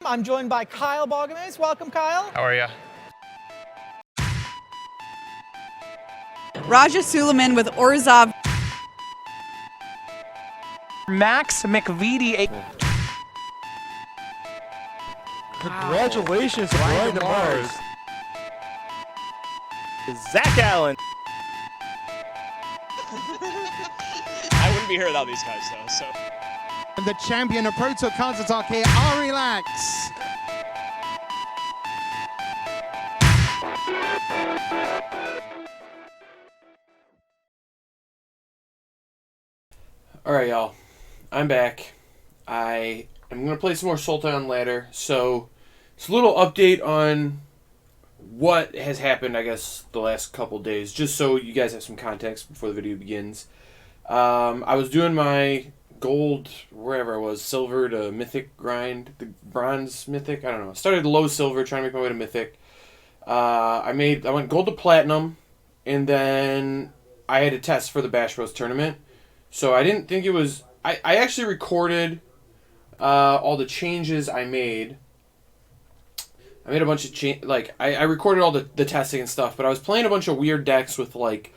I'm joined by Kyle Balgames. Welcome, Kyle. How are you? Raja Suleiman with Orzhov. Max McVitie. Congratulations, Brian DeMars. Zach Allen. I wouldn't be here without these guys, though. So. And the champion of Proto Counter-Attack here, Ari Lax. Alright, y'all. I'm back. I am going to play some more Sultai on ladder. So, it's a little update on what has happened, I guess, the last couple days, just so you guys have some context before the video begins. I was doing my gold, wherever I was, silver to mythic grind, the bronze mythic, I don't know. I started low silver, trying to make my way to mythic. I went gold to platinum, and then I had to test for the Bash Bros tournament. So I didn't think it was... I actually recorded all the changes I made. I made a bunch of I recorded all the testing and stuff, but I was playing a bunch of weird decks with, like,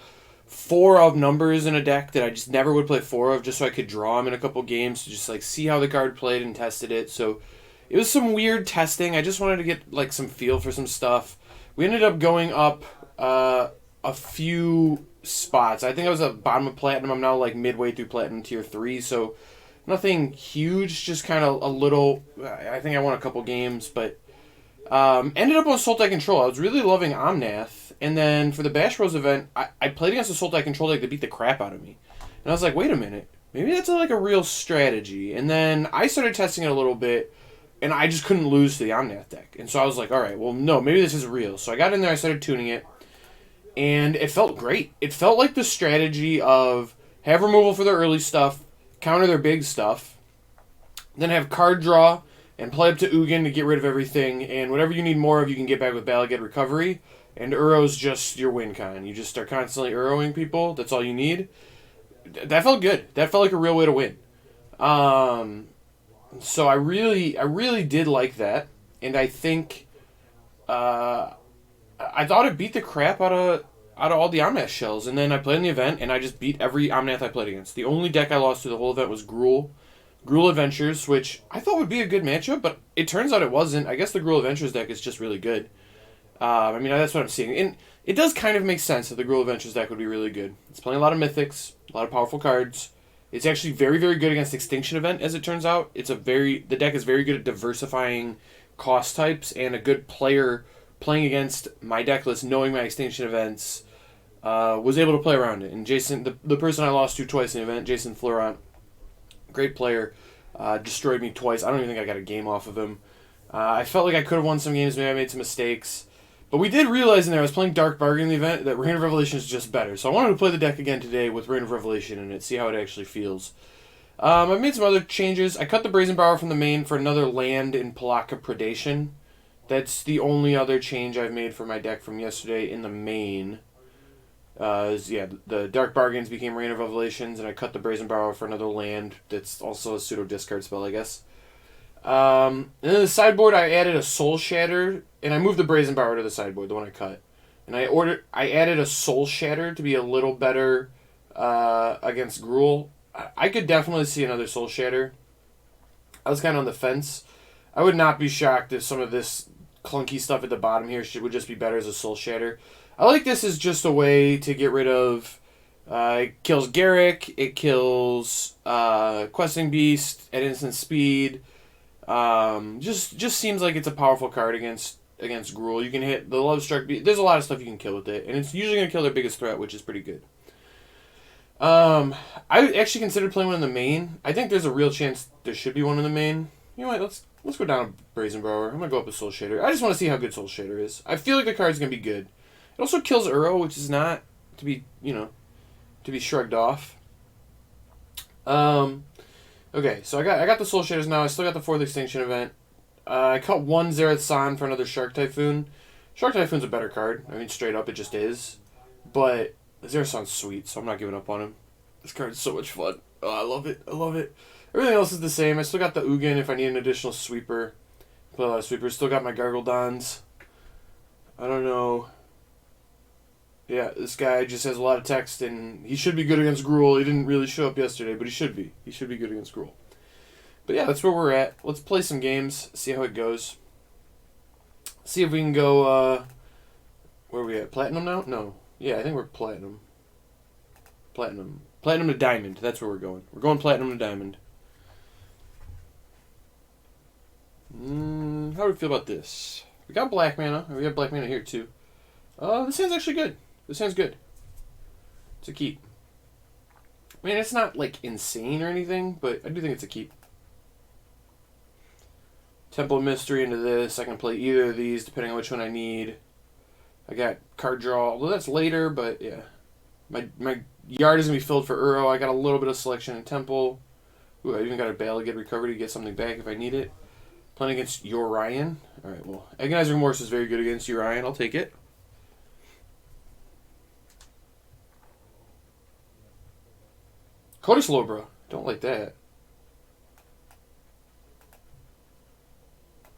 4 of numbers in a deck that I just never would play 4 of, just so I could draw them in a couple games to just, like, see how the card played and tested it. So it was some weird testing. I just wanted to get, like, some feel for some stuff. We ended up going up a few spots. I think I was at bottom of platinum. I'm now, like, midway through platinum tier 3, so nothing huge, just kind of a little... I think I won a couple games, but... ended up on Sultai Control. I was really loving Omnath, and then for the Bash Bros event, I played against a Sultai Control deck that beat the crap out of me. And I was like, wait a minute, maybe that's like a real strategy. And then I started testing it a little bit, and I just couldn't lose to the Omnath deck. And so I was like, alright, well, no, maybe this is real. So I got in there, I started tuning it, and it felt great. It felt like the strategy of have removal for their early stuff, counter their big stuff, then have card draw, and play up to Ugin to get rid of everything, and whatever you need more of, you can get back with Balagad Recovery, and Uro's just your win con. You just are constantly Uroing people, that's all you need. That felt good. That felt like a real way to win. So I really did like that, and I think, I thought it beat the crap out of all the Omnath shells, and then I played in the event, and I just beat every Omnath I played against. The only deck I lost to the whole event was Gruul Adventures, which I thought would be a good matchup, but it turns out it wasn't. I guess the Gruul Adventures deck is just really good. I mean, that's what I'm seeing. And it does kind of make sense that the Gruul Adventures deck would be really good. It's playing a lot of Mythics, a lot of powerful cards. It's actually very, very good against Extinction Event, as it turns out. The deck is very good at diversifying cost types, and a good player playing against my deck list, knowing my Extinction Events, was able to play around it. And Jason, the person I lost to twice in the event, Jason Florent, great player, destroyed me twice. I don't even think I got a game off of him. I felt like I could have won some games, maybe I made some mistakes. But we did realize in there, I was playing Dark Bargain in the event, that Reign of Revelation is just better. So I wanted to play the deck again today with Reign of Revelation in it, see how it actually feels. I've made some other changes. I cut the Brazen Borrower from the main for another land in Palaka Predation. That's the only other change I've made for my deck from yesterday in the main. The Dark Bargains became Reign of Revelations, and I cut the Brazen Borrower for another land that's also a pseudo-discard spell, I guess. And then the sideboard, I added a Soul Shatter, and I moved the Brazen Borrower to the sideboard, the one I cut. And I added a Soul Shatter to be a little better against Gruul. I could definitely see another Soul Shatter. I was kind of on the fence. I would not be shocked if some of this clunky stuff at the bottom here would just be better as a Soul Shatter. I like this as just a way to get rid of... it kills Garrick, it kills Questing Beast at instant speed. Just seems like it's a powerful card against Gruul. You can hit the Love Struck Beast. There's a lot of stuff you can kill with it, and it's usually going to kill their biggest threat, which is pretty good. I actually considered playing one in the main. I think there's a real chance there should be one in the main. You know what, let's go down to Brazen Borrower. I'm going to go up with Soul Shader. I just want to see how good Soul Shader is. I feel like the card's going to be good. It also kills Uro, which is not to be shrugged off. Okay, so I got the Soul Shaders now. I still got the 4th Extinction Event. I cut one Zerath San for another Shark Typhoon. Shark Typhoon's a better card. I mean, straight up, it just is. But Zerath San's sweet, so I'm not giving up on him. This card's so much fun. Oh, I love it. I love it. Everything else is the same. I still got the Ugin if I need an additional sweeper. Play a lot of sweepers. Still got my Gargledons. I don't know. Yeah, this guy just has a lot of text, and he should be good against Gruul. He didn't really show up yesterday, but he should be. He should be good against Gruul. But yeah, that's where we're at. Let's play some games, see how it goes. See if we can go, where are we at? Platinum now? No. Yeah, I think we're Platinum. Platinum to Diamond. That's where we're going. We're going Platinum to Diamond. How do we feel about this? We got black mana. We have black mana here too. This hand's actually good. This hand's good. It's a keep. I mean, it's not like insane or anything, but I do think it's a keep. Temple of Mystery into this. I can play either of these depending on which one I need. I got card draw, although that's later, but yeah. My yard is going to be filled for Uro. I got a little bit of selection in Temple. Ooh, I even got a Bala Get Recovery to get something back if I need it. Playing against Urian. Alright, well, Agonizing Remorse is very good against Urian. I'll take it. Cody Slowbro. Don't like that.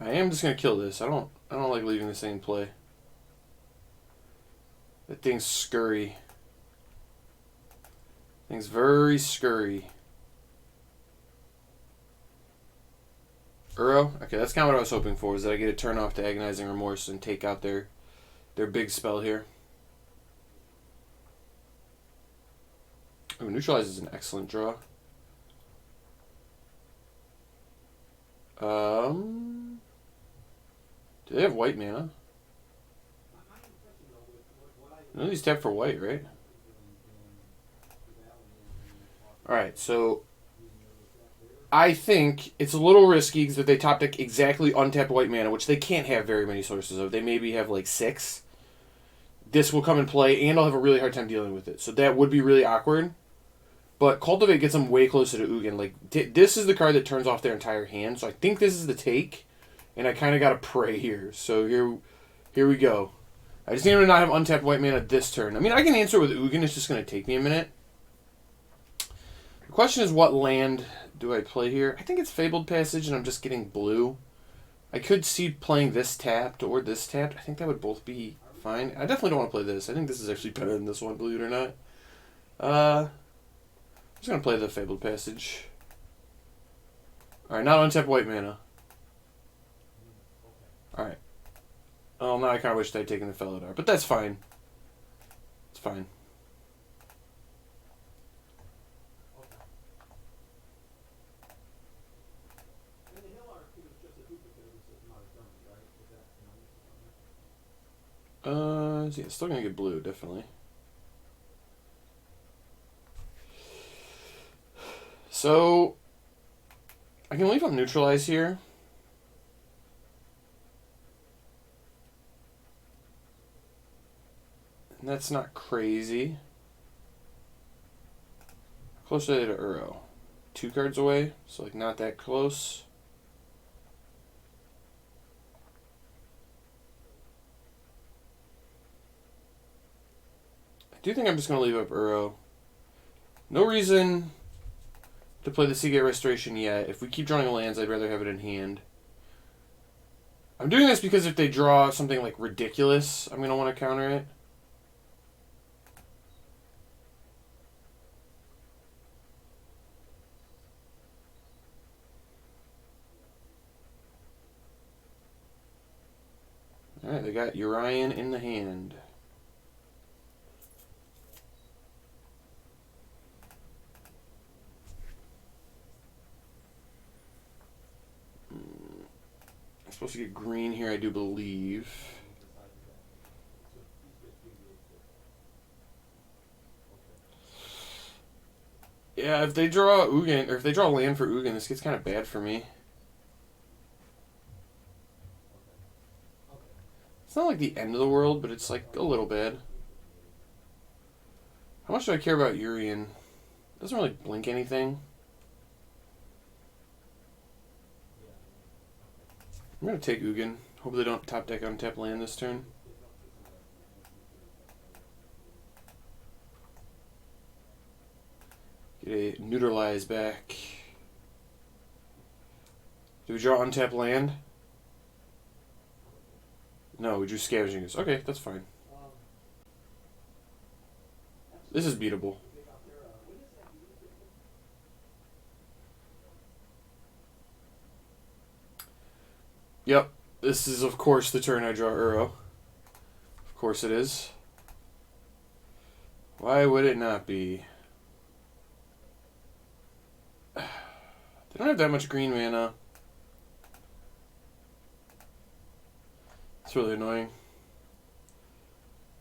I am just gonna kill this. I don't like leaving this thing in play. That thing's scurry. Thing's very scurry. Uro? Okay, that's kind of what I was hoping for, is that I get a turn off to Agonizing Remorse and take out their big spell here. Ooh, Neutralize is an excellent draw. Do they have white mana? None of these tap for white, right? Alright, so I think it's a little risky because if they top deck exactly untapped white mana, which they can't have very many sources of, they maybe have like 6, this will come in play and I'll have a really hard time dealing with it. So that would be really awkward. But Cultivate gets them way closer to Ugin. Like, this is the card that turns off their entire hand, so I think this is the take, and I kind of got to pray here. So here we go. I just need to not have untapped white mana this turn. I mean, I can answer with Ugin, it's just going to take me a minute. The question is, what land do I play here? I think it's Fabled Passage, and I'm just getting blue. I could see playing this tapped or this tapped. I think that would both be fine. I definitely don't want to play this. I think this is actually better than this one, believe it or not. I'm just going to play the Fabled Passage. Alright, not untap white mana. Alright. Oh, now I kind of wish I'd taken the Felidar, but that's fine. It's fine. Yeah, still gonna get blue, definitely. So, I can leave on Neutralize here. And that's not crazy. Closer to Uro. 2 cards away, so like not that close. I do think I'm just going to leave up Uro. No reason to play the Seagate Restoration yet. If we keep drawing lands, I'd rather have it in hand. I'm doing this because if they draw something like ridiculous, I'm going to want to counter it. Alright, they got Urian in the hand. I'm supposed to get green here, I do believe. Yeah, if they draw Ugin, or if they draw land for Ugin, this gets kind of bad for me. It's not like the end of the world, but it's like a little bad. How much do I care about Urian? Doesn't really blink anything. I'm going to take Ugin. Hope they don't top deck untap land this turn. Get a Neutralize back. Do we draw untap land? No, we drew Scavenging Goose. Okay, that's fine. This is beatable. Yep, this is of course the turn I draw Uro. Of course it is. Why would it not be? They don't have that much green mana. It's really annoying.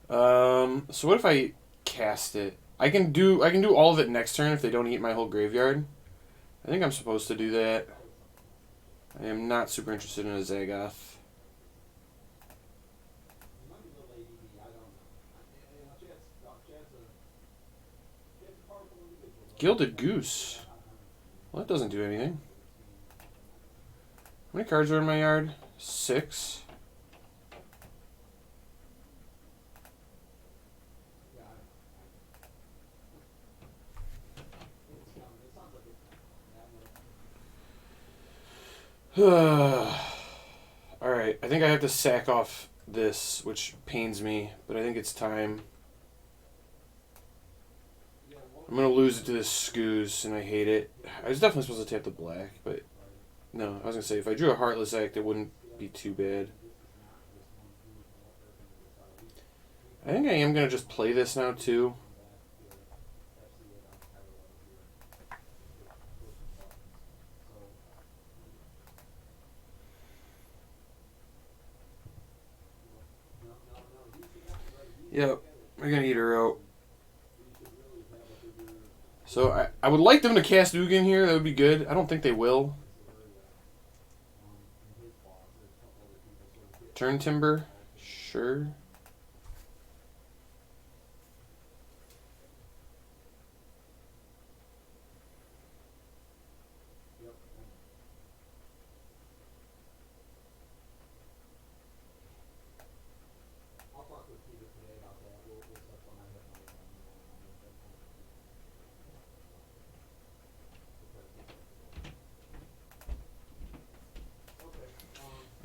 So what if I cast it? I can do all of it next turn if they don't eat my whole graveyard. I think I'm supposed to do that. I am not super interested in a Zagoth. Gilded Goose. Well, that doesn't do anything. How many cards are in my yard? 6. Alright, I think I have to sack off this, which pains me, but I think it's time. I'm going to lose it to this Scooze, and I hate it. I was definitely supposed to tap the black, but no, I was going to say, if I drew a Heartless Act, it wouldn't be too bad. I think I am going to just play this now, too. Yep, we're going to eat her out. So I would like them to cast Ugin here. That would be good. I don't think they will. Turn Timber? Sure.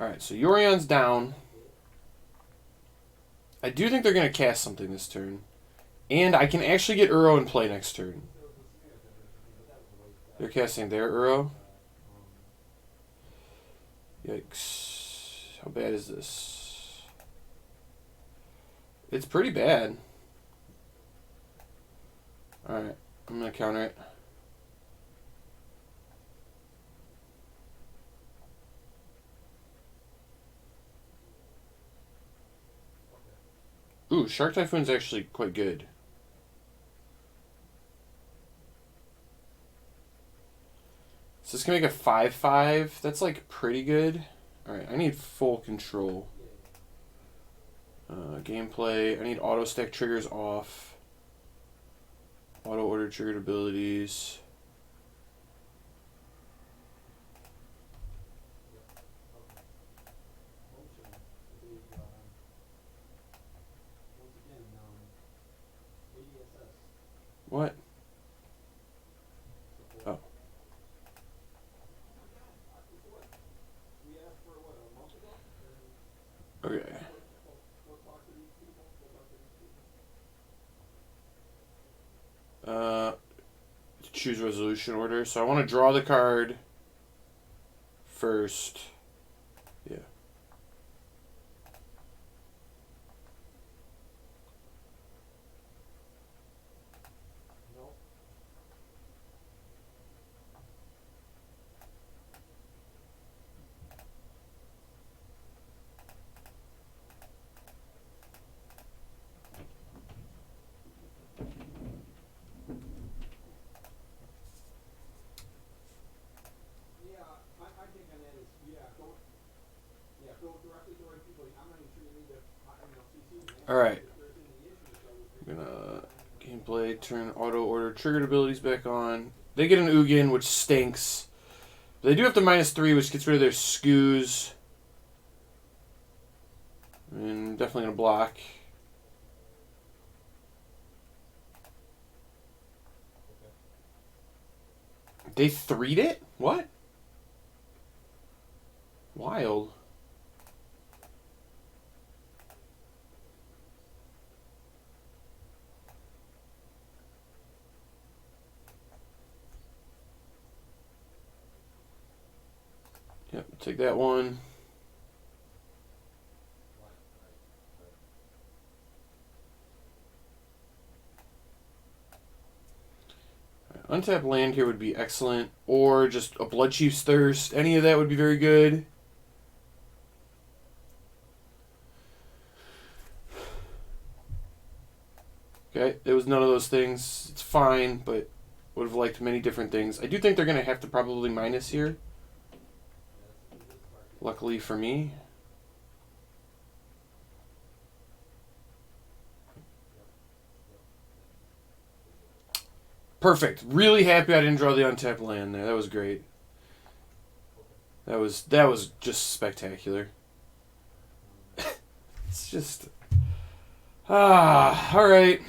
Alright, so Yorion's down. I do think they're going to cast something this turn. And I can actually get Uro in play next turn. They're casting their Uro. Yikes. How bad is this? It's pretty bad. Alright, I'm going to counter it. Ooh, Shark Typhoon's actually quite good. So this can make a 5/5. That's like pretty good. Alright, I need full control. Gameplay. I need auto stack triggers off. Auto order triggered abilities. What? Oh. Okay. Choose resolution order. So I want to draw the card first. Yeah. Alright. I'm gonna gameplay, turn auto order triggered abilities back on. They get an Ugin, which stinks. But they do have to -3, which gets rid of their Scooze. And definitely gonna block. They 3'd it? What? Wild. Take that one. Untapped land here would be excellent, or just a Blood Chief's Thirst. Any of that would be very good. Okay, it was none of those things. It's fine, but would have liked many different things. I do think they're going to have to probably minus here. Luckily for me. Perfect. Really happy I didn't draw the untapped land there. That was great. That was just spectacular. It's just all right.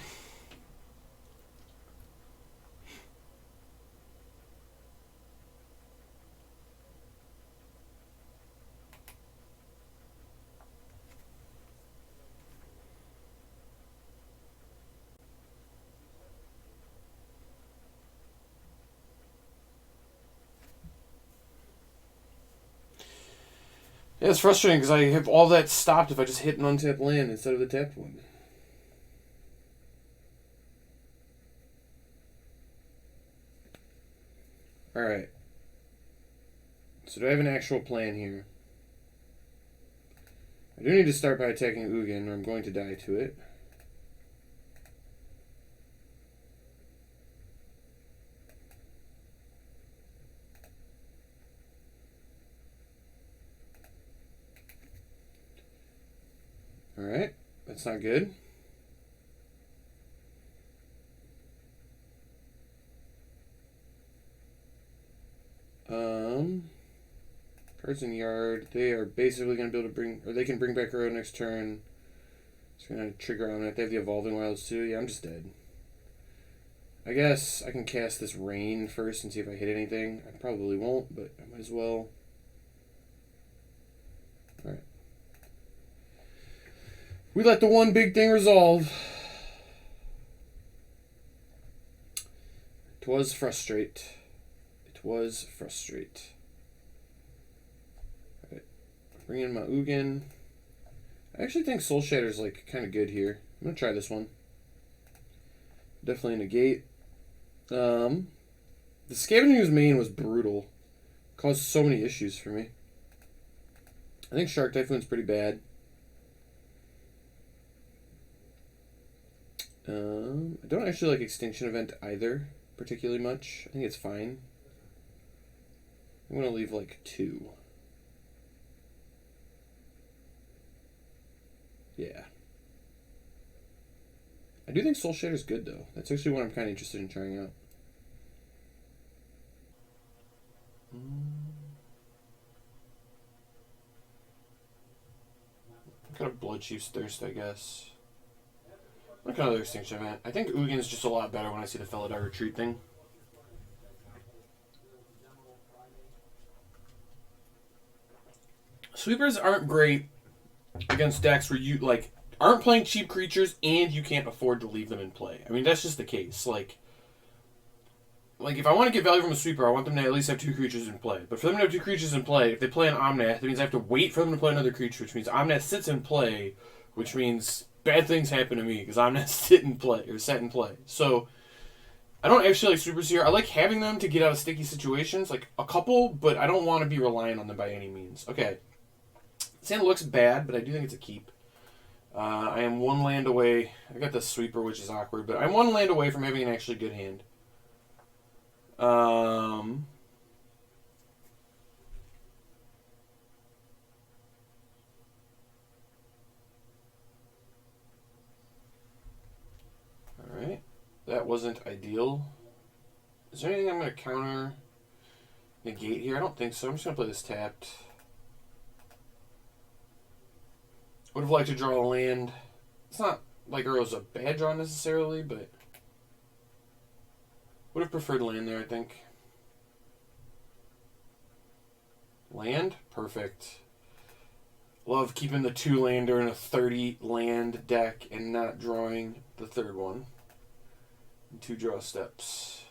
Yeah, it's frustrating because I have all that stopped if I just hit an untapped land instead of the tapped one. Alright. So do I have an actual plan here? I do need to start by attacking Ugin, or I'm going to die to it. Alright, that's not good. Cards in yard, they are basically going to be able to bring, or they can bring back Road next turn. It's going to trigger on it. They have the Evolving Wilds too. Yeah, I'm just dead. I guess I can cast this Rain first and see if I hit anything. I probably won't, but I might as well. Alright. We let the one big thing resolve. It was frustrate. It was frustrate. Alright. Bring in my Ugin. I actually think Soul Shatter's like kind of good here. I'm going to try this one. Definitely negate. The Scavenging's main was brutal. Caused so many issues for me. I think Shark Typhoon's pretty bad. I don't actually like Extinction Event either, particularly much. I think it's fine. I'm going to leave like 2. Yeah. I do think Soul Shatter's good, though. That's actually what I'm kind of interested in trying out. Kind of Blood Chief's Thirst, I guess. What kind of other Extinction Event? I think Ugin's just a lot better when I see the Felidar Retreat thing. Sweepers aren't great against decks where you, like, aren't playing cheap creatures and you can't afford to leave them in play. I mean, that's just the case. Like if I want to get value from a sweeper, I want them to at least have 2 creatures in play. But for them to have 2 creatures in play, if they play an Omnath, that means I have to wait for them to play another creature, which means Omnath sits in play, which means bad things happen to me because Omnath sat in play. So I don't actually like sweepers here. I like having them to get out of sticky situations, like a couple, but I don't want to be reliant on them by any means. Okay. This hand looks bad, but I do think it's a keep. I am 1 land away. I got the sweeper, which is awkward, but I'm 1 land away from having an actually good hand. Alright. That wasn't ideal. Is there anything I'm going to counter negate here? I don't think so. I'm just going to play this tapped. Would have liked to draw a land. It's not like it was a bad draw necessarily, but would have preferred land there, I think. Land? Perfect. Love keeping the 2-lander in a 30-land deck and not drawing the 3rd one. 2 draw steps.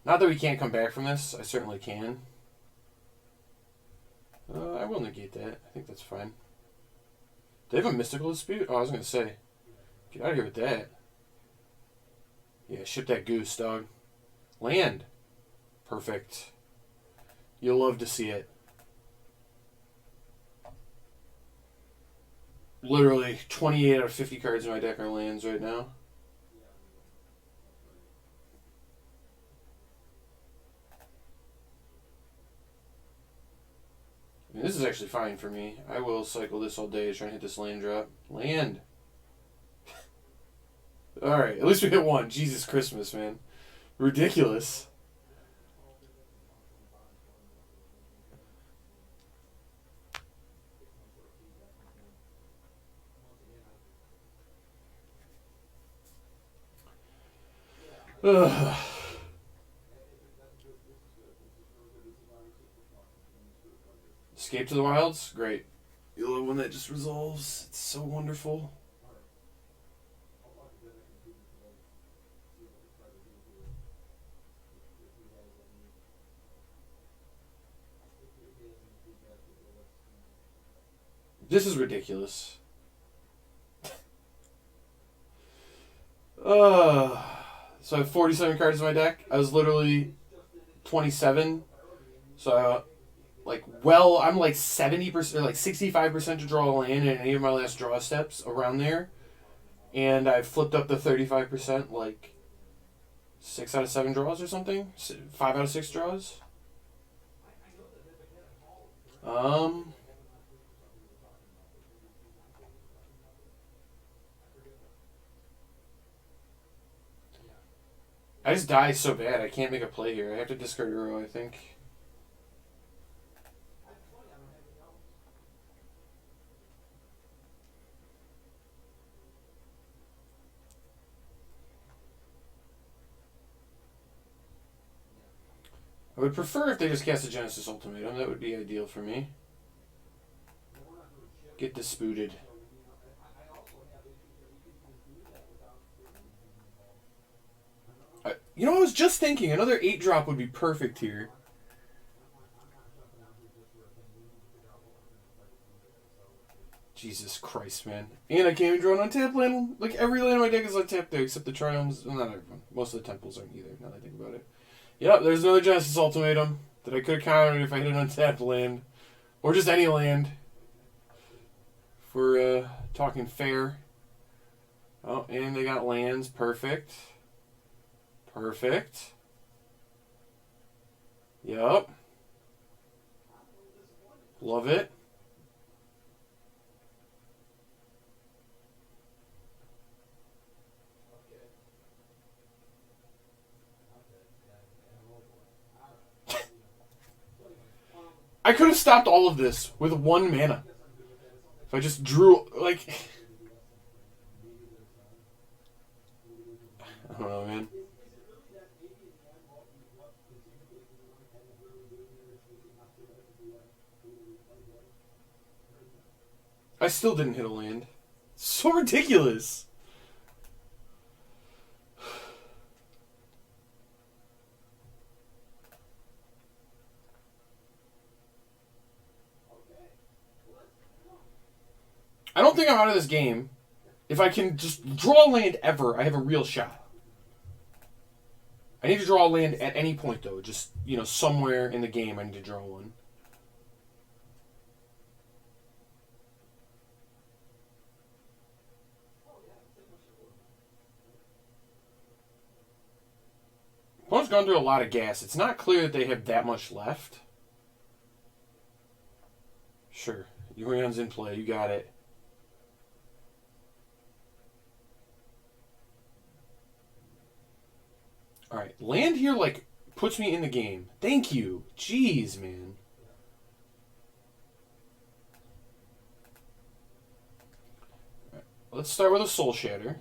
Not that we can't come back from this. I certainly can. I will negate that. I think that's fine. They have a mystical dispute? Oh, I was going to say. Get out of here with that. Yeah, ship that goose, dog. Land. Perfect. You'll love to see it. Literally, 28 out of 50 cards in my deck are lands right now. I mean, this is actually fine for me. I will cycle this all day to try and hit this land drop. Land. Alright, at least we hit one. Jesus Christmas, man. Ridiculous. Ugh. Escape to the Wilds? Great. You'll love when that just resolves. It's so wonderful. This is ridiculous. So I have 47 cards in my deck. I was literally 27. So, I'm like 70%, or like 65% to draw a land in any of my last draw steps around there. And I've flipped up the 35%, like 6 out of 7 draws or something? 5 out of 6 draws? I just die so bad, I can't make a play here. I have to discard Uro, I think. I would prefer if they just cast a Genesis Ultimatum. That would be ideal for me. Get disputed. You know, I was just thinking another 8-drop would be perfect here. Jesus Christ, man. And I can't even draw an untapped land. Like, every land in my deck is untapped there, except the Triomes. Well, not everyone. Most of the Temples aren't either, now that I think about it. Yep, there's another Genesis Ultimatum that I could have countered if I hit an untapped land. Or just any land. If we're talking fair. Oh, and they got lands. Perfect. Perfect. Yup. Love it. I could have stopped all of this with 1 mana. If I just drew, like... I don't know, man. I still didn't hit a land. So ridiculous. I don't think I'm out of this game. If I can just draw a land ever, I have a real shot. I need to draw a land at any point, though. Just, you know, somewhere in the game I need to draw one. Opponent's gone through a lot of gas. It's not clear that they have that much left. Sure. Eurion's in play. You got it. Alright. Land here, like, puts me in the game. Thank you. Jeez, man. Right. Let's start with a Soul Shatter.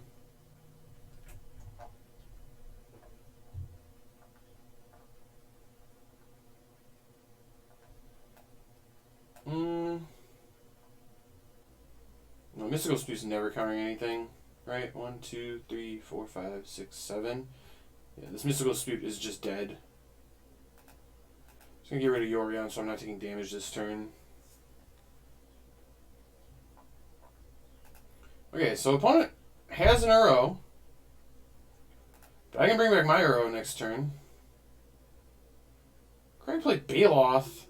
No, Mystical Dispute's never countering anything, right? 1, 2, 3, 4, 5, 6, 7. Yeah, this Mystical Dispute is just dead. Just gonna get rid of Yorion so I'm not taking damage this turn. Okay, so opponent has an Uro. But I can bring back my Uro next turn. Can I play Baloth?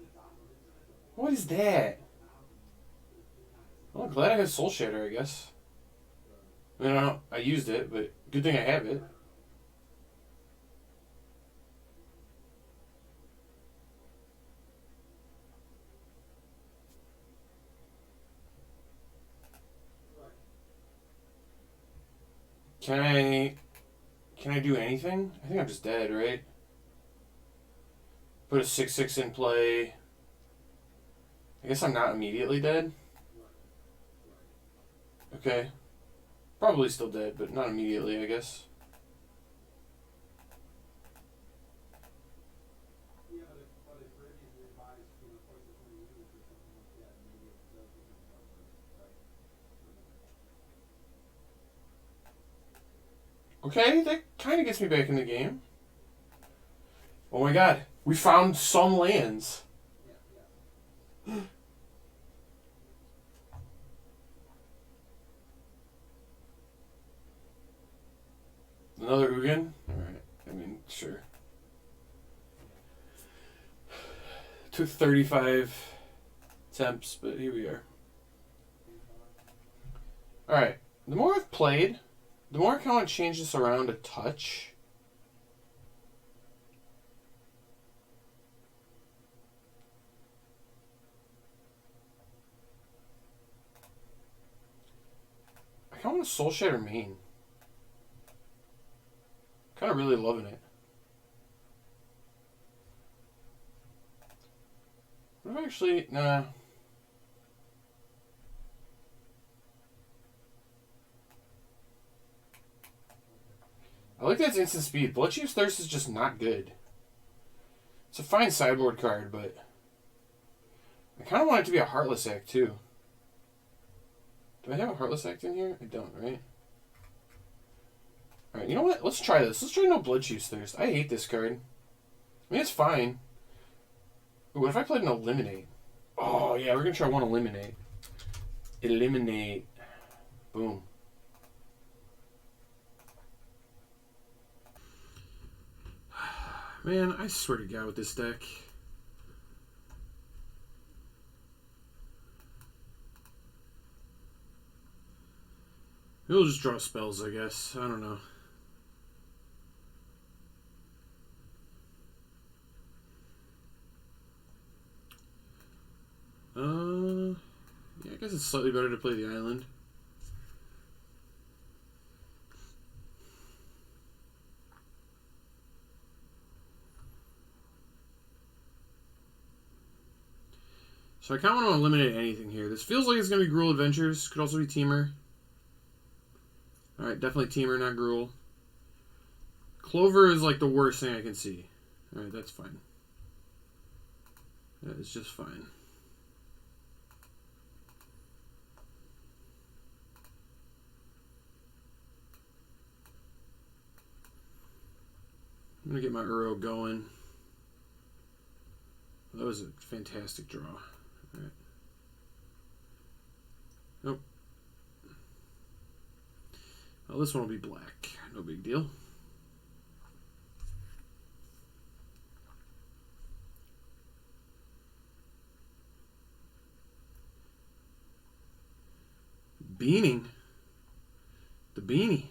What is that? Well, I'm glad I have Soul Shatter, I guess. I mean, I used it, but good thing I have it. Can I do anything? I think I'm just dead, right? Put a 6/6 in play. I guess I'm not immediately dead. Okay. Probably still dead, but not immediately, I guess. Okay, that kind of gets me back in the game. Oh my god, we found some lands. Another Ugin? Alright, I mean, sure. Took 35 attempts, but here we are. Alright, the more I've played, the more I kind of want to change this around a touch. I kind of want a Soul Shatter main. Kind of really loving it. What if I actually... Nah. I like that it's instant speed. Bloodchief's Thirst is just not good. It's a fine sideboard card, but I kind of want it to be a Heartless Act, too. Do I have a Heartless Act in here? I don't, right? Alright, you know what? Let's try this. Let's try no Bloodchief's Thirst. I hate this card. I mean, it's fine. Ooh, what if I played an Eliminate? Oh, yeah, we're going to try one Eliminate. Eliminate. Boom. Man, I swear to God with this deck. We'll just draw spells, I guess. I don't know. Yeah, I guess it's slightly better to play the island. So I kind of want to eliminate anything here. This feels like it's going to be Gruul Adventures. Could also be Teamer. Alright, definitely Teamer, not Gruul. Clover is like the worst thing I can see. Alright, that's fine. That is just fine. I'm going to get my Uro going. That was a fantastic draw. Alright. Nope. Well, this one will be black. No big deal. Beaning. The beanie.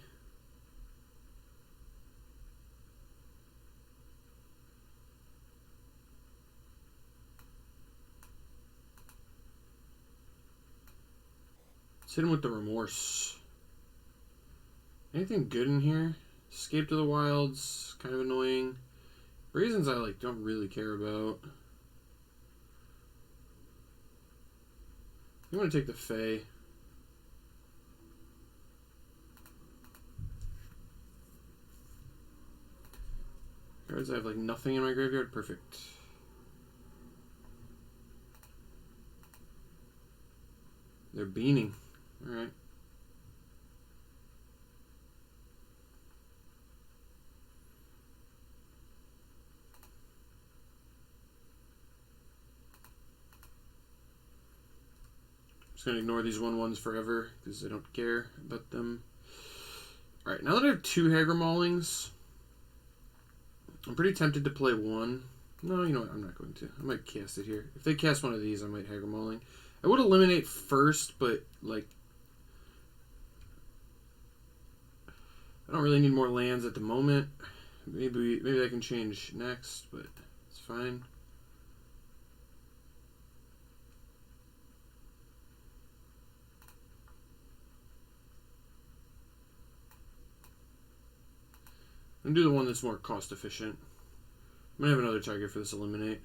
Let's hit him with the remorse. Anything good in here? Escape to the Wilds, kind of annoying. Reasons I don't really care about. I'm gonna take the Fae. Cards I have nothing in my graveyard. Perfect. They're beaning. All right. Just gonna ignore these 1/1s forever because I don't care about them. Alright, now that I have 2 Hagra Maulings, I'm pretty tempted to play one. No, you know what? I'm not going to. I might cast it here. If they cast one of these, I might Hagra Mauling. I would eliminate first, but, like, I don't really need more lands at the moment. Maybe I can change next, but it's fine. I'm gonna do the one that's more cost efficient. I'm gonna have another target for this eliminate.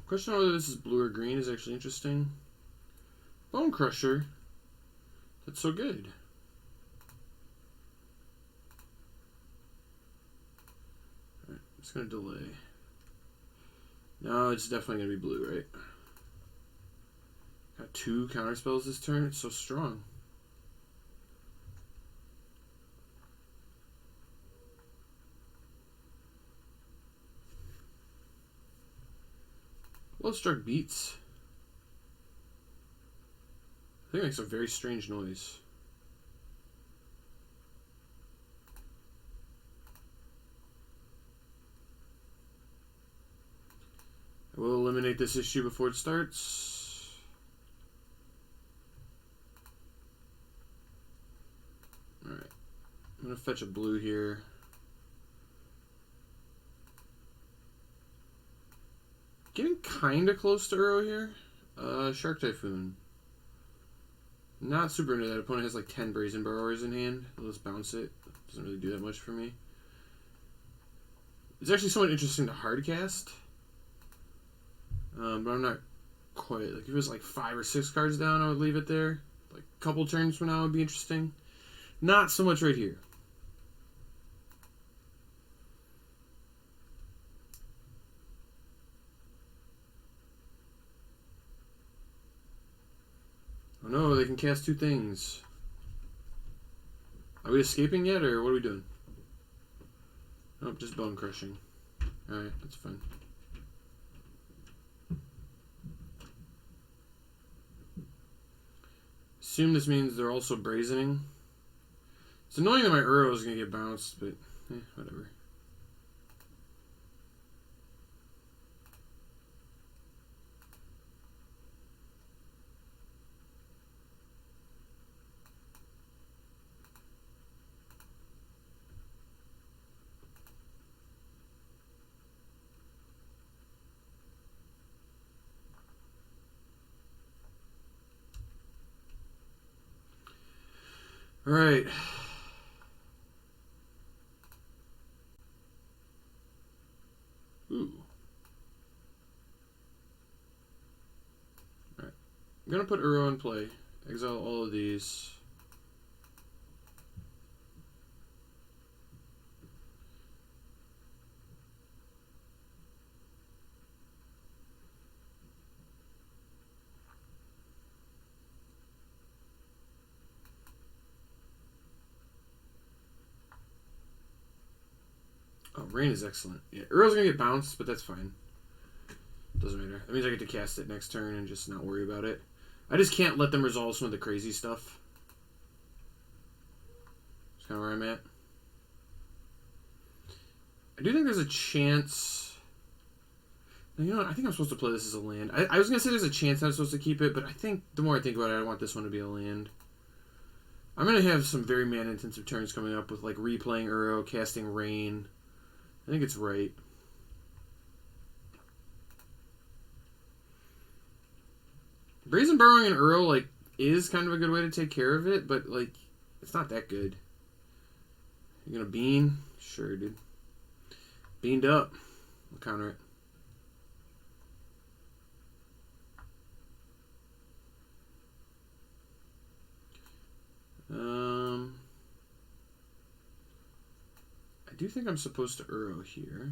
Question on whether this is blue or green is actually interesting. Bone Crusher. That's so good. Alright, I'm just gonna delay. No, it's definitely gonna be blue, right? Got 2 counter spells this turn. It's so strong. Bloodstruck beats. I think it makes a very strange noise. I will eliminate this issue before it starts. Alright. I'm going to fetch a blue here. Getting kind of close to Uro here. Shark Typhoon. Not super into that. Opponent has like 10 Brazen Burrowers in hand. I'll just bounce it. Doesn't really do that much for me. It's actually somewhat interesting to hardcast. But I'm not quite. Like, if it was like 5 or 6 cards down, I would leave it there. Like, a couple turns from now would be interesting. Not so much right here. Oh no, they can cast 2 things. Are we escaping yet, or what are we doing? Oh, just Bone Crushing. Alright, that's fine. Assume this means they're also brazening. It's annoying that my Uro is going to get bounced, but whatever. All right. Ooh. All right. I'm going to put Uro in play. Exile all of these. Oh, Rain is excellent. Yeah, Uro's going to get bounced, but that's fine. Doesn't matter. That means I get to cast it next turn and just not worry about it. I just can't let them resolve some of the crazy stuff. That's kind of where I'm at. I do think there's a chance... You know what? I think I'm supposed to play this as a land. I was going to say there's a chance I'm supposed to keep it, but I think the more I think about it, I want this one to be a land. I'm going to have some very mana-intensive turns coming up with like replaying Uro, casting Rain. I think it's right. Brazen Burrowing and Uro, like, is kind of a good way to take care of it, but, like, it's not that good. You're gonna bean? Sure, dude. Beaned up. I'll counter it. I do think I'm supposed to Uro here.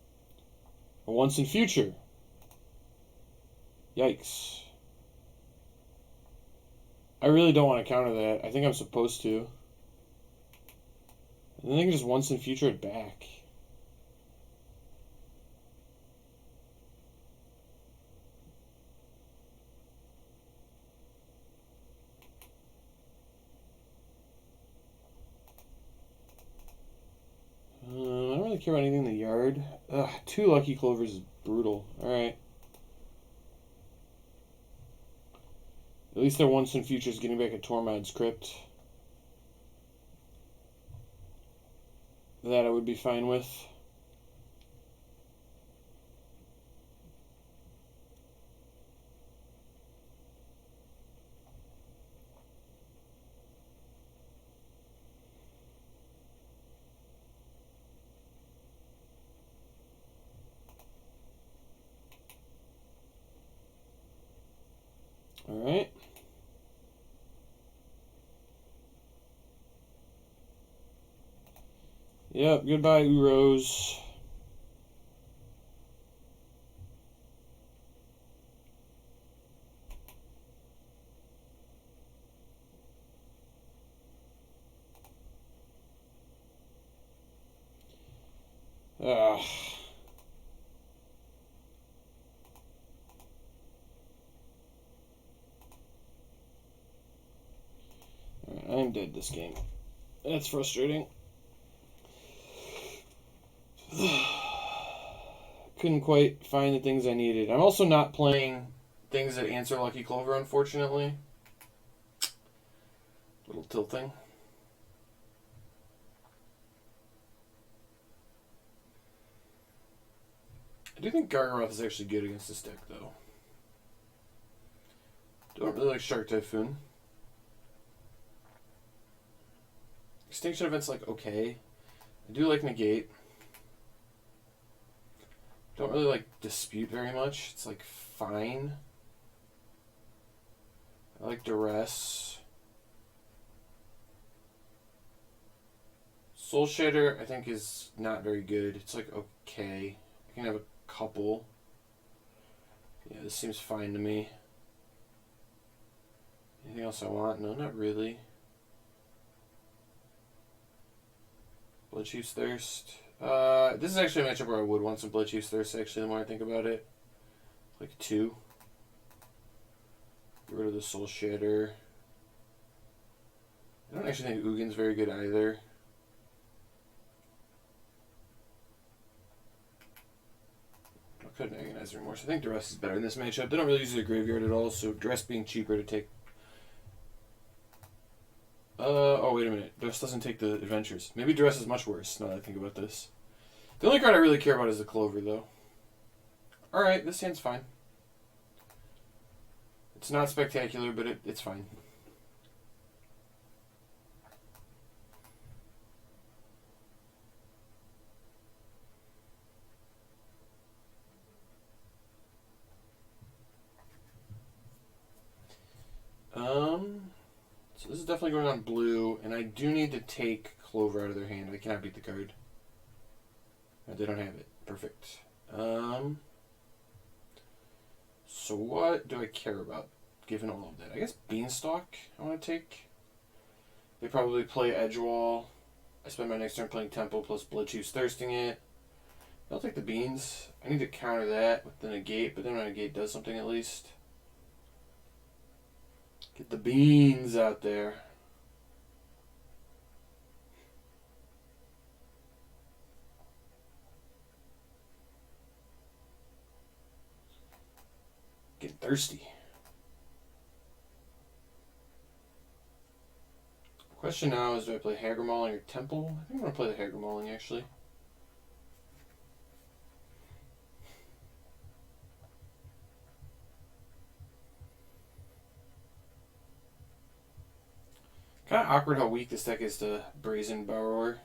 A once in future. Yikes. I really don't want to counter that. I think I'm supposed to. And then I can just once in future it back. I don't really care about anything in the yard. Ugh, 2 lucky clovers is brutal. Alright. At least their once in future is getting back a Tormod's Crypt. That I would be fine with. Alright. Yep, goodbye, Uros. Ugh. Alright, I'm dead this game. That's frustrating. Couldn't quite find the things I needed. I'm also not playing things that answer Lucky Clover, unfortunately. Little tilting. I do think Gargaroth is actually good against this deck, though. Don't really like Shark Typhoon. Extinction Event's like okay. I do like Negate. Don't really like Dispute very much. It's like fine. I like Duress. Soul Shader I think is not very good. It's like okay. I can have a couple. Yeah, this seems fine to me. Anything else I want? No, not really. Bloodchief's Thirst. This is actually a matchup where I would want some Bloodchief's Thirst, actually, the more I think about it. Like 2. Get rid of the Soul Shader. I don't actually think Ugin's very good either. I couldn't Agonize Remorse. I think Duress is better in this matchup. They don't really use the graveyard at all, so Duress being cheaper to take. Oh, wait a minute. Duress doesn't take the adventures. Maybe Duress is much worse, now that I think about this. The only card I really care about is the Clover, though. Alright, this hand's fine. It's not spectacular, but it's fine. So this is definitely going on blue, and I do need to take Clover out of their hand. I cannot beat the card. They don't have it. Perfect. So what do I care about, given all of that? I guess Beanstalk I want to take. They probably play Edgewall. I spend my next turn playing Temple plus Bloodchief's Thirsting it. I'll take the Beans. I need to counter that with the Negate, but then my Negate does something at least. Get the beans out there. Get thirsty. The question now is, do I play Hagra Mauling or Temple? I think I'm going to play the Hagra Mauling, actually. Kind of awkward how weak this deck is to Brazen Borrower.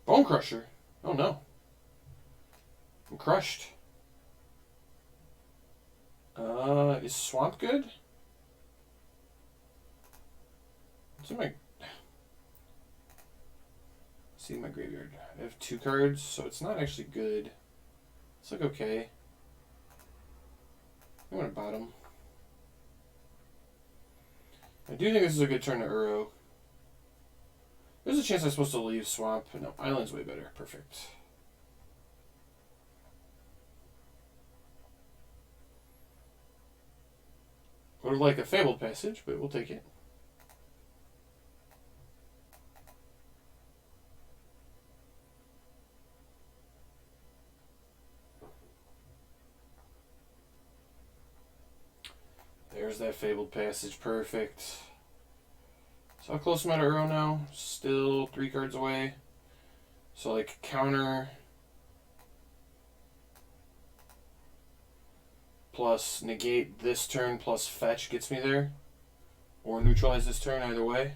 Bone Crusher? Oh no. I'm crushed. Is Swamp good? What's in my... See my graveyard. I have 2 cards, so it's not actually good. It's like okay. I'm gonna bottom. I do think this is a good turn to Uro. There's a chance I'm supposed to leave Swamp. No, Island's way better. Perfect. Would have liked a Fabled Passage, but we'll take it. There's that Fabled Passage. Perfect. So how close am I to Uro now? Still 3 cards away. So like counter plus negate this turn plus fetch gets me there. Or neutralize this turn, either way.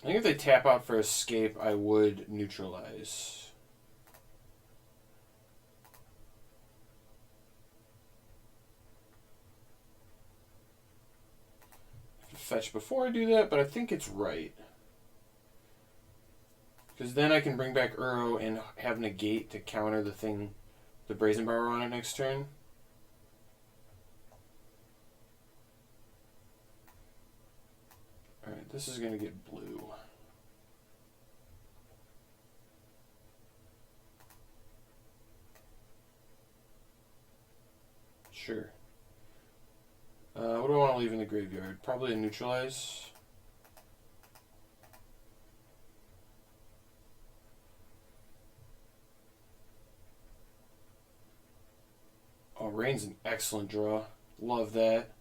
I think if they tap out for escape, I would neutralize. I have to fetch before I do that, but I think it's right. Because then I can bring back Uro and have negate to counter the thing, the Brazen Power on it next turn. Alright, this is going to get blue. Sure. What do I want to leave in the graveyard? Probably a neutralize. Oh, Rain's an excellent draw. Love that.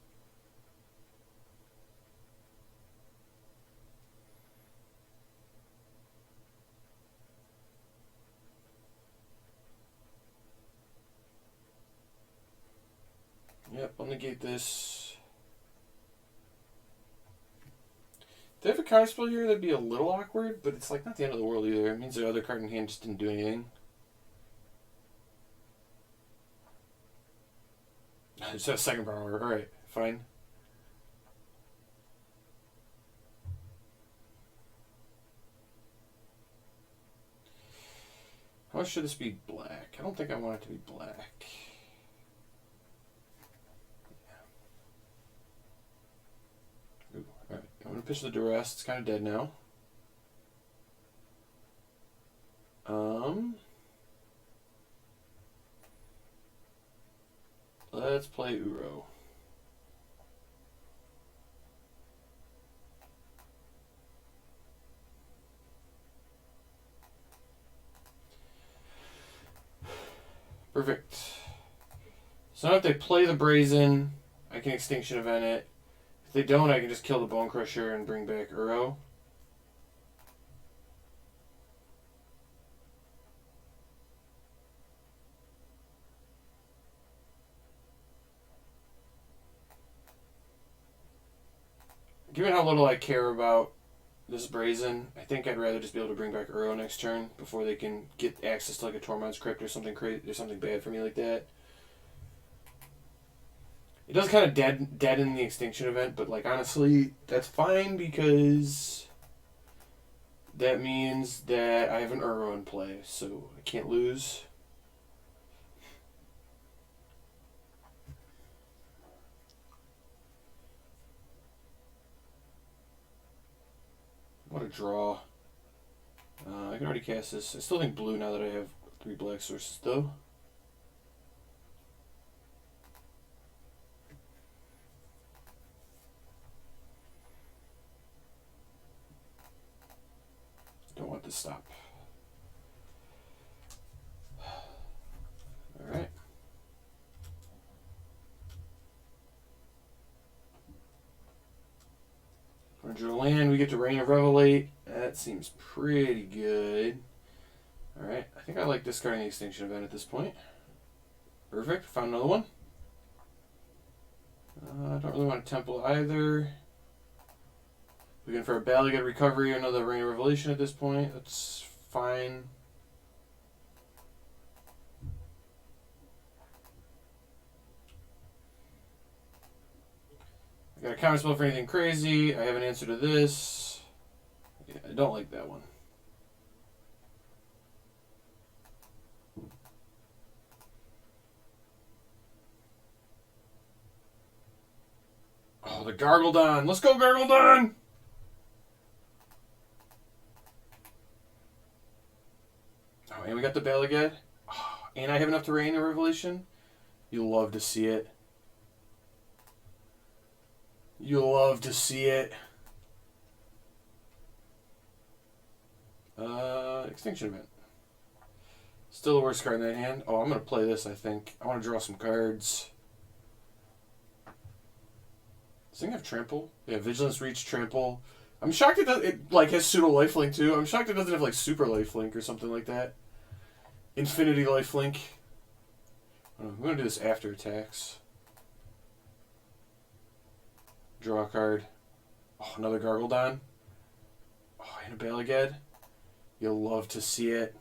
Yep, I'll negate this. If they have a counterspell here, that'd be a little awkward, but it's like not the end of the world either. It means the other card in hand just didn't do anything. It's a second power. Alright, fine. How much should this be black? I don't think I want it to be black. Ooh, alright, I'm going to pitch the duress. It's kind of dead now. Let's play Uro. Perfect. So now if they play the Brazen, I can Extinction Event it. If they don't, I can just kill the Bone Crusher and bring back Uro. Given how little I care about this Brazen, I think I'd rather just be able to bring back Uro next turn before they can get access to like a Tormod's Crypt or something crazy or something bad for me like that. It does kind of dead in the Extinction Event, but like honestly, that's fine because that means that I have an Uro in play, so I can't lose. What a draw. I can already cast this. I still think blue now that I have 3 black sources, though. Don't want this to stop. Alright. Draw land, we get to Rain of Revelate. That seems pretty good. Alright, I think I like discarding the Extinction Event at this point. Perfect, found another one. I don't really want a Temple either. Looking for a Baligat Recovery, another Rain of Revelation at this point. That's fine. I got a counter spell for anything crazy. I have an answer to this. Yeah, I don't like that one. Oh, the Gargledon. Let's go, Gargledon! Oh, and we got the Balagad. Oh, and I have enough to rain a Revelation. You'll love to see it. You'll love to see it. Extinction Event. Still the worst card in that hand. Oh, I'm going to play this, I think. I want to draw some cards. Does thing have Trample? Yeah, Vigilance, Reach, Trample. I'm shocked it like has pseudo lifelink too. I'm shocked it doesn't have like super lifelink or something like that. Infinity lifelink. I'm gonna do this after attacks. Draw a card. Oh, another Gargledon. Oh, and a Balagad. You'll love to see it.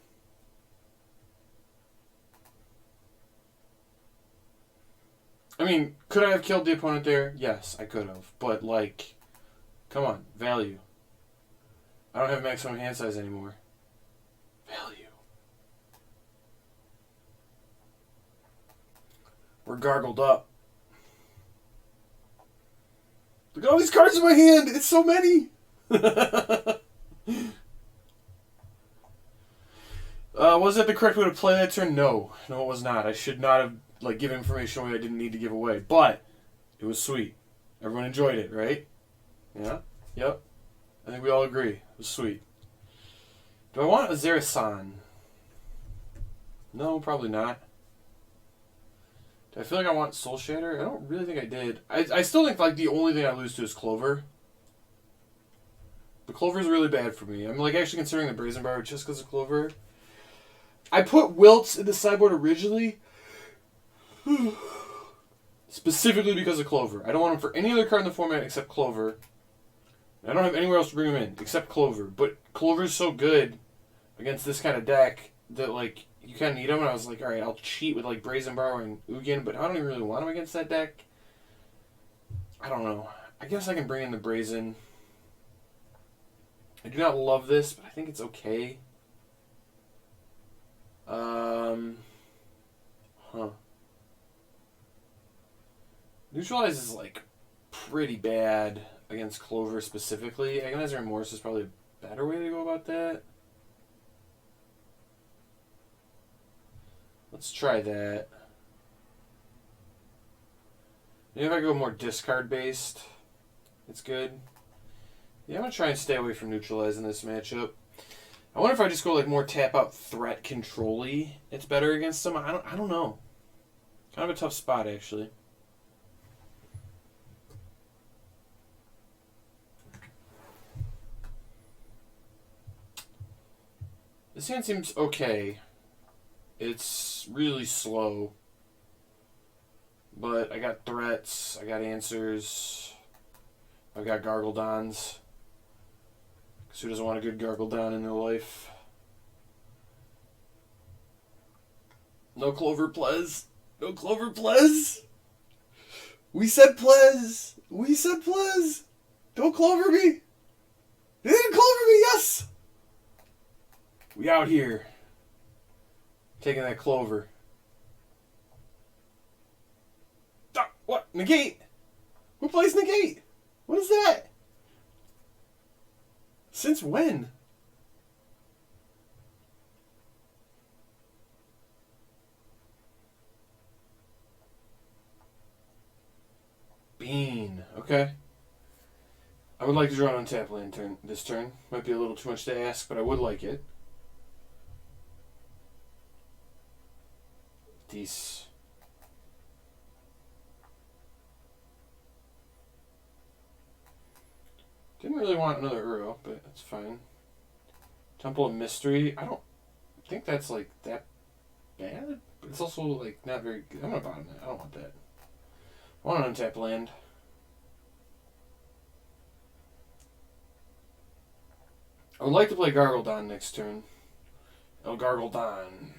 I mean, could I have killed the opponent there? Yes, I could have. But, like, come on. Value. I don't have maximum hand size anymore. Value. We're gargled up. Look at all these cards in my hand! It's so many! Was that the correct way to play that turn? No. No, it was not. I should not have like given information away I didn't need to give away. But it was sweet. Everyone enjoyed it, right? Yeah? Yep. I think we all agree. It was sweet. Do I want a Zerasan? No, probably not. Do I feel like I want Soul Shatter? I don't really think I did. I still think like the only thing I lose to is Clover. But Clover is really bad for me. I'm like actually considering the Brazen Bar just because of Clover. I put Wilts in the sideboard originally specifically because of Clover. I don't want him for any other card in the format except Clover. I don't have anywhere else to bring him in except Clover. But Clover's so good against this kind of deck that like you kind of need him. And I was like, all right, I'll cheat with like Brazen Bar and Ugin, but I don't even really want him against that deck. I don't know. I guess I can bring in the Brazen. I do not love this, but I think it's okay. Neutralize is like pretty bad against Clover specifically. Agonizer Remorse is probably a better way to go about that. Let's try that. Maybe if I go more discard based, it's good. Yeah, I'm gonna try and stay away from neutralizing this matchup. I wonder if I just go like more tap out threat control-y, it's better against them. I don't know. Kind of a tough spot actually. This hand seems okay. It's really slow. But I got threats, I got answers, I've got Gargledons. Because who doesn't want a good Gargledon in their life? No Clover Plez. No Clover Plez. We said Plez. We said Plez. Don't Clover me. They didn't Clover me, yes. We out here. Taking that Clover. What? Negate? Who plays Negate? What is that? Since when? Bean. Okay. I would like to draw an untap land this turn. Might be a little too much to ask, but I would like it. These. Didn't really want another Uro, but that's fine. Temple of Mystery. I don't think that's like that bad, but it's also like not very good. I'm gonna bottom that. I don't want that. I want an untap land. I would like to play Gargledon next turn. El Gargledon.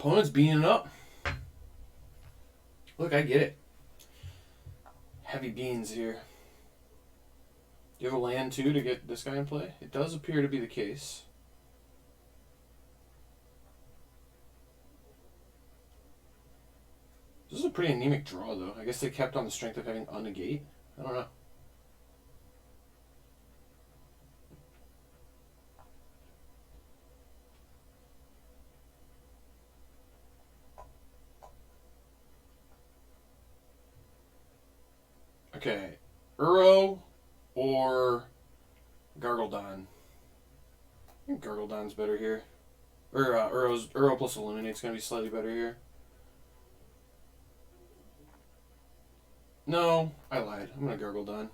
Opponent's beaning up. Look, I get it. Heavy beans here. Do you have a land, too, to get this guy in play? It does appear to be the case. This is a pretty anemic draw, though. I guess they kept on the strength of having unnegate. I don't know. Okay. Uro or Gargledon? I think Gargledon's better here. Or Uro plus Eliminate's going to be slightly better here. No, I lied. I'm going to Gargledon.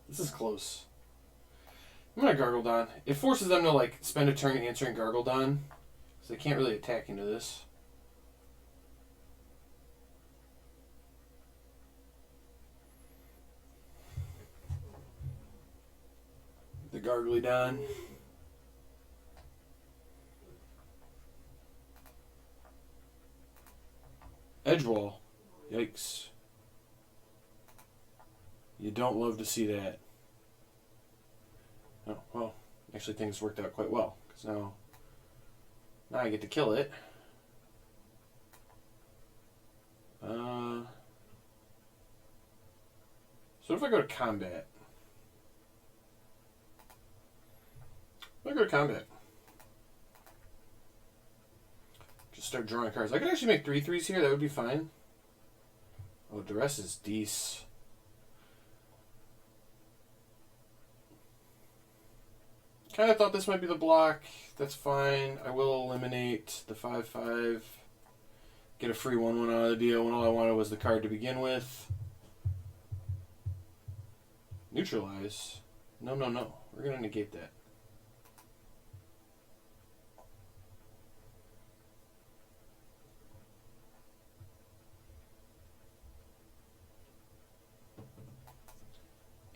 This is close. I'm going to Gargledon. It forces them to, like, spend a turn answering Gargledon. So they can't really attack into this. The Gargledon. Edgewall. Yikes. You don't love to see that. Oh, well, actually things worked out quite well. Because now I get to kill it. So if I go to combat? If I go to combat, just start drawing cards. I could actually make 3/3s here. That would be fine. Oh, Duress is decent. Kind of thought this might be the block. That's fine. I will eliminate the 5/5. Get a free 1/1 out of the deal when all I wanted was the card to begin with. Neutralize. No, no, no. We're going to negate that.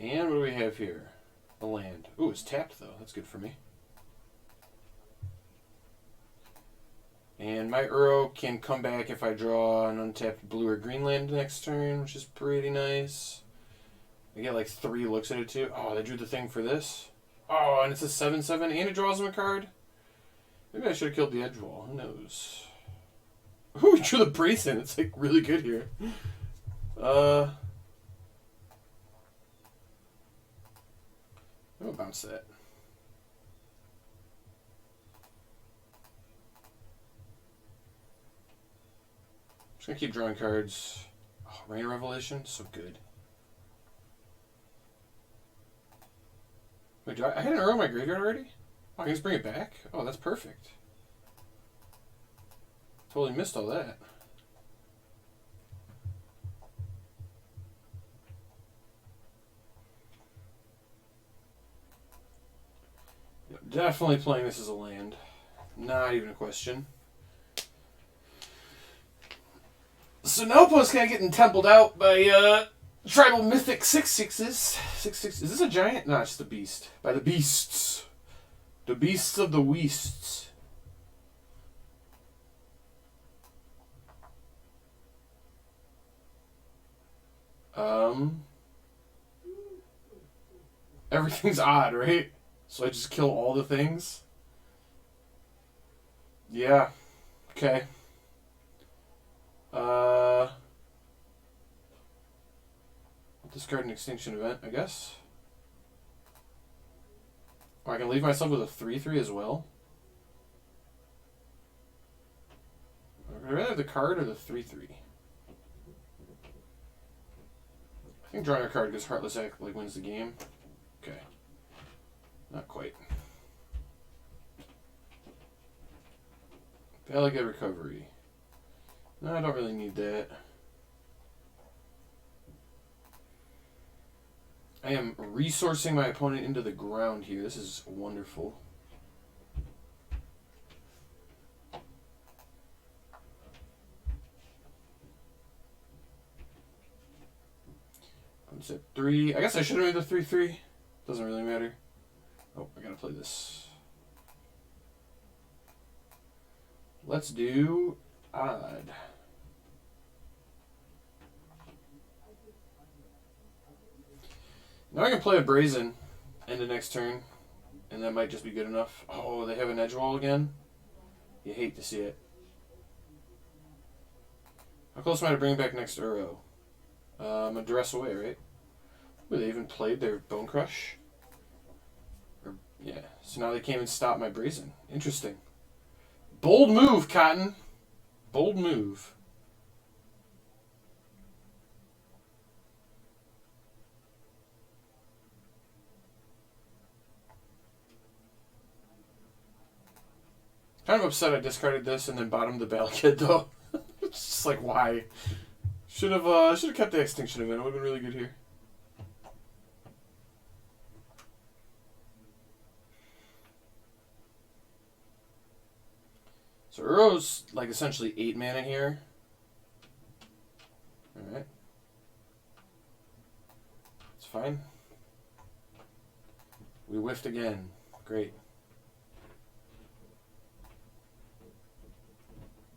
And what do we have here? A land. Ooh, it's tapped though. That's good for me. And my Uro can come back if I draw an untapped blue or green land next turn, which is pretty nice. I get like 3 looks at it too. Oh, they drew the thing for this. Oh, and it's a 7/7 and it draws them a card. Maybe I should have killed the Edgewall. Who knows? Ooh, we drew the Brazen. It's like really good here. I'm gonna bounce that. Just gonna keep drawing cards. Oh, Rain of Revelation, so good. Wait, I had an Uro in my graveyard already? Oh, I can just bring it back? Oh, that's perfect. Totally missed all that. Definitely playing this as a land. Not even a question. So now opponent's kind of getting templed out by tribal mythic 6/6s. 6/6. Is this a giant? No, it's just a beast. By the beasts. The beasts of the Weasts. Everything's odd, right? So I just kill all the things? Yeah. Okay. Discard an extinction event, I guess. Or I can leave myself with a 3/3 as well. Would I rather have the card or the 3/3? I think drawing a card because Heartless Act like wins the game. Okay. Not quite. Delicate Recovery. No, I don't really need that. I am resourcing my opponent into the ground here. This is wonderful. I'm at 3. I guess I should have made the 3/3. Doesn't really matter. Oh, I gotta play this. Let's do odd. Now I can play a brazen end of next turn, and that might just be good enough. Oh, they have an edge wall again? You hate to see it. How close am I to bring back next Uro? A duress away, right? Ooh, they even played their Bone Crush? Yeah, so now they can't even stop my brazen. Interesting. Bold move, Cotton. Bold move. Kind of upset I discarded this and then bottomed the Battle Kid, though. It's just like, why? Should have kept the Extinction Event. It would have been really good here. So Uro's like essentially 8 mana here. Alright. It's fine. We whiffed again. Great.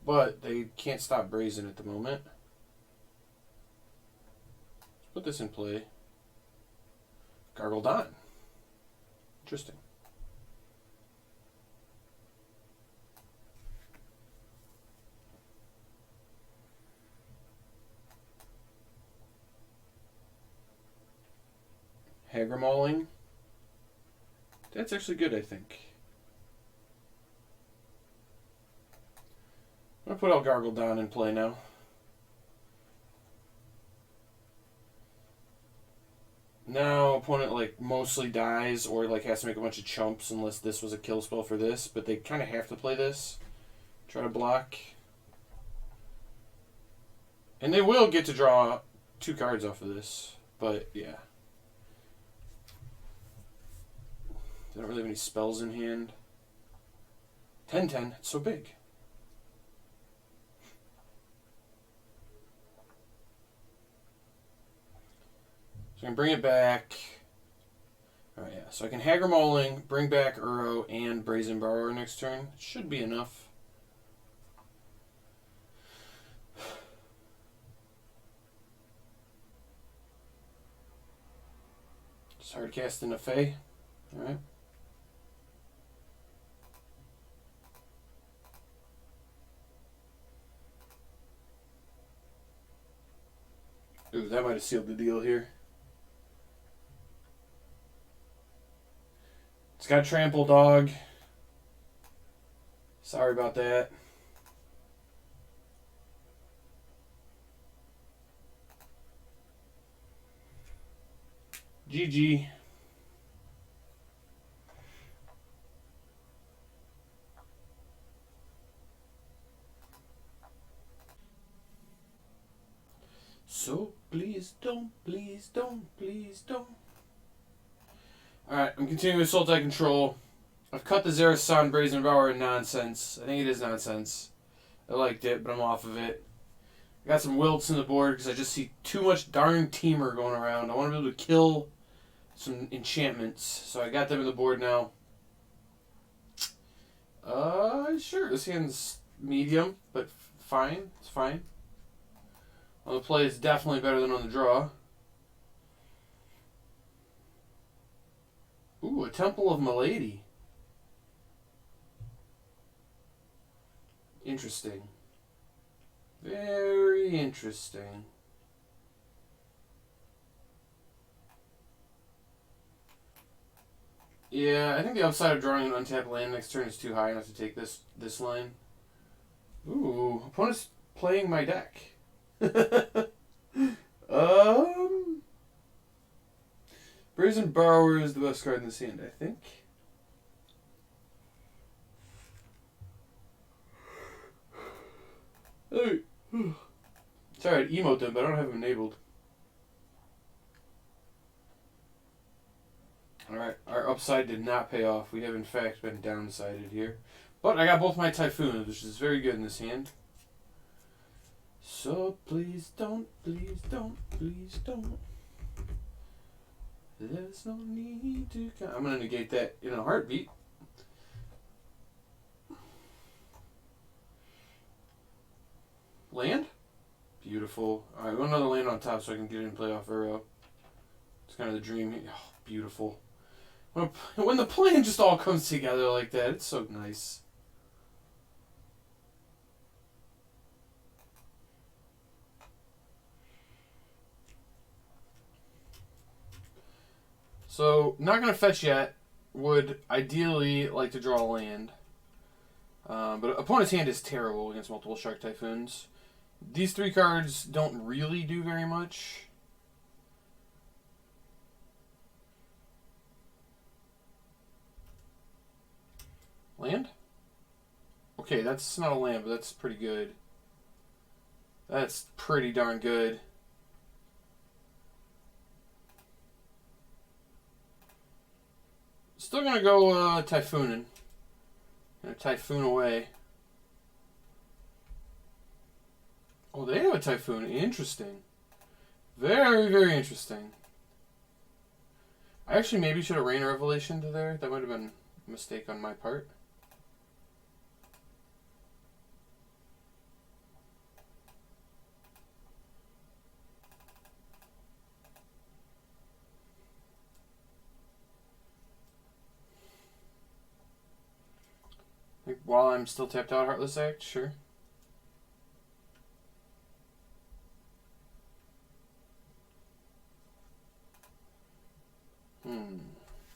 But they can't stop Brazen at the moment. Let's put this in play. Gargledon. Interesting. Hagramaling. That's actually good, I think. I'm going to put Gargledon in play now. Now, opponent like mostly dies or like has to make a bunch of chumps unless this was a kill spell for this, but they kind of have to play this. Try to block. And they will get to draw 2 cards off of this, but yeah. They don't really have any spells in hand. 10/10, it's so big. So I can bring it back. Alright, yeah. So I can Hagramaling, bring back Uro, and Brazen Borrower next turn. Should be enough. Just hard cast into Fae. Alright. Ooh, that might have sealed the deal here. It's got Trample Dog. Sorry about that. GG. So please don't, please don't, please don't. Alright, I'm continuing with Sultai Control. I've cut the Zerasan Brazen Bower nonsense. I think it is nonsense. I liked it, but I'm off of it. I got some wilts in the board because I just see too much darn teamer going around. I want to be able to kill some enchantments. So I got them in the board now. Sure, this hand's medium, but fine. It's fine. On the play, it's definitely better than on the draw. Ooh, a Temple of Milady. Interesting. Very interesting. Yeah, I think the upside of drawing an untapped land next turn is too high enough to take this line. Ooh, opponent's playing my deck. Brazen Borrower is the best card in this hand, I think. Hey. Sorry, I'd emote them, but I don't have them enabled. Alright, our upside did not pay off. We have, in fact, been downsided here. But I got both my Typhoons, which is very good in this hand. So please don't, please don't, please don't. There's no need to... I'm going to negate that in a heartbeat. Land? Beautiful. Alright, we want another land on top so I can get in and play off Uro. It's kind of the dream. Oh, beautiful. When the plan just all comes together like that, it's so nice. So, not going to fetch yet. Would ideally like to draw a land. But opponent's hand is terrible against multiple Shark Typhoons. These 3 cards don't really do very much. Land? Okay, that's not a land, but that's pretty good. That's pretty darn good. Still gonna go Typhooning. Gonna Typhoon away. Oh, they have a Typhoon. Interesting. Very, very interesting. I actually maybe should have Rain Revelation to there. That might have been a mistake on my part. While I'm still tapped out, Heartless Act, sure.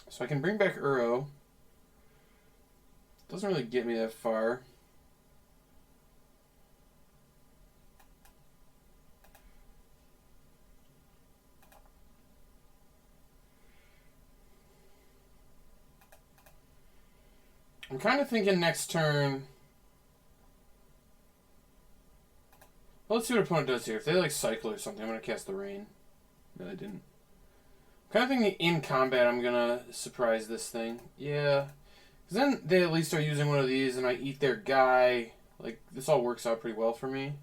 So I can bring back Uro. Doesn't really get me that far. I'm kind of thinking next turn. Well, let's see what opponent does here. If they like cycle or something, I'm going to cast the Rain. No, they didn't. I'm kind of thinking in combat I'm going to surprise this thing. Yeah. Because then they at least are using one of these and I eat their guy. Like, this all works out pretty well for me.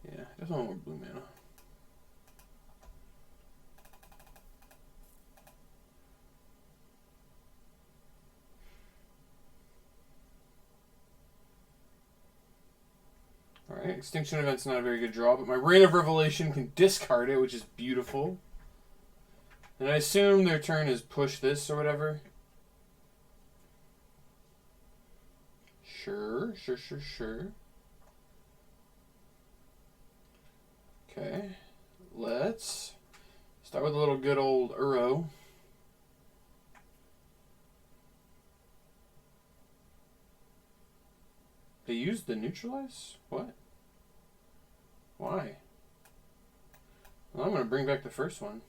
Yeah, definitely more blue mana. Alright, Extinction Event's not a very good draw, but my Rain of Revelation can discard it, which is beautiful. And I assume their turn is push this or whatever. Sure. Okay, let's start with a little good old Uro. They used the neutralize? What? Why? Well, I'm going to bring back the first one.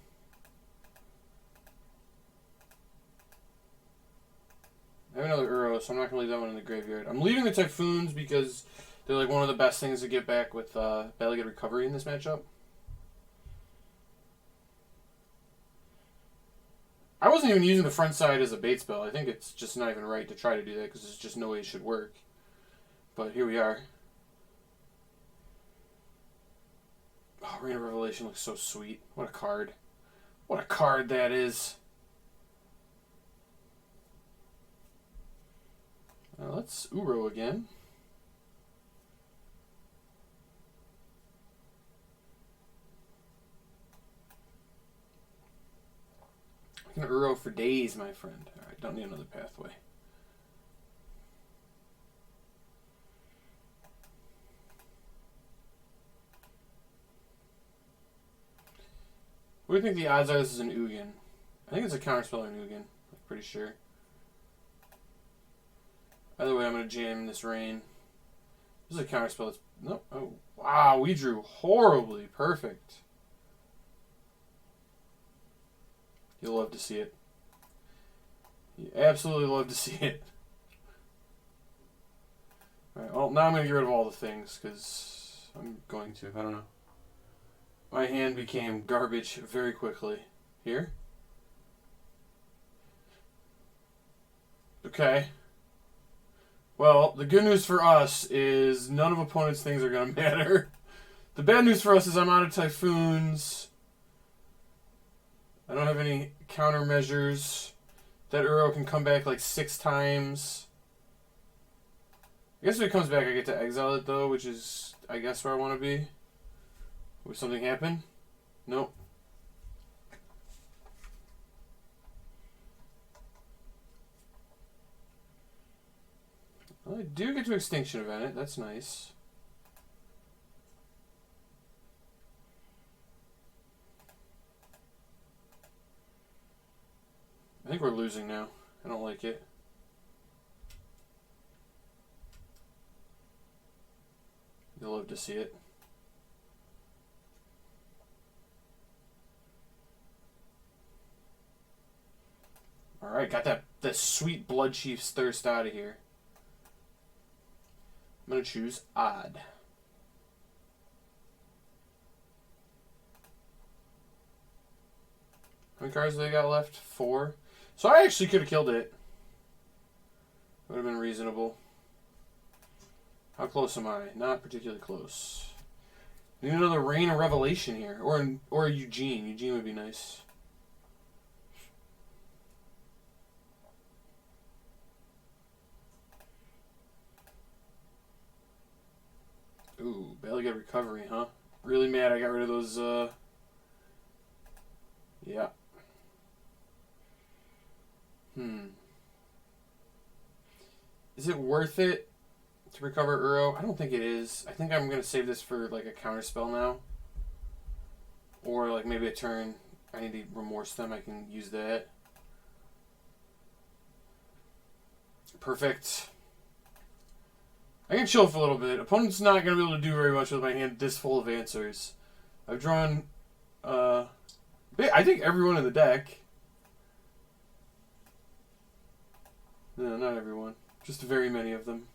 I have another Uro, so I'm not going to leave that one in the graveyard. I'm leaving the Typhoons because they're like one of the best things to get back with Battlegate Recovery in this matchup. I wasn't even using the front side as a bait spell. I think it's just not even right to try to do that because there's just no way it should work. But here we are. Oh, Rain of Revelation looks so sweet. What a card. What a card that is. Let's Uro again. I can Uro for days, my friend. Alright, don't need another pathway. What do you think the odds are this is an Ugin? I think it's a counterspell or an Ugin. I'm pretty sure. Either way, I'm going to jam this Rain. This is a counterspell. It's, no. Oh, wow. We drew horribly. Perfect. You'll love to see it. You absolutely love to see it. Alright, well, now I'm going to get rid of all the things, because I'm going to. I don't know. My hand became garbage very quickly. Here? Okay. Well, the good news for us is none of opponent's things are going to matter. The bad news for us is I'm out of Typhoons. I don't have any countermeasures. That Uro can come back like 6 times. I guess if it comes back, I get to exile it, though, which is, I guess, where I want to be. Would something happen? Nope. Well, I do get to Extinction Event it. That's nice. I think we're losing now. I don't like it. You'll love to see it. Alright, got that sweet Blood Chief's Thirst out of here. I'm going to choose Odd. How many cards do they got left? 4. So I actually could have killed it. Would have been reasonable. How close am I? Not particularly close. Need another Rain of Revelation here. Or Eugene. Eugene would be nice. Ooh, barely got recovery, huh? Really mad I got rid of those, yeah. Is it worth it to recover Uro? I don't think it is. I think I'm going to save this for, like, a counterspell now. Or, like, maybe a turn. I need to remorse them. I can use that. Perfect. I can chill for a little bit. Opponent's not going to be able to do very much with my hand this full of answers. I've drawn, I think everyone in the deck. No, not everyone. Just very many of them.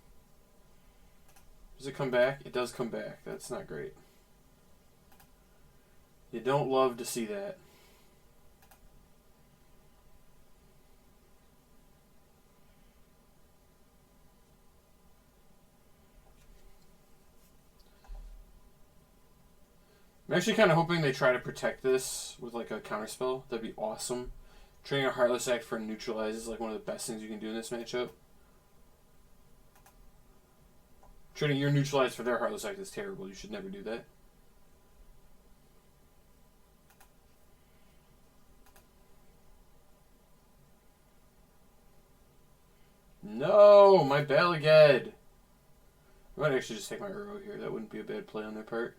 Does it come back? It does come back. That's not great. You don't love to see that. I'm actually kind of hoping they try to protect this with like a counterspell. That'd be awesome. Trading a Heartless Act for Neutralize is like one of the best things you can do in this matchup. Trading your Neutralize for their Heartless Act is terrible. You should never do that. No, my Balagad. I might actually just take my Uro here. That wouldn't be a bad play on their part.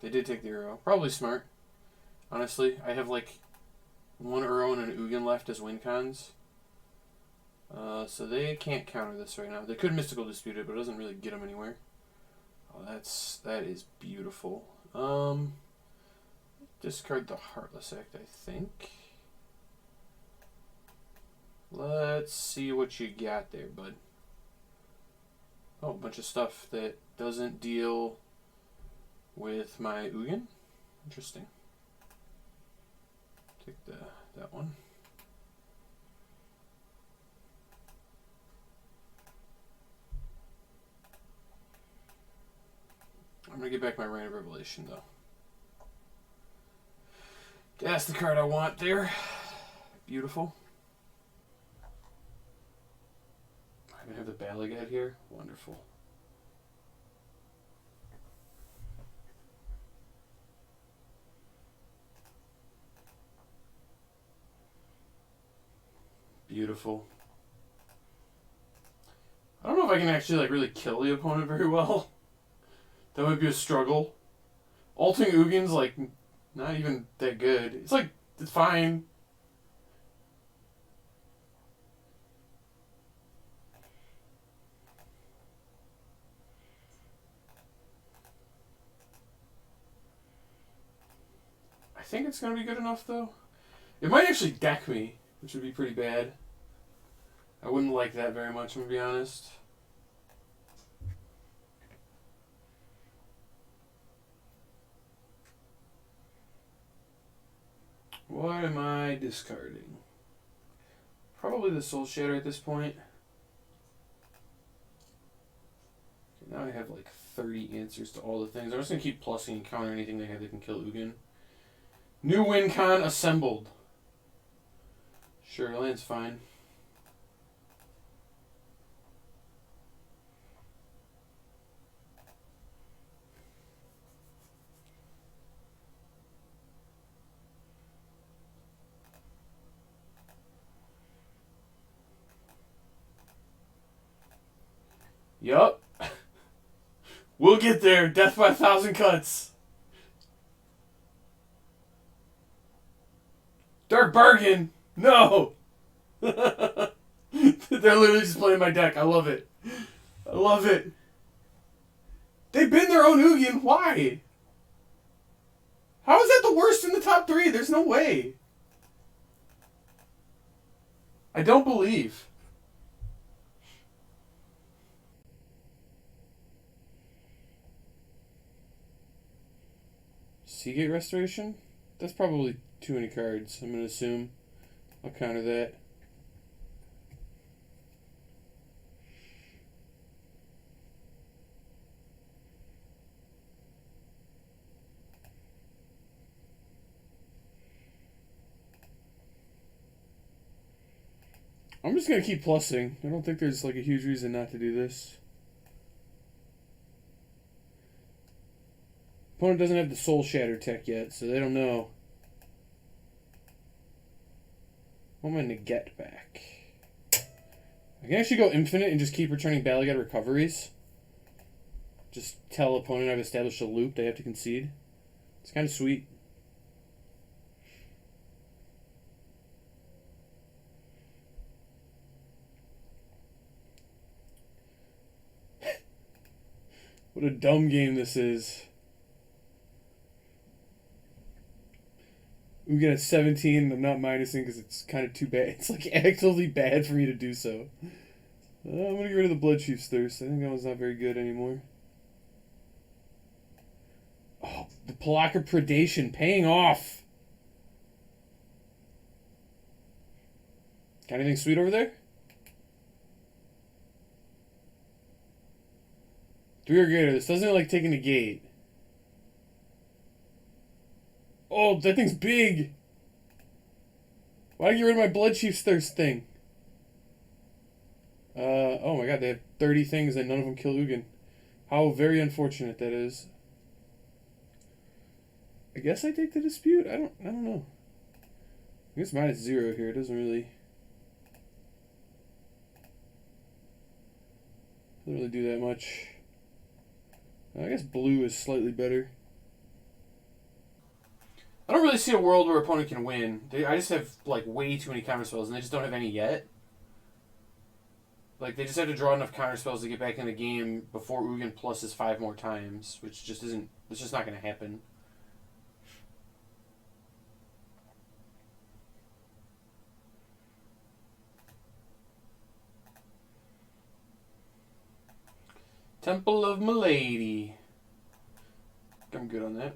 They did take the Uro. Probably smart. Honestly, I have like one Uro and an Ugin left as win cons. So they can't counter this right now. They could Mystical Dispute it, but it doesn't really get them anywhere. Oh, that is beautiful. Discard the Heartless Act, I think. Let's see what you got there, bud. Oh, a bunch of stuff that doesn't deal with my Ugin. Interesting. Take that one. I'm going to get back my Rain of Revelation, though. That's the card I want there. Beautiful. I even have the Balagad here. Wonderful. Beautiful. I don't know if I can actually like really kill the opponent very well. That might be a struggle. Alting Ugin's like not even that good. It's like it's fine. I think it's gonna be good enough though. It might actually deck me, which would be pretty bad. I wouldn't like that very much, I'm gonna be honest. What am I discarding? Probably the Soul Shatter at this point. Okay, now I have like 30 answers to all the things. I'm just going to keep plussing and countering anything they have that can kill Ugin. New win con assembled. Sure, land's fine. Yup. We'll get there. Death by 1,000 cuts. Dark Bargain. No. They're literally just playing my deck. I love it. I love it. They've been their own Ugin. Why? How is that the worst in the top 3? There's no way. I don't believe. Seagate Restoration? That's probably too many cards, I'm going to assume. I'll counter that. I'm just going to keep plussing. I don't think there's like a huge reason not to do this. Opponent doesn't have the Soul Shatter tech yet, so they don't know. I want my Neget back. I can actually go infinite and just keep returning Balagat recoveries. Just tell opponent I've established a loop they have to concede. It's kind of sweet. What a dumb game this is. We get a 17, and I'm not minusing because it's kind of too bad. It's like actively bad for me to do so. I'm going to get rid of the Blood Chief's Thirst. I think that one's not very good anymore. Oh, the Palaka Predation paying off. Got anything sweet over there? 3 or greater. This doesn't like take a negate. Oh, that thing's big. Why'd I get rid of my Blood Chief's Thirst thing? Oh my god, they have 30 things and none of them kill Ugin. How very unfortunate that is. I guess I take the dispute. I don't know. I guess -0 here. It doesn't really do that much. I guess blue is slightly better. I don't really see a world where opponent can win. I just have like way too many counterspells, and they just don't have any yet. Like they just have to draw enough counterspells to get back in the game before Ugin pluses 5 more times, which just isn't. It's just not going to happen. Temple of Milady. I'm good on that.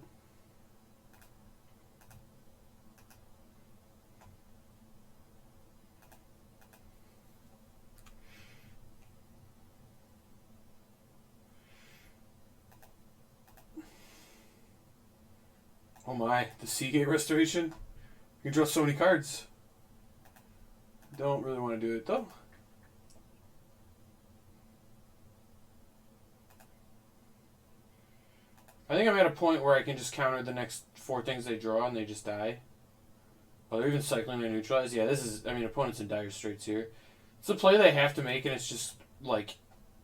Oh my, the Seagate Restoration? You can draw so many cards. Don't really want to do it though. I think I'm at a point where I can just counter the next 4 things they draw and they just die. Oh, they're even cycling their neutralize. Yeah, this is, I mean, opponent's in dire straits here. It's a play they have to make, and it's just, like,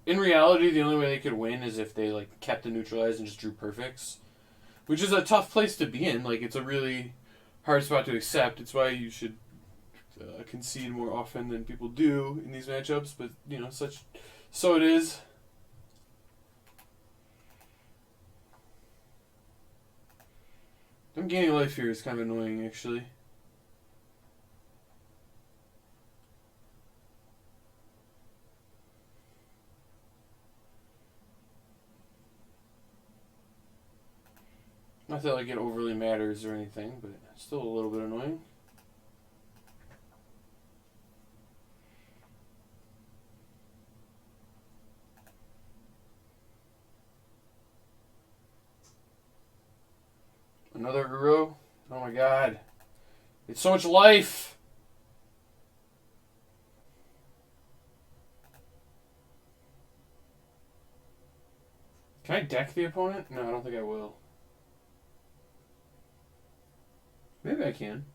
in reality, the only way they could win is if they, like, kept the neutralize and just drew perfects. Which is a tough place to be in. Like, it's a really hard spot to accept. It's why you should concede more often than people do in these matchups. But, you know, so it is. Them gaining life here is kind of annoying, actually. Not that like it overly matters or anything, but still a little bit annoying. Another Uro? Oh my god. It's so much life! Can I deck the opponent? No, I don't think I will. Maybe I can.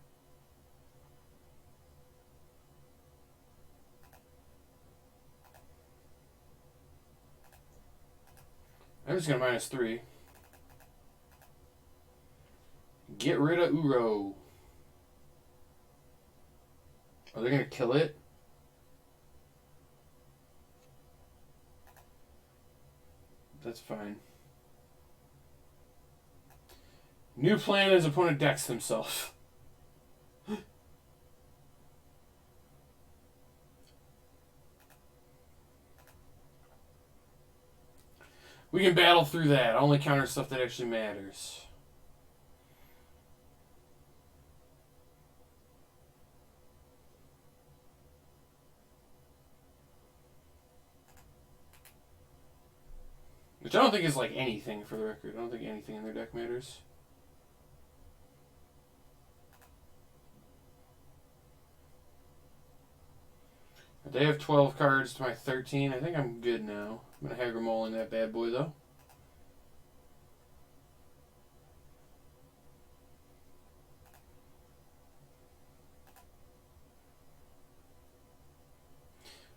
I'm just going to -3. Get rid of Uro. Are they going to kill it? That's fine. New plan as opponent decks himself. We can battle through that. I only counter stuff that actually matters. Which I don't think is like anything, for the record. I don't think anything in their deck matters. They have 12 cards to my 13. I think I'm good now. I'm going to Hagramol in that bad boy, though.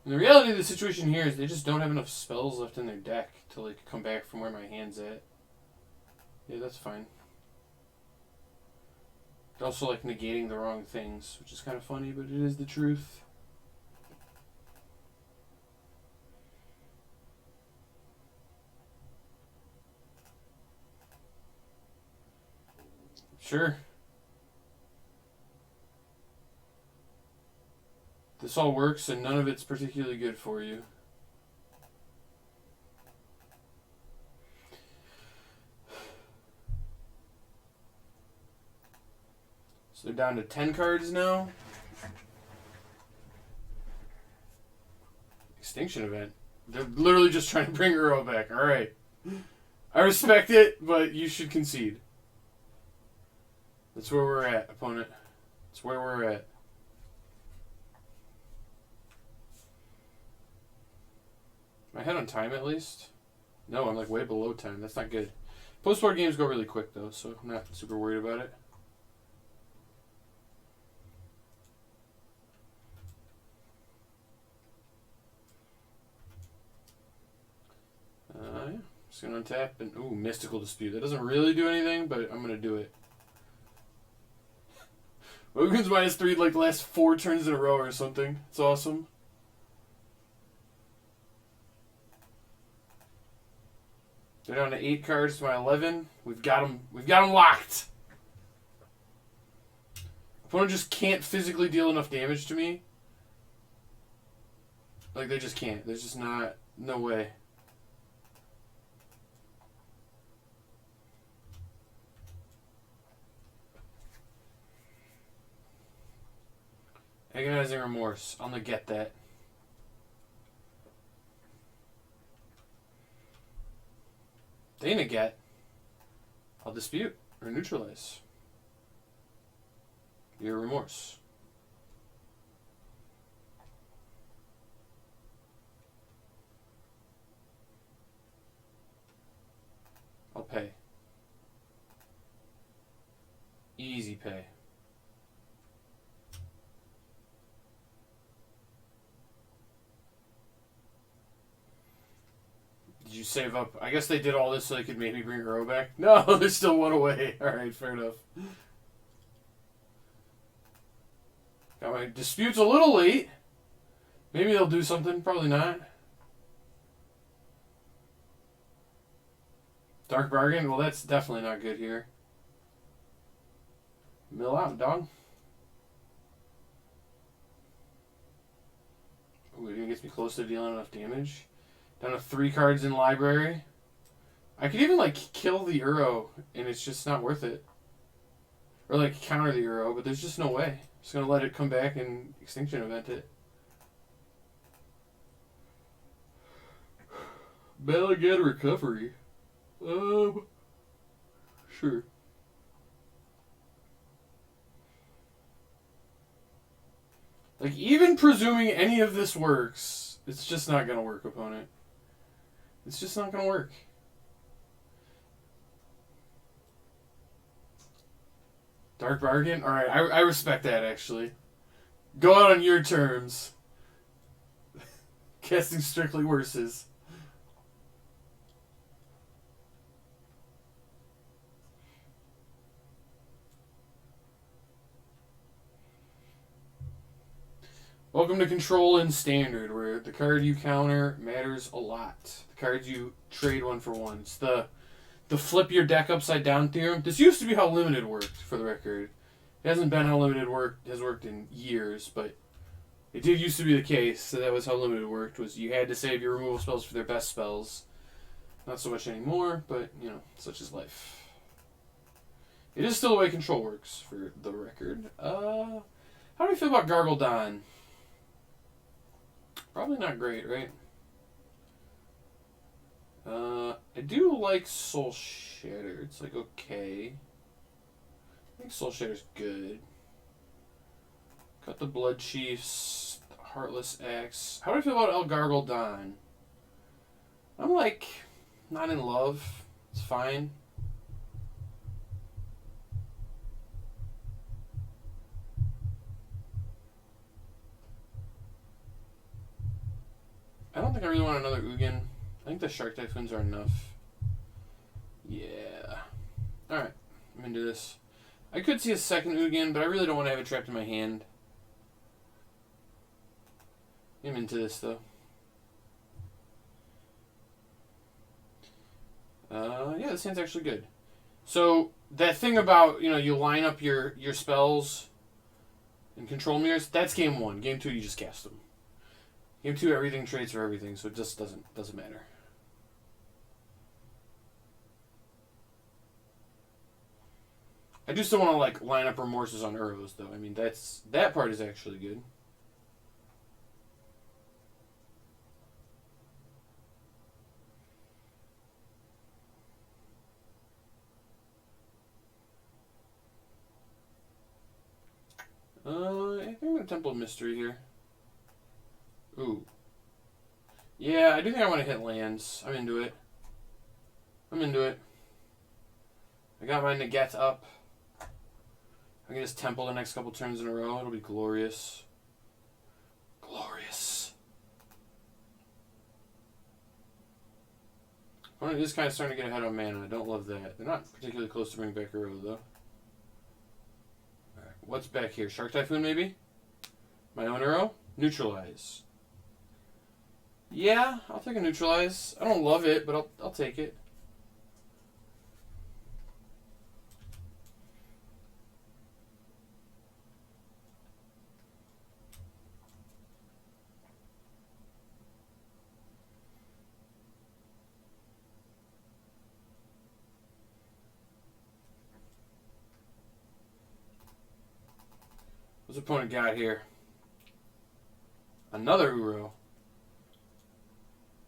And the reality of the situation here is they just don't have enough spells left in their deck to like come back from where my hand's at. Yeah, that's fine. They're also like negating the wrong things, which is kind of funny, but it is the truth. Sure. This all works and none of it's particularly good for you. So they're down to 10 cards now. Extinction event. They're literally just trying to bring Uro back. Alright. I respect it, but you should concede. That's where we're at, opponent. That's where we're at. Am I ahead on time at least? No, I'm like way below time. That's not good. Post-board games go really quick though, so I'm not super worried about it. Yeah. Just gonna untap and ooh, Mystical Dispute. That doesn't really do anything, but I'm gonna do it. Wogan's -3 like the last 4 turns in a row or something. It's awesome. They're down to 8 cards to my 11. We've got them. We've got them locked. Opponent just can't physically deal enough damage to me. Like they just can't. There's just no way. Agonizing Remorse. I'm gonna get that. They ain't a get. I'll dispute or neutralize your remorse. I'll pay. Easy pay. Did you save up? I guess they did all this so they could maybe bring Uro back. No, there's still one away. Alright, fair enough. Got my disputes a little late. Maybe they'll do something. Probably not. Dark Bargain? Well, that's definitely not good here. Mill out, dog. Ooh, it even gets me close to dealing enough damage. Down to 3 cards in library. I could even like kill the Uro and it's just not worth it. Or like counter the Uro, but there's just no way. I'm just gonna let it come back and extinction event it. Balagad recovery. Sure. Like even presuming any of this works, it's just not gonna work, opponent. It's just not going to work. Dark bargain? Alright, I respect that, actually. Go out on your terms. Casting strictly worses. Welcome to Control in Standard, where the card you counter matters a lot. The cards you trade one for one. It's the flip your deck upside down theorem. This used to be how Limited worked, for the record. It hasn't been how Limited has worked in years, but it did used to be the case. So that was how Limited worked, was you had to save your removal spells for their best spells. Not so much anymore, but, you know, such is life. It is still the way Control works, for the record. How do you feel about Gargle Don? Probably not great, right? I do like Soul Shatter. It's like okay. I think Soul Shatter's good. Got the Blood Chiefs, the Heartless Axe. How do I feel about El Gargle Don? I'm like not in love. It's fine. I don't think I really want another Ugin. I think the Shark Typhoons are enough. Yeah. Alright, I'm into this. I could see a second Ugin, but I really don't want to have it trapped in my hand. I'm into this, though. Yeah, this hand's actually good. So, that thing about, you know, you line up your spells and control mirrors, that's game 1. Game 2, you just cast them. Game 2, everything trades for everything, so it just doesn't matter. I do still want to like line up Remorses on Uros, though. I mean, that part is actually good. I think I'm gonna Temple of Mystery here. Ooh. Yeah, I do think I want to hit lands. I'm into it. I'm into it. I got my Nagets up. I can just Temple the next couple turns in a row. It'll be glorious. Glorious. Opponent is kind of starting to get ahead on mana. I don't love that. They're not particularly close to bringing back Uro, though. Alright, what's back here? Shark Typhoon, maybe? My own Uro? Neutralize. Yeah, I'll take a Neutralize. I don't love it, but I'll take it. What's the opponent got here? Another Uro.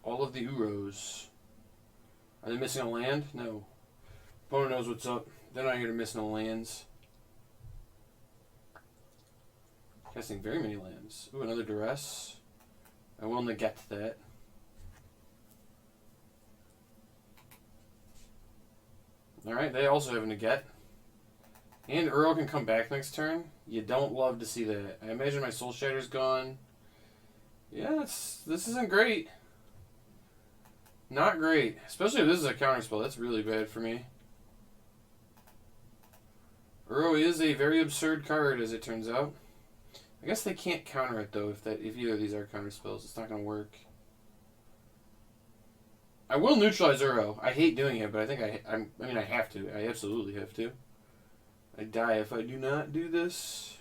All of the Uros. Are they missing a land? No. Opponent knows what's up. They're not here to miss no lands. Casting very many lands. Ooh, another Duress. I will negate that. Alright, they also have a negate. And Uro can come back next turn. You don't love to see that. I imagine my Soul Shatter's gone. Yeah, this isn't great. Not great. Especially if this is a counterspell. That's really bad for me. Uro is a very absurd card, as it turns out. I guess they can't counter it, though, if either of these are counterspells. It's not going to work. I will neutralize Uro. I hate doing it, but I think I mean, I have to. I absolutely have to. I die if I do not do this.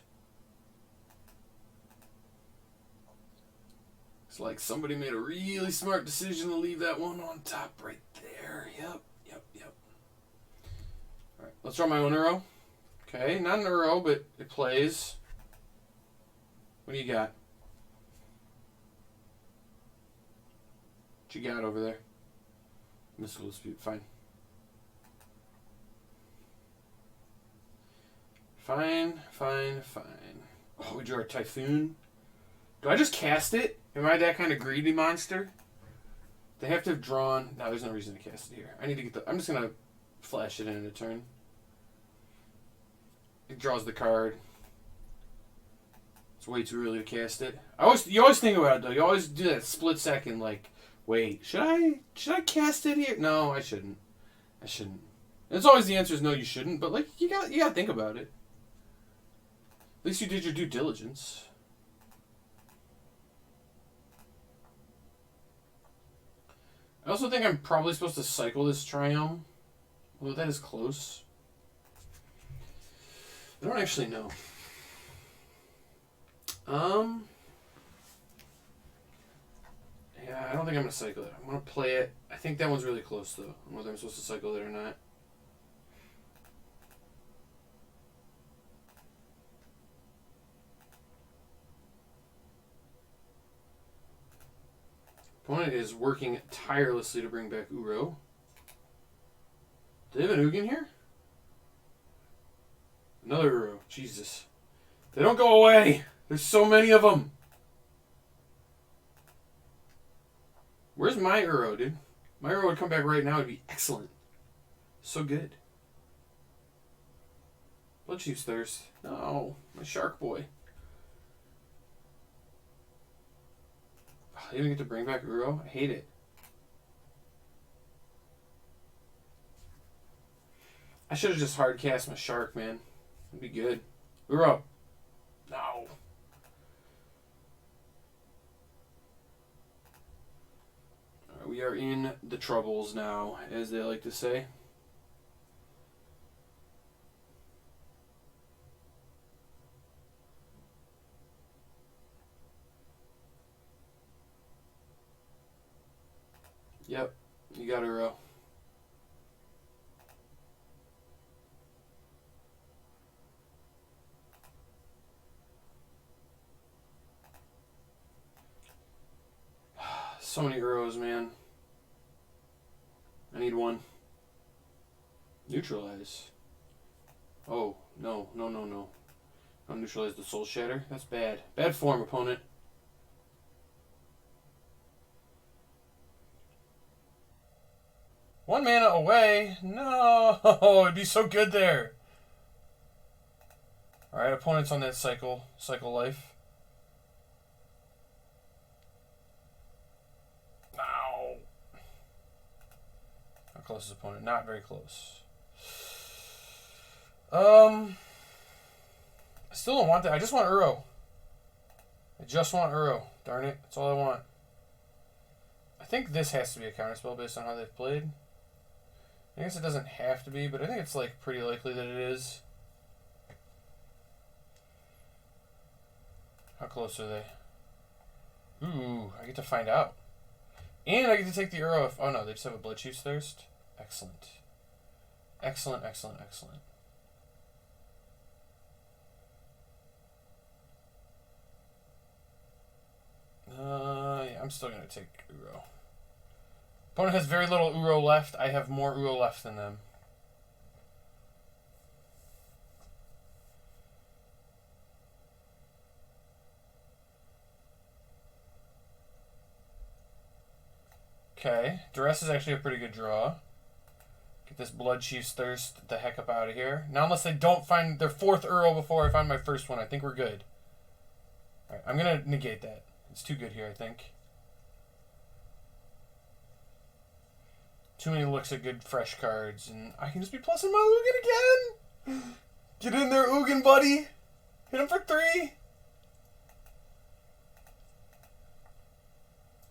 It's like somebody made a really smart decision to leave that one on top right there. Yep. Alright, let's draw my own Uro. Okay, not an Uro, but it plays. What do you got? What you got over there? Mystical Dispute, fine. Fine. Oh, we drew our Typhoon. Do I just cast it? Am I that kind of greedy monster? They have to have drawn... No, there's no reason to cast it here. I need to get the... I'm just going to flash it in a turn. It draws the card. It's way too early to cast it. You always think about it though. You always do that split second, like, wait, should I cast it here? No, I shouldn't. I shouldn't. And it's always the answer is no, you shouldn't. But like, you gotta think about it. At least you did your due diligence. I also think I'm probably supposed to cycle this Triumph. Although that is close. I don't actually know. Yeah, I don't think I'm going to cycle it. I'm going to play it. I think that one's really close, though. I don't know whether I'm supposed to cycle it or not. Opponent is working tirelessly to bring back Uro. Do they have an Ugin here? Another Uro. Jesus. They don't go away. There's so many of them. Where's my Uro, dude? My Uro would come back right now. It'd be excellent. So good. Bloodchief's Thirst. No. My Shark Boy. I didn't get to bring back Uro. I hate it. I should have just hard cast my Shark, man. It'd be good. Uro. No. Alright, we are in the troubles now, as they like to say. Yep, you got Uro. So many Uros, man. I need one. Neutralize. Oh, no. I'll neutralize the Soul Shatter. That's bad. Bad form, opponent. One mana away. No, it'd be so good there. Alright, opponent's on that cycle life. Ow. How close is opponent? Not very close. I still don't want that. I just want Uro. I just want Uro. Darn it. That's all I want. I think this has to be a counterspell based on how they've played. I guess it doesn't have to be, but I think it's like pretty likely that it is. How close are they? Ooh, I get to find out. And I get to take the Uro if... Oh no, they just have a Bloodchief's Thirst. Excellent. Excellent. Yeah, I'm still going to take Uro. Opponent has very little Uro left. I have more Uro left than them. Okay. Duress is actually a pretty good draw. Get this Bloodchief's Thirst the heck up out of here. Now, unless they don't find their fourth Uro before I find my first one, I think we're good. Alright, I'm going to negate that. It's too good here, I think. Too many looks at good fresh cards, and I can just be plussing my Ugin again! Get in there, Ugin, buddy! Hit him for 3!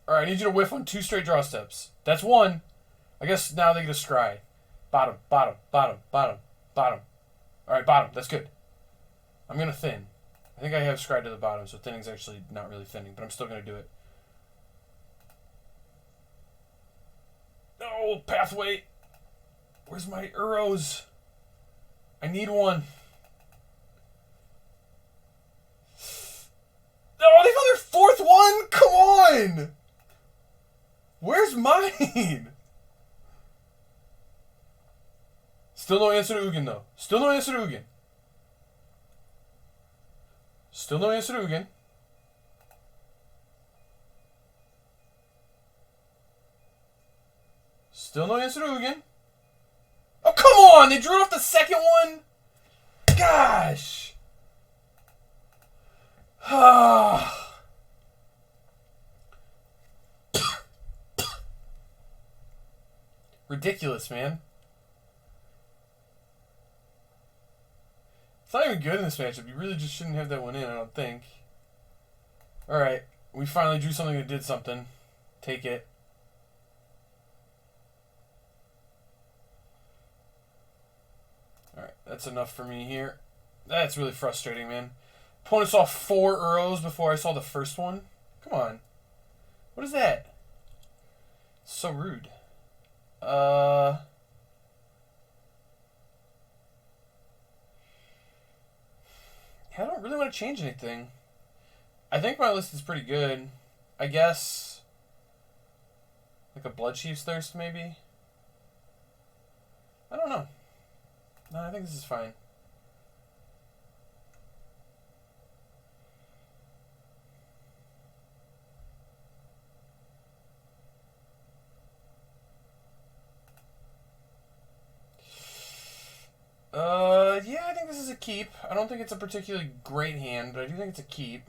Alright, I need you to whiff on 2 straight draw steps. That's 1. I guess now they get a scry. Bottom. Alright, bottom. That's good. I'm going to thin. I think I have scry to the bottom, so thinning's actually not really thinning, but I'm still going to do it. No, pathway. Where's my Uros? I need one. Oh, they found their 4th one? Come on! Where's mine? Still no answer to Ugin, though. Still no answer to Ugin. Still no answer to Ugin. Still no answer to Ugin. Oh, come on! They drew it off the second one? Gosh! Ridiculous, man. It's not even good in this matchup. You really just shouldn't have that one in, I don't think. Alright. We finally drew something that did something. Take it. Alright, that's enough for me here. That's really frustrating, man. Opponent saw 4 Uros before I saw the first one. Come on. What is that? So rude. I don't really want to change anything. I think my list is pretty good. I guess like a Blood Chief's Thirst, maybe? I don't know. No, I think this is fine. Yeah, I think this is a keep. I don't think it's a particularly great hand, but I do think it's a keep.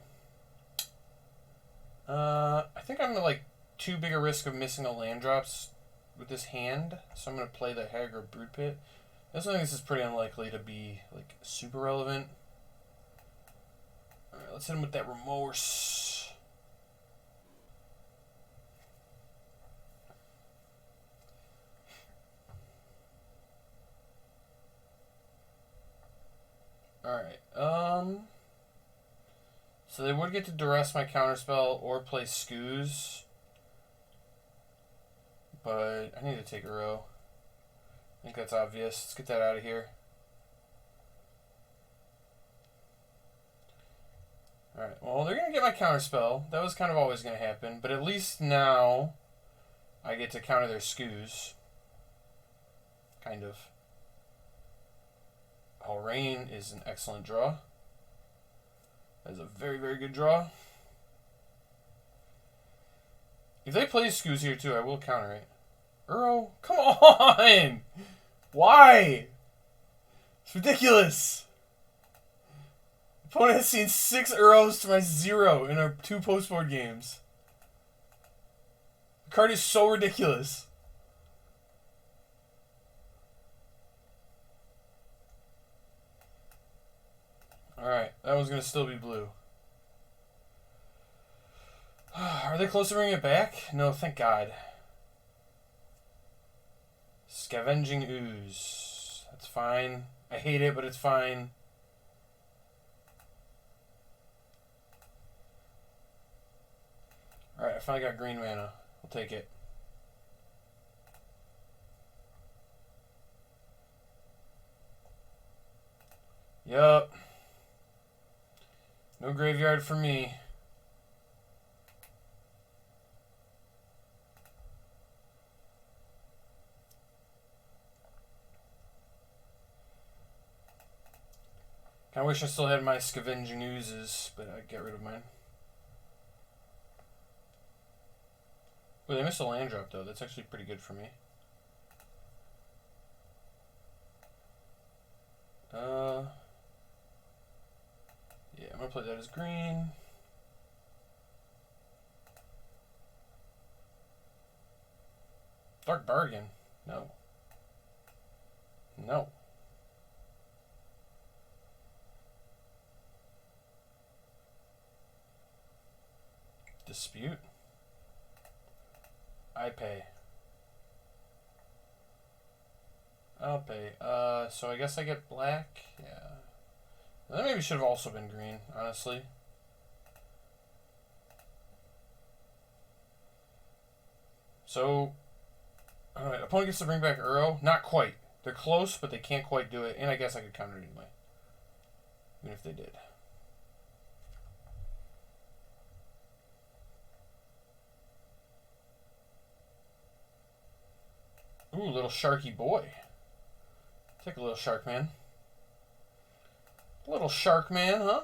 I think I'm like too big a risk of missing a land drops with this hand, so I'm going to play the Haggard Brood Pit. I also think this is pretty unlikely to be like super relevant. Alright, let's hit him with that Remorse. Alright, so they would get to duress my counterspell or play Scoos. But I need to take Uro. I think that's obvious. Let's get that out of here. Alright, well, they're going to get my counterspell. That was kind of always going to happen. But at least now I get to counter their Scoos. Kind of. Rain is an excellent draw. That is a very, very good draw. If they play Scoos here too, I will counter it. Uro, come on! Why? It's ridiculous. Opponent has seen 6 Uros to my 0 in our 2 post-board games. The card is so ridiculous. Alright, that one's going to still be blue. Are they close to bringing it back? No, thank God. Scavenging Ooze. That's fine. I hate it, but it's fine. Alright, I finally got green mana. I'll take it. Yup. No graveyard for me. I wish I still had my Scavenging Oozes, but I'd get rid of mine. Well, they missed a land drop, though. That's actually pretty good for me. Yeah, I'm going to play that as green. Dark Bargain. No. No. Dispute. I pay. I'll pay. So I guess I get black. Yeah. That maybe should have also been green, honestly. So, alright, opponent gets to bring back Uro. Not quite. They're close, but they can't quite do it. And I guess I could counter it anyway. Even if they did. Ooh, little sharky boy. Take a little shark man. Little shark man, huh?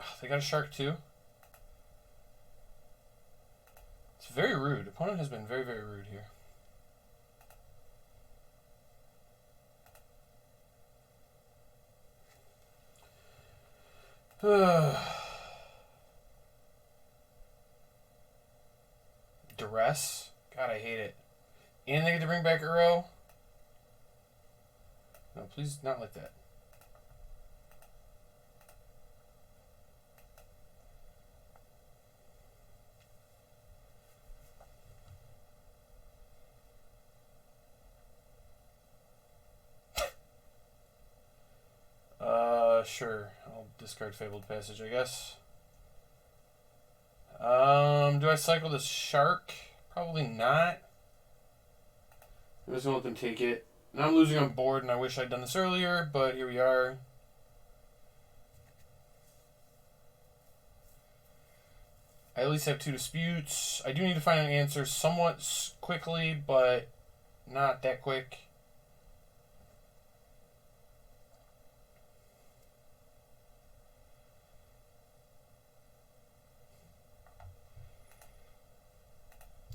Oh, they got a shark too. It's very rude. Opponent has been very, very rude here. Duress? God, I hate it. And they get to bring back Uro? No, please not like that. Sure. I'll discard Fabled Passage, I guess. Do I cycle the Shark? Probably not. I'm just gonna let them take it. Now I'm losing on board, and I wish I'd done this earlier, but here we are. I at least have 2 disputes. I do need to find an answer somewhat quickly, but not that quick.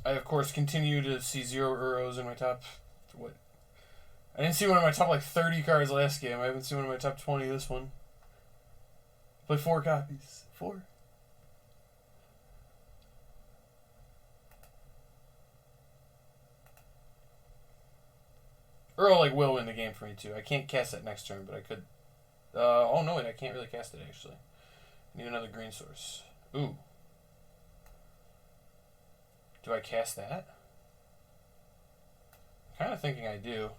I, of course, continue to see 0 Uros in my top... What? I didn't see one of my top, 30 cards last game. I haven't seen one of my top 20 this one. Play 4 copies. 4. Uro, will win the game for me, too. I can't cast that next turn, but I could... oh, no, wait, I can't really cast it, actually. I need another green source. Ooh. Do I cast that? I'm kind of thinking I do.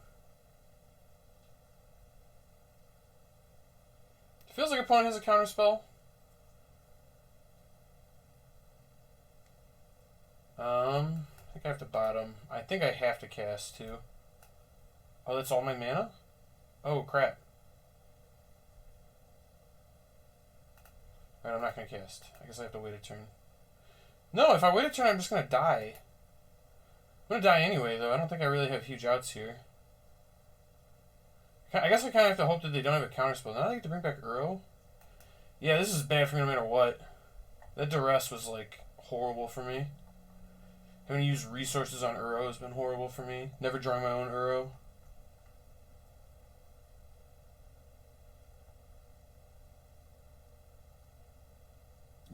It feels like opponent has a counterspell. I think I have to bottom. I think I have to cast too. Oh, that's all my mana? Oh, crap. Alright, I'm not going to cast. I guess I have to wait a turn. No, if I wait a turn, I'm just going to die. I'm going to die anyway, though. I don't think I really have huge outs here. I guess I kind of have to hope that they don't have a counterspell. Now they get to bring back Uro. Yeah, this is bad for me no matter what. That duress was, horrible for me. Having to use resources on Uro has been horrible for me. Never drawing my own Uro.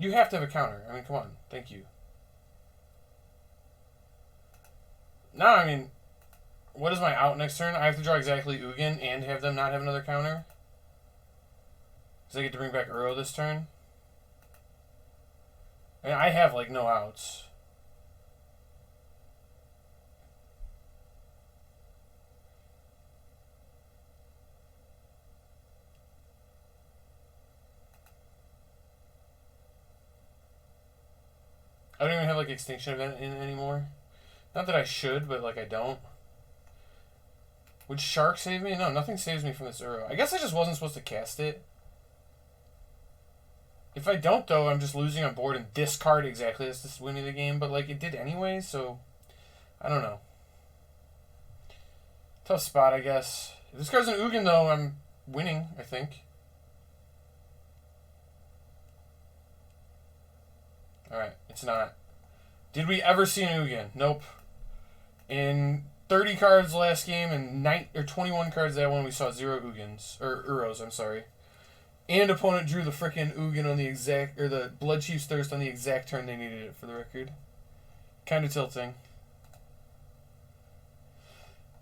You have to have a counter. I mean, come on. Thank you. Now, I mean, what is my out next turn? I have to draw exactly Ugin and have them not have another counter? Because I get to bring back Uro this turn? I mean, I have, no outs. I don't even have, Extinction Event in anymore. Not that I should, but, I don't. Would Shark save me? No, nothing saves me from this Uro. I guess I just wasn't supposed to cast it. If I don't, though, I'm just losing on board and discard exactly as this winning the game. But, it did anyway, so... I don't know. Tough spot, I guess. If this card's an Ugin, though, I'm winning, I think. Alright, it's not. Did we ever see an Ugin? Nope. In 30 cards last game and 21 cards that one, we saw 0 Ugins. Or Uros, I'm sorry. And opponent drew the frickin' Ugin on the exact... Or the Blood Chief's Thirst on the exact turn they needed it, for the record. Kind of tilting.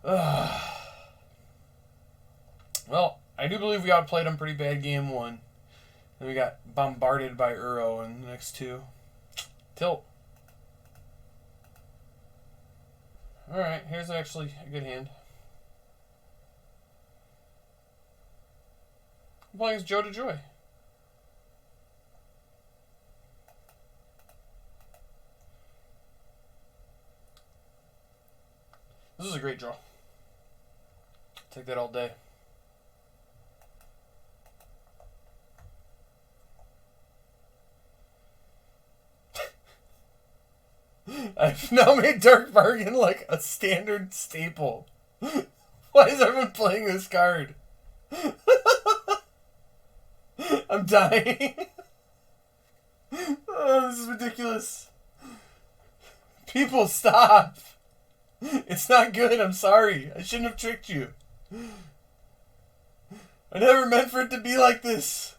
Well, I do believe we outplayed them pretty bad game 1. Then we got bombarded by Uro in the next 2. Tilt. Alright, here's actually a good hand. I'm playing as Joe DeJoy. This is a great draw. Take that all day. I've now made Dark Bargain a standard staple. Why is everyone playing this card? I'm dying. Oh, this is ridiculous. People, stop. It's not good. I'm sorry. I shouldn't have tricked you. I never meant for it to be like this.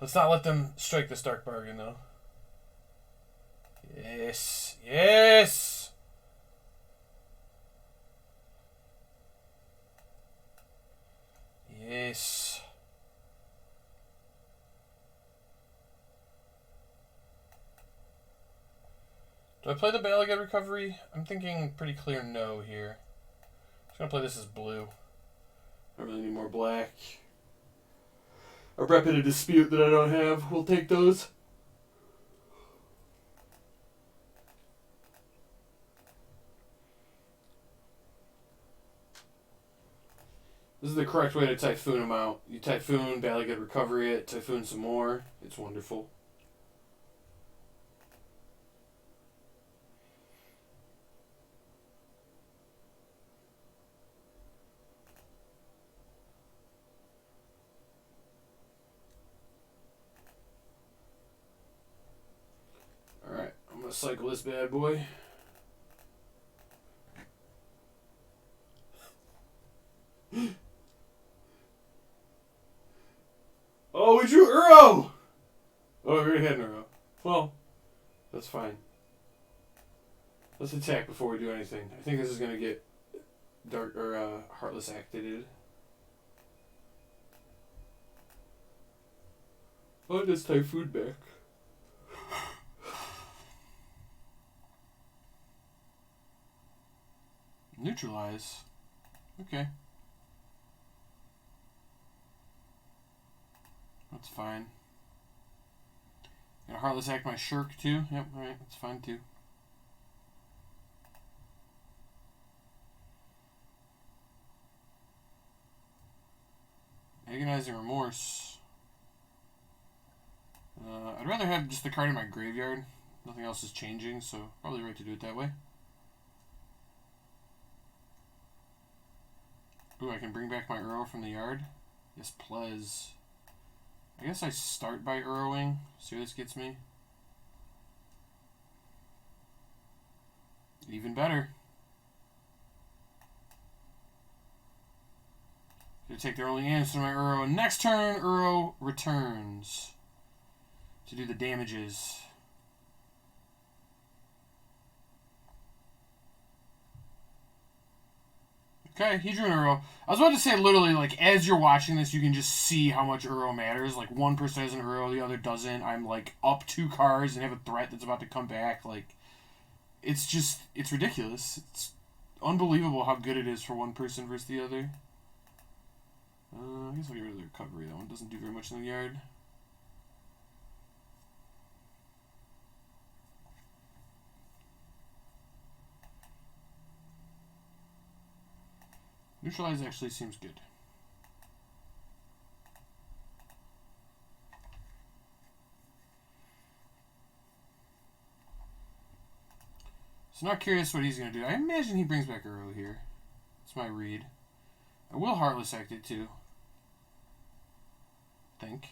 Let's not let them strike this dark bargain, though. Yes. Yes. Yes. Do I play the Balagad Recovery? I'm thinking pretty clear no here. I'm just going to play this as blue. I really need more black. A rep in a dispute that I don't have. We'll take those. This is the correct way to Typhoon them out. You Typhoon, Balagad Recovery it, Typhoon some more. It's wonderful. Alright, I'm going to cycle this bad boy. Oh, we drew Uro! Oh, we already had an Uro. Well, that's fine. Let's attack before we do anything. I think this is going to get dark or Heartless activated. Oh, it does Typhoon back. Neutralize. Okay. That's fine. Gonna Heartless act my Shirk too. Yep, alright, that's fine too. Agonizing Remorse. I'd rather have just the card in my graveyard. Nothing else is changing, so probably right to do it that way. Ooh, I can bring back my Uro from the yard. Yes, please. I guess I start by Uroing. See where this gets me. Even better. Gonna take their only answer to my Uro. And next turn, Uro returns to do the damages. Okay, he drew an Uro. I was about to say, literally, like, as you're watching this, you can just see how much Uro matters. Like, one person has an Uro, the other doesn't. I'm, like, up 2 cards and have a threat that's about to come back. Like, it's just, it's ridiculous. It's unbelievable how good it is for one person versus the other. I guess I'll get rid of the recovery. That one doesn't do very much in the yard. Neutralize actually seems good. So not curious what he's going to do. I imagine he brings back Uro here. That's my read. I will Heartless act it too. I think.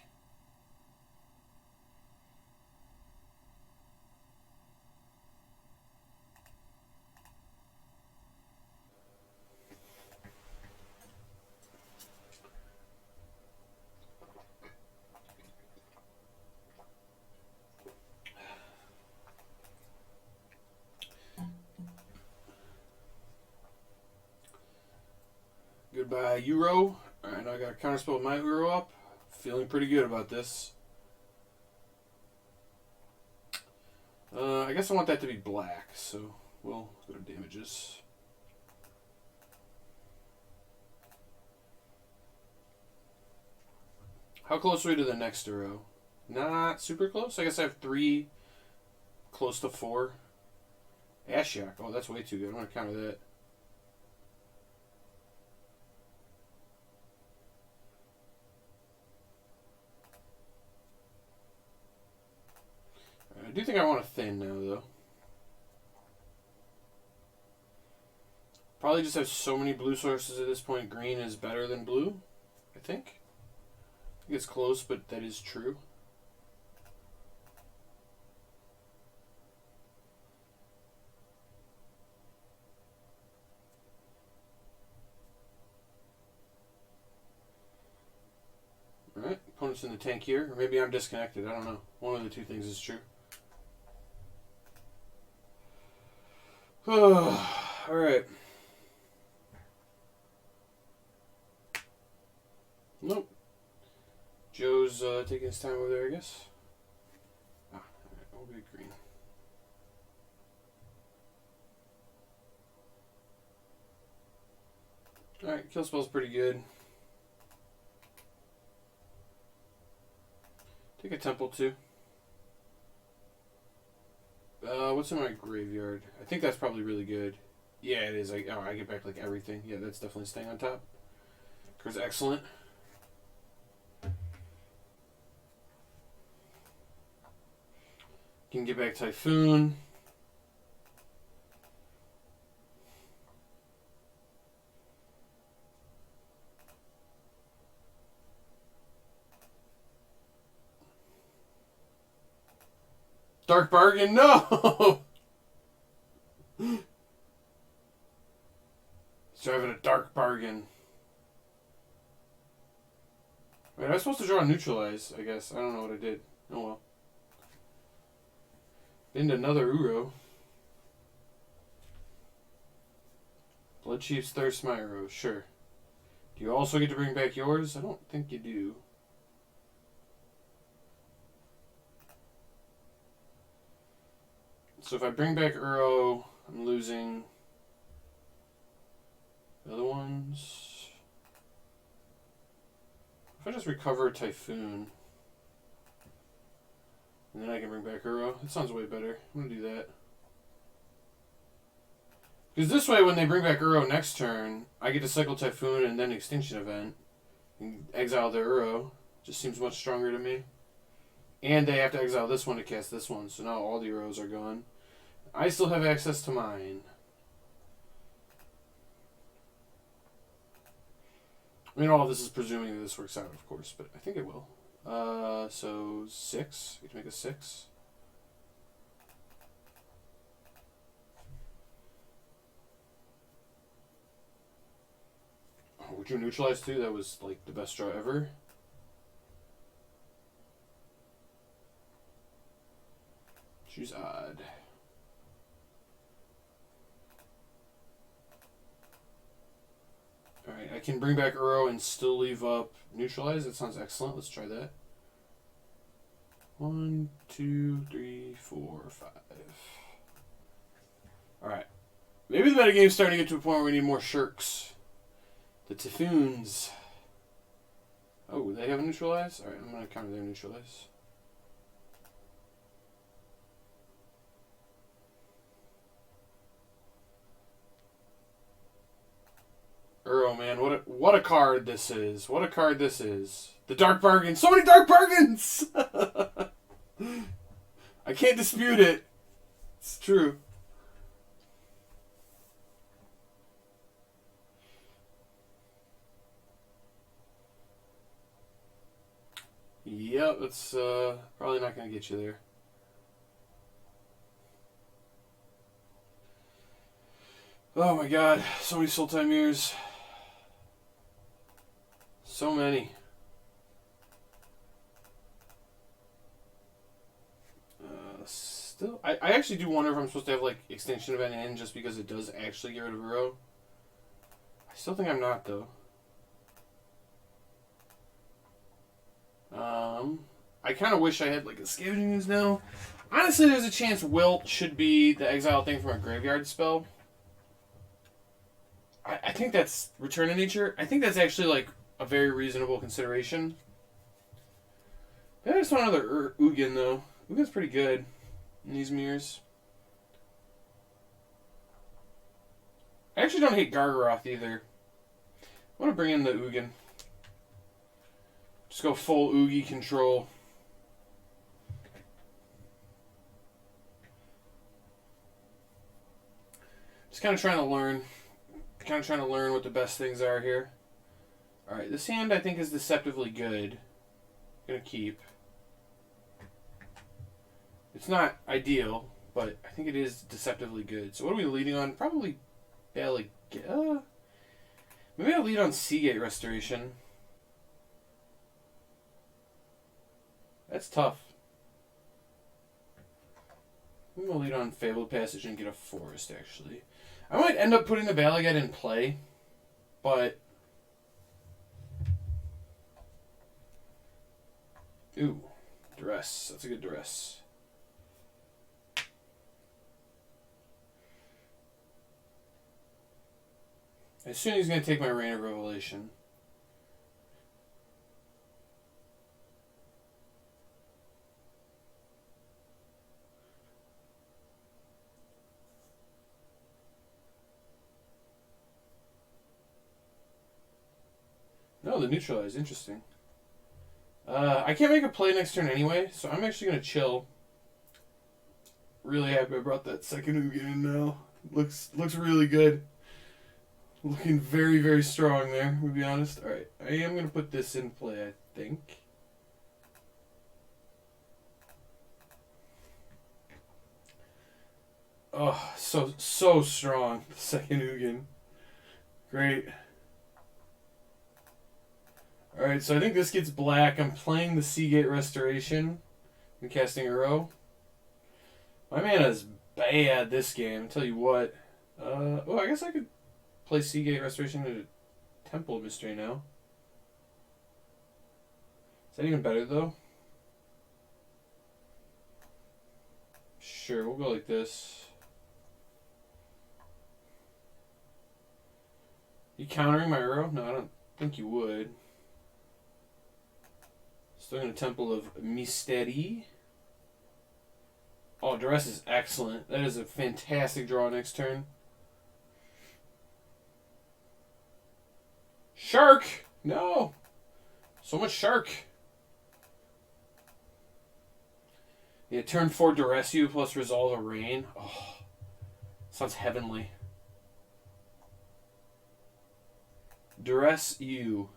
Goodbye, Uro. Alright, now I got to counterspell my Uro up. Feeling pretty good about this. I guess I want that to be black, so we'll go to damages. How close are we to the next Uro? Not super close. I guess I have 3, close to 4. Ashiok. Oh, that's way too good. I'm going to counter that. I do think I want to thin now, though. Probably just have so many blue sources at this point. Green is better than blue, I think. I think it's close, but that is true. opponents in the tank here. Or maybe I'm disconnected. I don't know. One of the two things is true. Alright. Nope. Joe's taking his time over there, I guess. Ah, alright, we'll be green. Alright, kill spell's pretty good. Take a temple too. What's in my graveyard? I think that's probably really good. Yeah, it is. I get back like everything. Yeah, that's definitely staying on top. Card's excellent. Can get back Typhoon. Dark Bargain, no! He's driving a Dark Bargain. Wait, I was supposed to draw a Neutralize, I guess. I don't know what I did. Oh well. Into another Uro. Blood Chief's Thirst my Uro, sure. Do you also get to bring back yours? I don't think you do. So if I bring back Uro, I'm losing the other ones. If I just recover Typhoon, and then I can bring back Uro, that sounds way better. I'm going to do that. Because this way, when they bring back Uro next turn, I get to cycle Typhoon and then Extinction Event. And exile their Uro. Just seems much stronger to me. And they have to exile this one to cast this one, so now all the Uros are gone. I still have access to mine. I mean, all of this is presuming that this works out, of course, but I think it will. So 6. You can make a 6. Oh, would you neutralize too? That was like the best draw ever. Choose odd. Alright, I can bring back Uro and still leave up Neutralize. That sounds excellent. Let's try that. 1, 2, 3, 4, 5. Alright. Maybe the metagame's starting to get to a point where we need more Shirks. The Typhoons. Oh, they have a Neutralize? Alright, I'm going to counter their Neutralize. Uro, man, what a card this is. What a card this is. The Dark Bargain. So many Dark Bargains! I can't dispute it. It's true. Yep, it's probably not going to get you there. Oh my god, so many Sultai mirrors. So many. Still, I actually do wonder if I'm supposed to have like Extinction Event in just because it does actually get rid of Uro. I still think I'm not though. I kind of wish I had like a Scavenging Ooze now. Honestly, there's a chance Wilt should be the exile thing from a graveyard spell. I think that's Return to Nature. I think that's actually like a very reasonable consideration. Maybe I just want another Ugin though. Ugin's pretty good in these mirrors. I actually don't hate Gargaroth either. I want to bring in the Ugin. Just go full Oogie control. Just kind of trying to learn. Kind of trying to learn what the best things are here. Alright, this hand I think is deceptively good. Gonna keep. It's not ideal, but I think it is deceptively good. So what are we leading on? Probably Maybe I'll lead on Seagate Restoration. That's tough. I'm going to lead on Fabled Passage and get a Forest, actually. I might end up putting the Balagat in play, but... Ooh, Duress. That's a good Duress. I assume he's going to take my Rain of Revelation. No, the Neutralize. Interesting. I can't make a play next turn anyway, so I'm actually going to chill. Really happy I brought that second Ugin in now. Looks really good. Looking very, very strong there, to be honest. Alright, I am going to put this in play, I think. Oh, so strong. The second Ugin. Great. Alright, so I think this gets black. I'm playing the Seagate Restoration and casting Uro. My mana's bad this game, I'll tell you what. Oh, I guess I could play Seagate Restoration into Temple of Mystery now. Is that even better, though? Sure, we'll go like this. You countering my Uro? No, I don't think you would. Still in a Temple of Mystery. Oh, Duress is excellent. That is a fantastic draw next turn. Shark! No! So much Shark. Yeah, turn 4 Duress you plus Resolve a Rain. Oh, sounds heavenly. Duress you.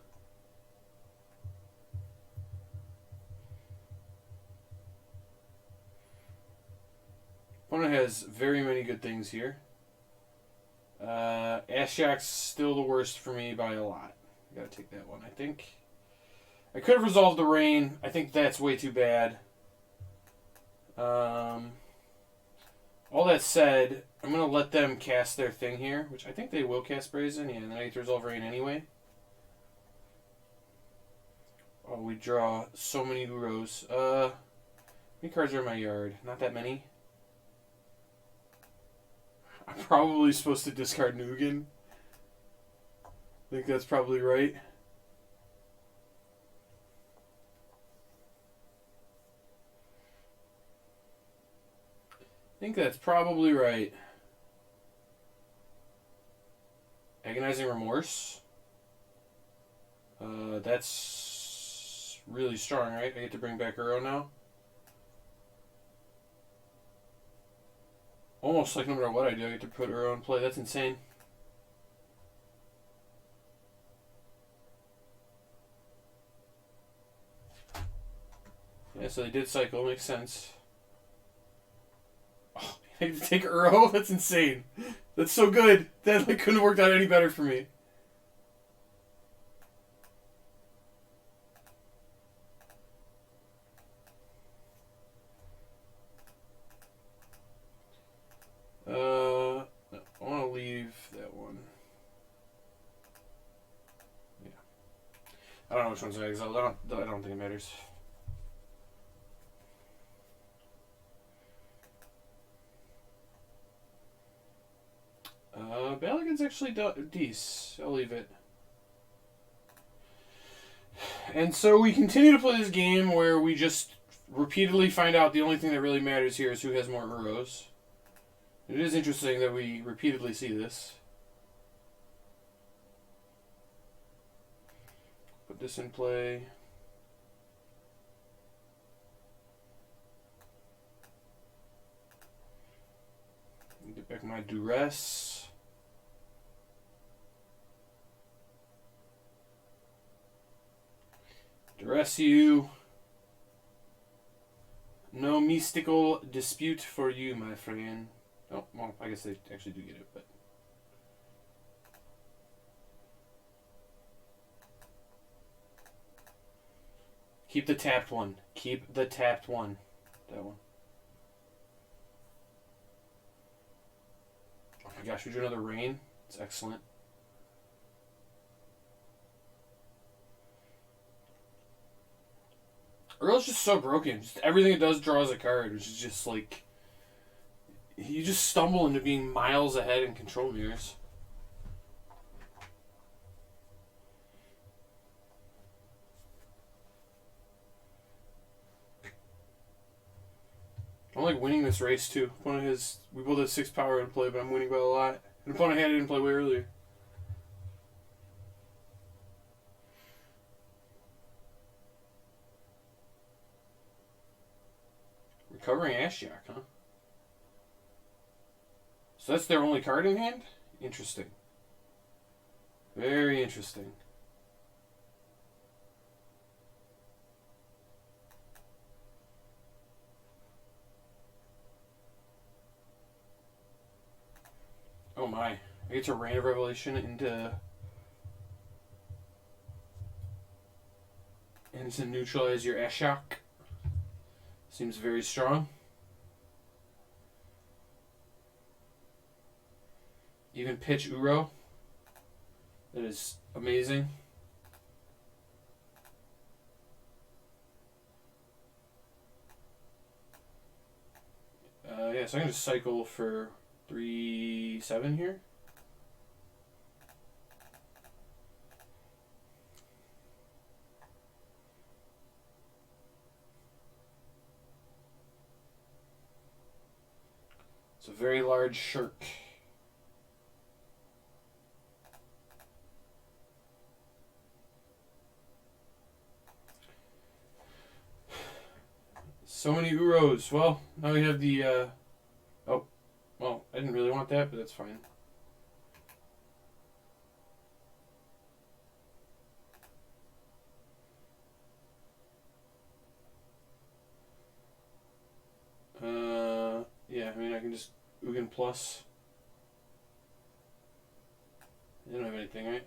Opponent has very many good things here. Ashak's still the worst for me by a lot. Gotta take that one, I think. I could have resolved the Rain. I think that's way too bad. All that said, I'm going to let them cast their thing here, which I think they will cast Brazen. Yeah, and then I get to resolve Rain anyway. Oh, we draw so many Uros. How many cards are in my yard? Not that many. I'm probably supposed to discard Nugan. I think that's probably right. I think that's probably right. Agonizing Remorse. That's really strong, right? I get to bring back Uro now. Almost like no matter what I do, I get to put Uro in play. That's insane. Yeah, so they did cycle. Makes sense. Oh, I get to take Uro? That's insane. That's so good. That couldn't have worked out any better for me. I want to leave that one. Yeah. I don't know which one's exiled. I don't think it matters. Balagan's actually decent. I'll leave it. And so we continue to play this game where we just repeatedly find out the only thing that really matters here is who has more Uros. It is interesting that we repeatedly see this. Put this in play. Get back my Duress. Duress you. No mystical dispute for you, my friend. Oh, well, I guess they actually do get it, but... Keep the tapped one. Keep the tapped one. That one. Oh my gosh, we do another rain. It's excellent. Earl's just so broken. Just everything it does draws a card, which is just like... You just stumble into being miles ahead in control mirrors. I'm like winning this race too. Opponent has... We both have 6 power in play, but I'm winning by a lot. An opponent had it in play way earlier. Recovering Ashiok, huh? So that's their only card in hand? Interesting. Very interesting. Oh my. I get to Rain of Revelation into to neutralize your Ashiok. Seems very strong. Even pitch Uro. That is amazing. Yeah, so I'm going to cycle for 3/7 here. It's a very large shirk. So many Uros. Well, now we have the, oh, well, I didn't really want that, but that's fine. Yeah, I mean, I can just Ugin plus. I don't have anything, right?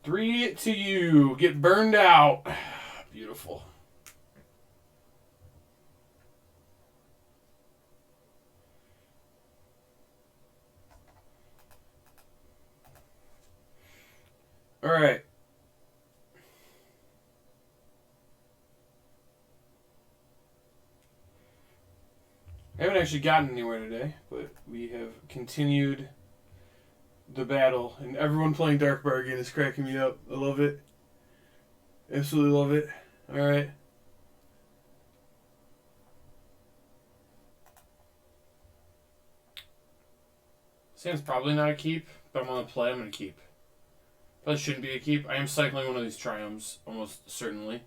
Three to you. Get burned out. Beautiful. All right. I haven't actually gotten anywhere today, but we have continued the battle, and everyone playing Dark Bargain is cracking me up. I love it. Absolutely love it. Alright. Sam's probably not a keep, but I'm on the play. I'm going to keep. Probably shouldn't be a keep. I am cycling one of these Triomes, almost certainly.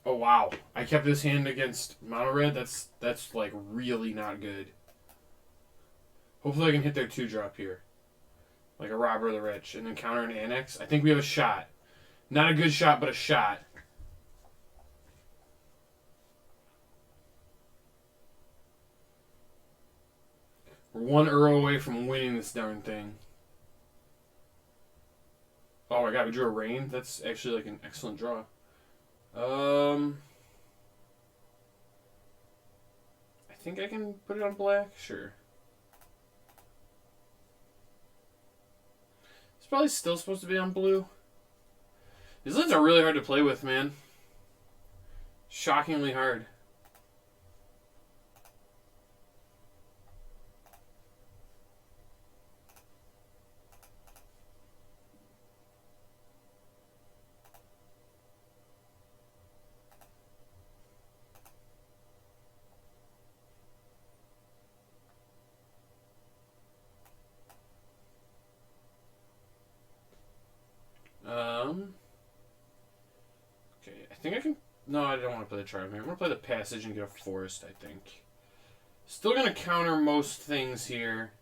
Oh wow! I kept this hand against mono red. That's like really not good. Hopefully I can hit their 2-drop here, like a Robber of the Rich, and then counter an Annex. I think we have a shot. Not a good shot, but a shot. We're 1 Uro away from winning this darn thing. Oh my god, we drew a Rain. That's actually like an excellent draw. I think I can put it on black. Sure. It's probably still supposed to be on blue. These lids are really hard to play with, man. Shockingly hard. Okay, I think I can... No, I don't want to play the Triumph here. I'm going to play the Passage and get a Forest, I think. Still going to counter most things here.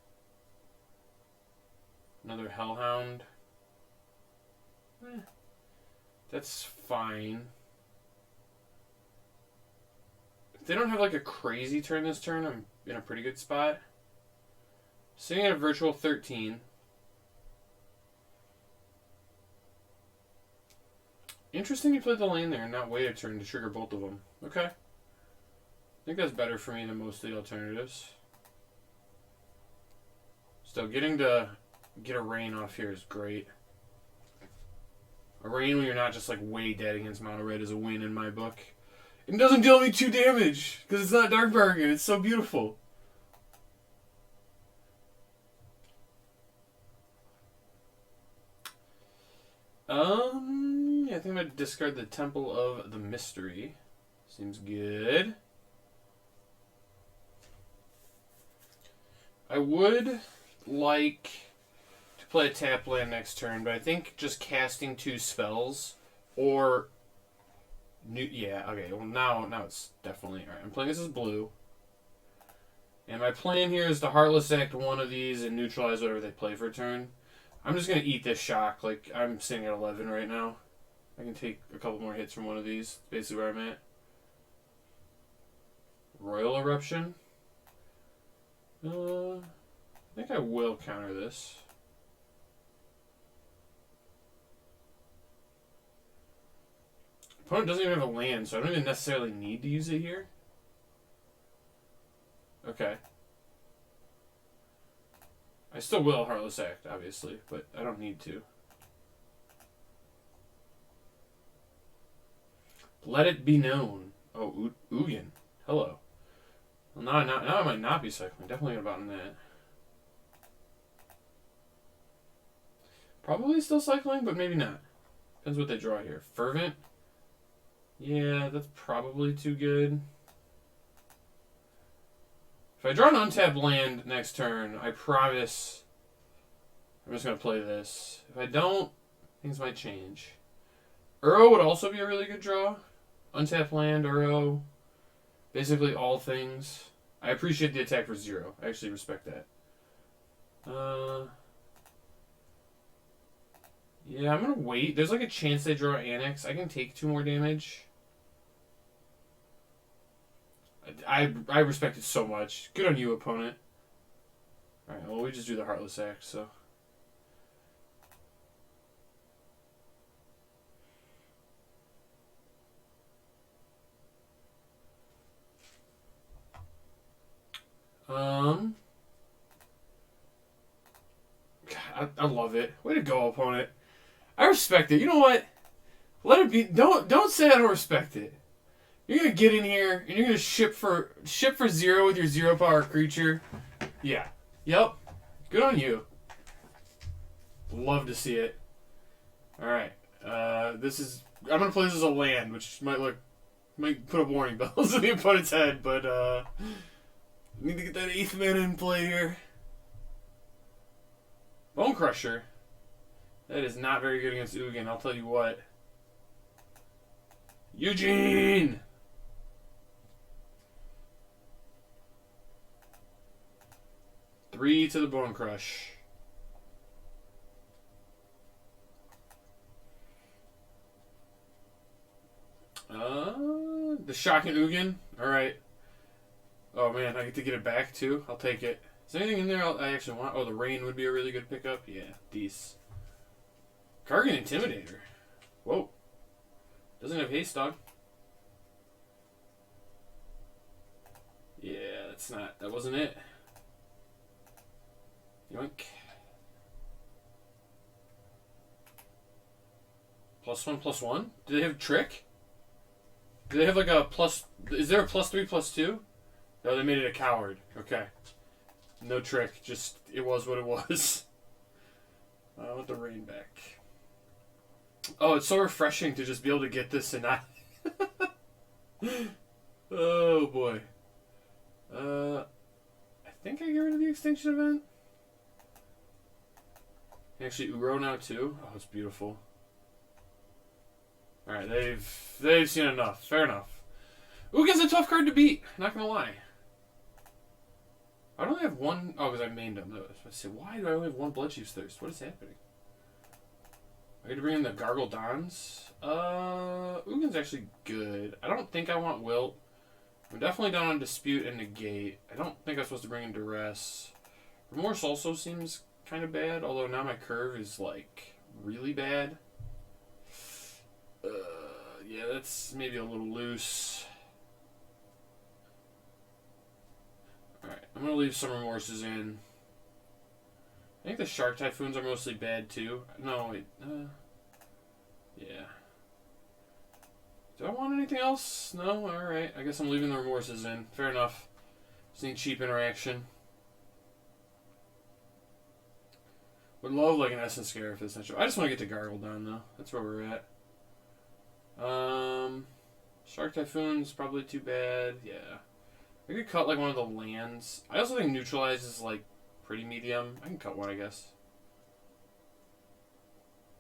Another Hellhound. That's fine. If they don't have like a crazy turn this turn, I'm in a pretty good spot. Sitting at a virtual 13. Interesting you played the lane there and not wait a turn to trigger both of them. Okay. I think that's better for me than most of the alternatives. Still, getting to get a rain off here is great. A rain when you're not just like way dead against mono red is a win in my book. It doesn't deal me 2 damage because it's not Dark Bargain. It's so beautiful. Yeah, I think I'm gonna discard the Temple of the Mystery. Seems good. I would like to play a tap land next turn, but I think just casting 2 spells or yeah, okay. Well, now it's definitely all right. I'm playing this as blue, and my plan here is to Heartless Act one of these and neutralize whatever they play for a turn. I'm just gonna eat this shock. Like I'm sitting at 11 right now. I can take a couple more hits from one of these. Basically where I'm at. Royal Eruption. I think I will counter this. Opponent doesn't even have a land, so I don't even necessarily need to use it here. Okay. I still will Heartless Act, obviously, but I don't need to. Let it be known. Oh, Ugin. Hello. Well, now I might not be cycling. Definitely about in that. Probably still cycling, but maybe not. Depends what they draw here. Fervent. Yeah, that's probably too good. If I draw an untapped land next turn, I promise I'm just going to play this. If I don't, things might change. Uro would also be a really good draw. Untapped land, Uro. Basically all things. I appreciate the attack for 0. I actually respect that. Yeah, I'm going to wait. There's like a chance they draw Annex. I can take 2 more damage. I respect it so much. Good on you, opponent. Alright, well, we just do the Heartless Act, so. God, I love it. Way to go, opponent. I respect it. You know what? Let it be. Don't say I don't respect it. You're gonna get in here and you're gonna ship for 0 with your 0 power creature. Yeah. Yep. Good on you. Love to see it. All right. I'm gonna play this as a land, which might put up warning bells in the opponent's head, but need to get that 8th mana in play here. Bone Crusher. That is not very good against Ugin. I'll tell you what. Eugene. Three to the Bone Crush. The Shocking Ugin. Alright. Oh man, I get to get it back too. I'll take it. Is there anything in there I actually want? Oh, the Rain would be a really good pickup. Yeah, Deece. Kargan Intimidator. Whoa. Doesn't have haste, dog. Yeah, that wasn't it. Yoink. +1/+1? Do they have Trick? Do they have like a plus... Is there a +3/+2? No, they made it a Coward. Okay. No Trick. Just, it was what it was. I want the Rain back. Oh, it's so refreshing to just be able to get this and not... Oh, boy. I think I get rid of the Extinction Event. Actually, Uro now too. Oh, it's beautiful. All right, they've seen enough. Fair enough. Ugin's a tough card to beat. Not gonna lie. I only have one. Oh, because I mained him. I say, why do I only have one Bloodchief's Thirst? What is happening? I need to bring in the Gargle Dons. Ugin's actually good. I don't think I want Wilt. I'm definitely down on Dispute and Negate. I don't think I'm supposed to bring in Duress. Remorse also seems kind of bad, although now my curve is, like, really bad. Yeah, that's maybe a little loose. Alright, I'm going to leave some Remorses in. I think the Shark Typhoons are mostly bad, too. No, wait. Yeah. Do I want anything else? No? Alright. I guess I'm leaving the Remorses in. Fair enough. Just need cheap interaction. Would love like an Essence Scare if it's not true. I just want to get to Gargle down though. That's where we're at. Shark Typhoon's probably too bad. Yeah. I could cut like one of the lands. I also think Neutralize is like pretty medium. I can cut one, I guess.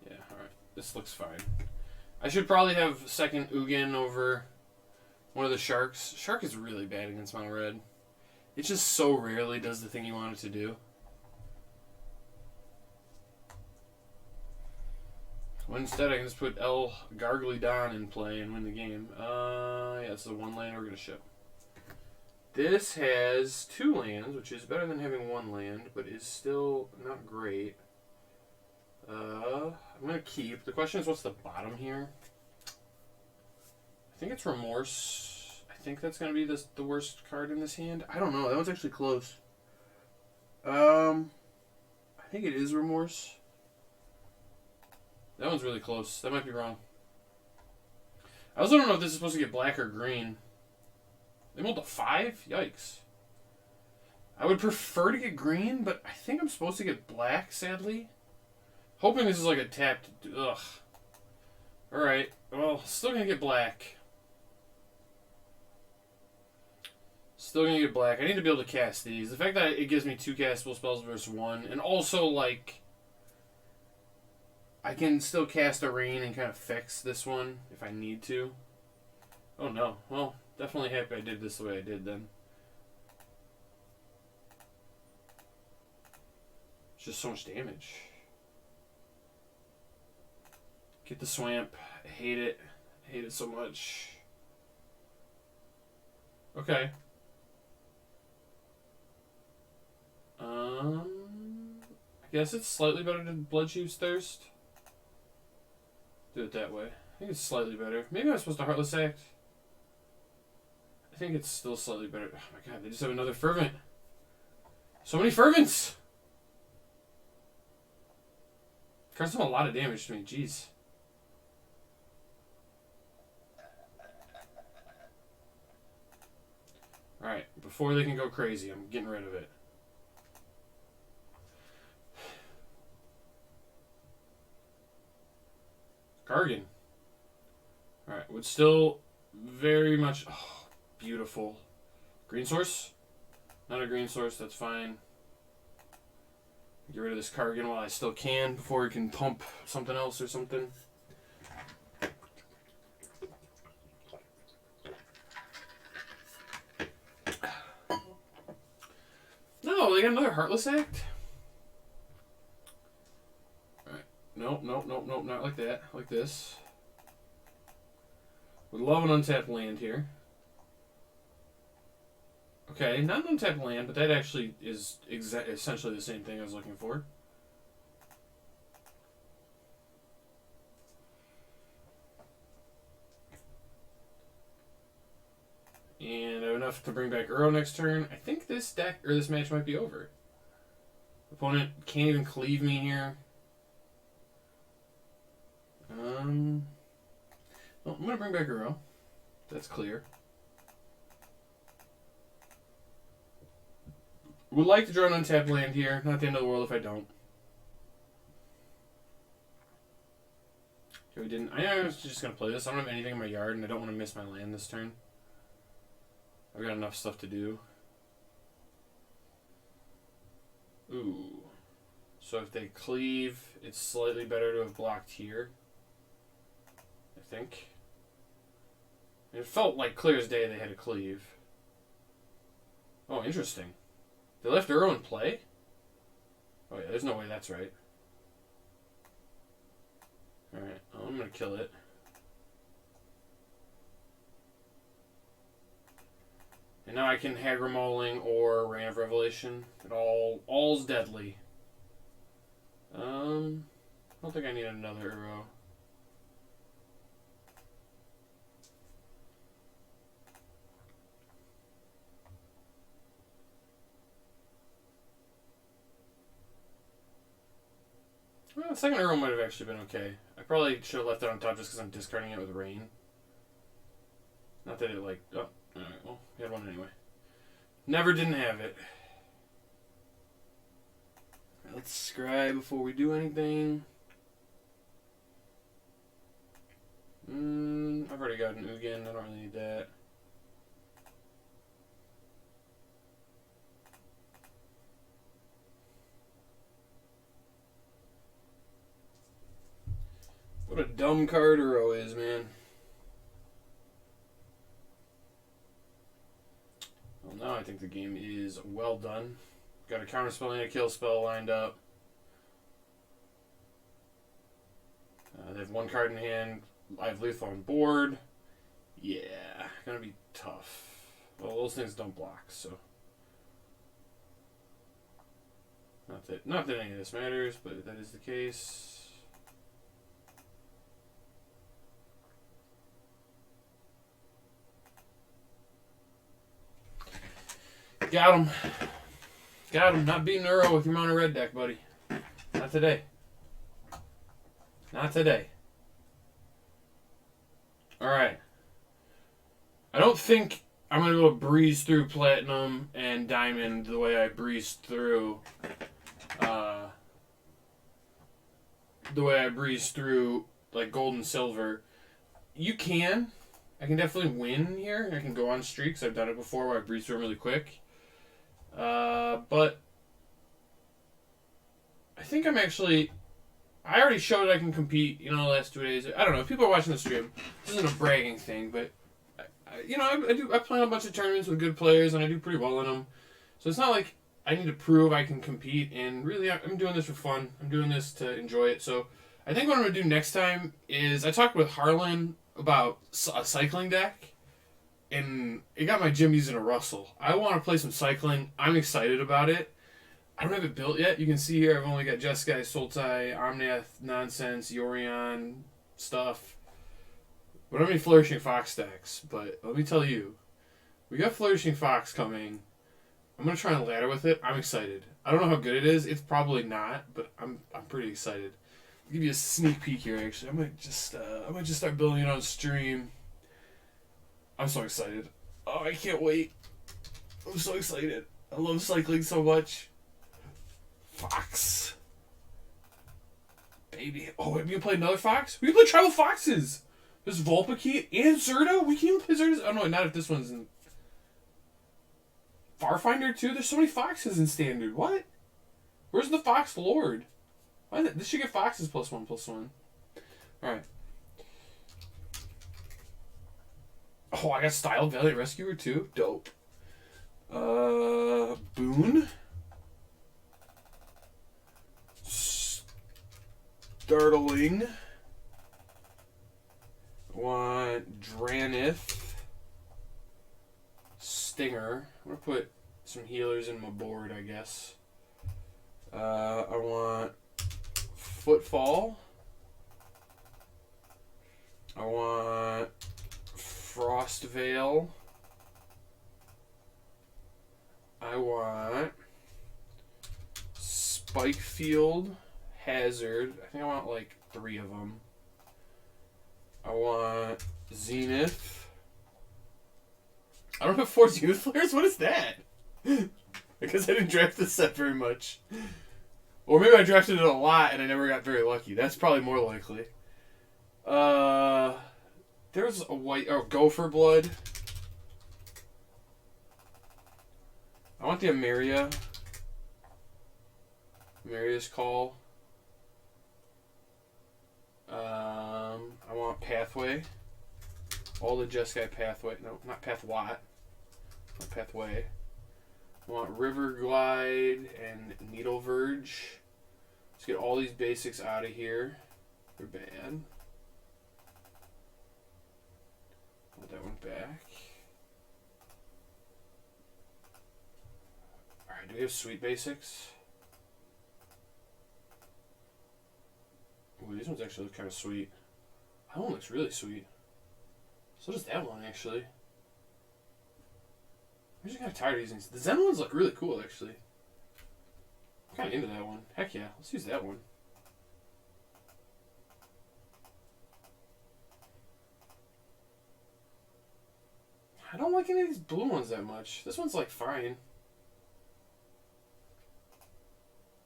Yeah, alright. This looks fine. I should probably have second Ugin over one of the Sharks. Shark is really bad against mono red. It just so rarely does the thing you want it to do. Well, instead I can just put El Garglydon in play and win the game. Yeah, it's the one land we're going to ship. This has 2 lands, which is better than having 1 land, but is still not great. I'm going to keep. The question is, what's the bottom here? I think it's Remorse. I think that's going to be the worst card in this hand. I don't know. That one's actually close. I think it is Remorse. That one's really close. That might be wrong. I also don't know if this is supposed to get black or green. They rolled a 5? Yikes. I would prefer to get green, but I think I'm supposed to get black, sadly. Hoping this is like a tapped... Ugh. Alright. Well, still gonna get black. Still gonna get black. I need to be able to cast these. The fact that it gives me 2 castable spells versus 1, and also, like... I can still cast a Rain and kind of fix this one if I need to. Oh no. Well, definitely happy I did this the way I did then. It's just so much damage. Get the Swamp. I hate it. I hate it so much. Okay. I guess it's slightly better than Bloodchief's Thirst. Do it that way. I think it's slightly better. Maybe I'm supposed to Heartless Act. I think it's still slightly better. Oh my god, they just have another Fervent. So many Fervents! Cards do a lot of damage to me, jeez. Alright, before they can go crazy, I'm getting rid of it. Gargan. Alright, would still very much... Oh, beautiful. Green source? Not a green source, that's fine. Get rid of this Cargan while I still can before we can pump something else or something. No, they got another Heartless Act? Nope, nope, nope, nope, not like that. Like this. Would love an untapped land here. Okay, not an untapped land, but that actually is essentially the same thing I was looking for. And I have enough to bring back Uro next turn. I think this deck, or this match might be over. Opponent can't even cleave me here. Well, I'm going to bring back Uro. That's clear. Would like to draw an untapped land here. Not the end of the world if I don't. Okay, we didn't. I was just going to play this. I don't have anything in my yard, and I don't want to miss my land this turn. I've got enough stuff to do. Ooh. So if they cleave, it's slightly better to have blocked here. I think. It felt like clear as day they had to cleave. Oh, interesting. They left Uro in play? Oh yeah, there's no way that's right. Alright, I'm gonna kill it. And now I can Hagra Mauling or Rain of Revelation. It all's deadly. I don't think I need another Uro. Well, the second Uro might have actually been okay. I probably should have left it on top just because I'm discarding it with Rain. Not that it like... Oh, alright, well, we had one anyway. Never didn't have it. Right, let's scribe before we do anything. I've already got an Ugin. I don't really need that. What a dumb card Uro is, man. Well, now I think the game is well done. Got a counterspell and a kill spell lined up. They have one card in hand. I have lethal on board. Yeah, gonna be tough. Well, those things don't block, so not that any of this matters, but that is the case. Got him. Got him. Not beating Uro with your mono red deck, buddy. Not today. Not today. Alright. I don't think I'm going to be able to breeze through Platinum and Diamond the way I breezed through... like, Gold and Silver. You can. I can definitely win here. I can go on streaks. I've done it before where I breeze through them really quick. But I think I'm actually... I already showed I can compete, the last 2 days. I don't know. If people are watching the stream, this isn't a bragging thing, but, I play a bunch of tournaments with good players, and I do pretty well in them. So it's not like I need to prove I can compete, and really, I'm doing this for fun. I'm doing this to enjoy it. So I think what I'm going to do next time is, I talked with Harlan about a cycling deck, and it got my gym using a Russell. I want to play some cycling. I'm excited about it. I don't have it built yet. You can see here I've only got Jeskai, Sultai, Omnath, Nonsense, Yorion stuff. We don't have any Flourishing Fox stacks, but let me tell you, we got Flourishing Fox coming. I'm going to try and ladder with it. I'm excited. I don't know how good it is. It's probably not, but I'm pretty excited. I'll give you a sneak peek here, actually. I might just start building it on stream. I'm so excited. Oh, I can't wait. I'm so excited. I love cycling so much. Fox. Baby. Oh, we can play another Fox? We can play Tribal Foxes! There's Vulpix and Zerto? We can even play Zerto? Oh no, not if this one's in... Farfinder too? There's so many Foxes in Standard. What? Where's the Fox Lord? Why this should get Foxes +1/+1. Alright. Oh, I got Styled Valiant Rescuer too? Dope. Boone? Startling. Want Dranith. Stinger. I'm going to put some healers in my board, I guess. I want Footfall. I want Frostveil. I want Spikefield. Hazard. I think I want like 3 of them. I want Zenith. I don't have Force Youth Flares? What is that? Because I didn't draft this set very much. Or maybe I drafted it a lot and I never got very lucky. That's probably more likely. There's a white... Oh, Gopher Blood. I want the Ameria. Ameria's Call. I want Pathway. All the Jeskai Pathway. No, not Pathwat. Not Pathway. I want River Glide and Needle Verge. Let's get all these basics out of here. They're bad. Want that one back. we have sweet basics? Ooh, these ones actually look kind of sweet. That one looks really sweet. So does that one, actually. I'm just kind of tired of using these. The Zen ones look really cool, actually. I'm kind of into that one. Heck yeah, let's use that one. I don't like any of these blue ones that much. This one's like fine.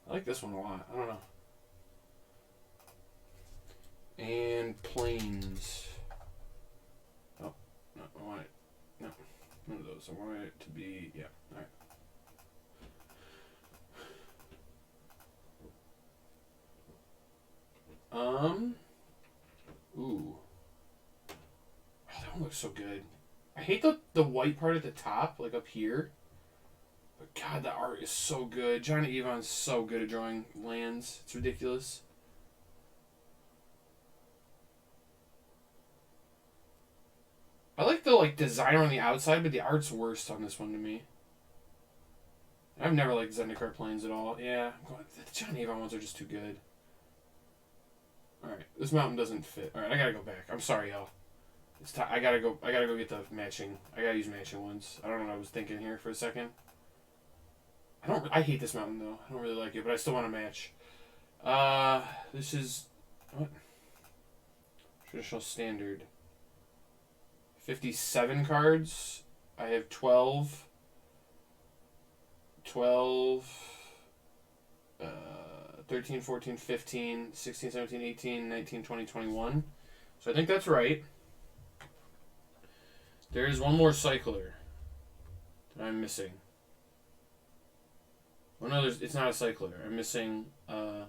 I like this one a lot. I don't know. And planes. Oh, no, I want it. No, none of those. I want it to be, yeah, alright. Ooh. Oh, that one looks so good. I hate the white part at the top, like up here. But God, the art is so good. Johnny Evon's so good at drawing lands. It's ridiculous. I like the designer on the outside, but the art's worst on this one to me. I've never liked Zendikar planes at all. Yeah, the Johnny Evon ones are just too good. Alright, this mountain doesn't fit. Alright, I gotta go back. I'm sorry, y'all. It's time. I gotta go get the matching. I gotta use matching ones. I don't know what I was thinking here for a second. I hate this mountain though. I don't really like it, but I still want to match. This is what? Traditional standard. 57 cards. I have 12. 13, 14, 15, 16, 17, 18, 19, 20, 21. So I think that's right. There is one more cycler that I'm missing. Well, no, it's not a cycler. I'm missing, I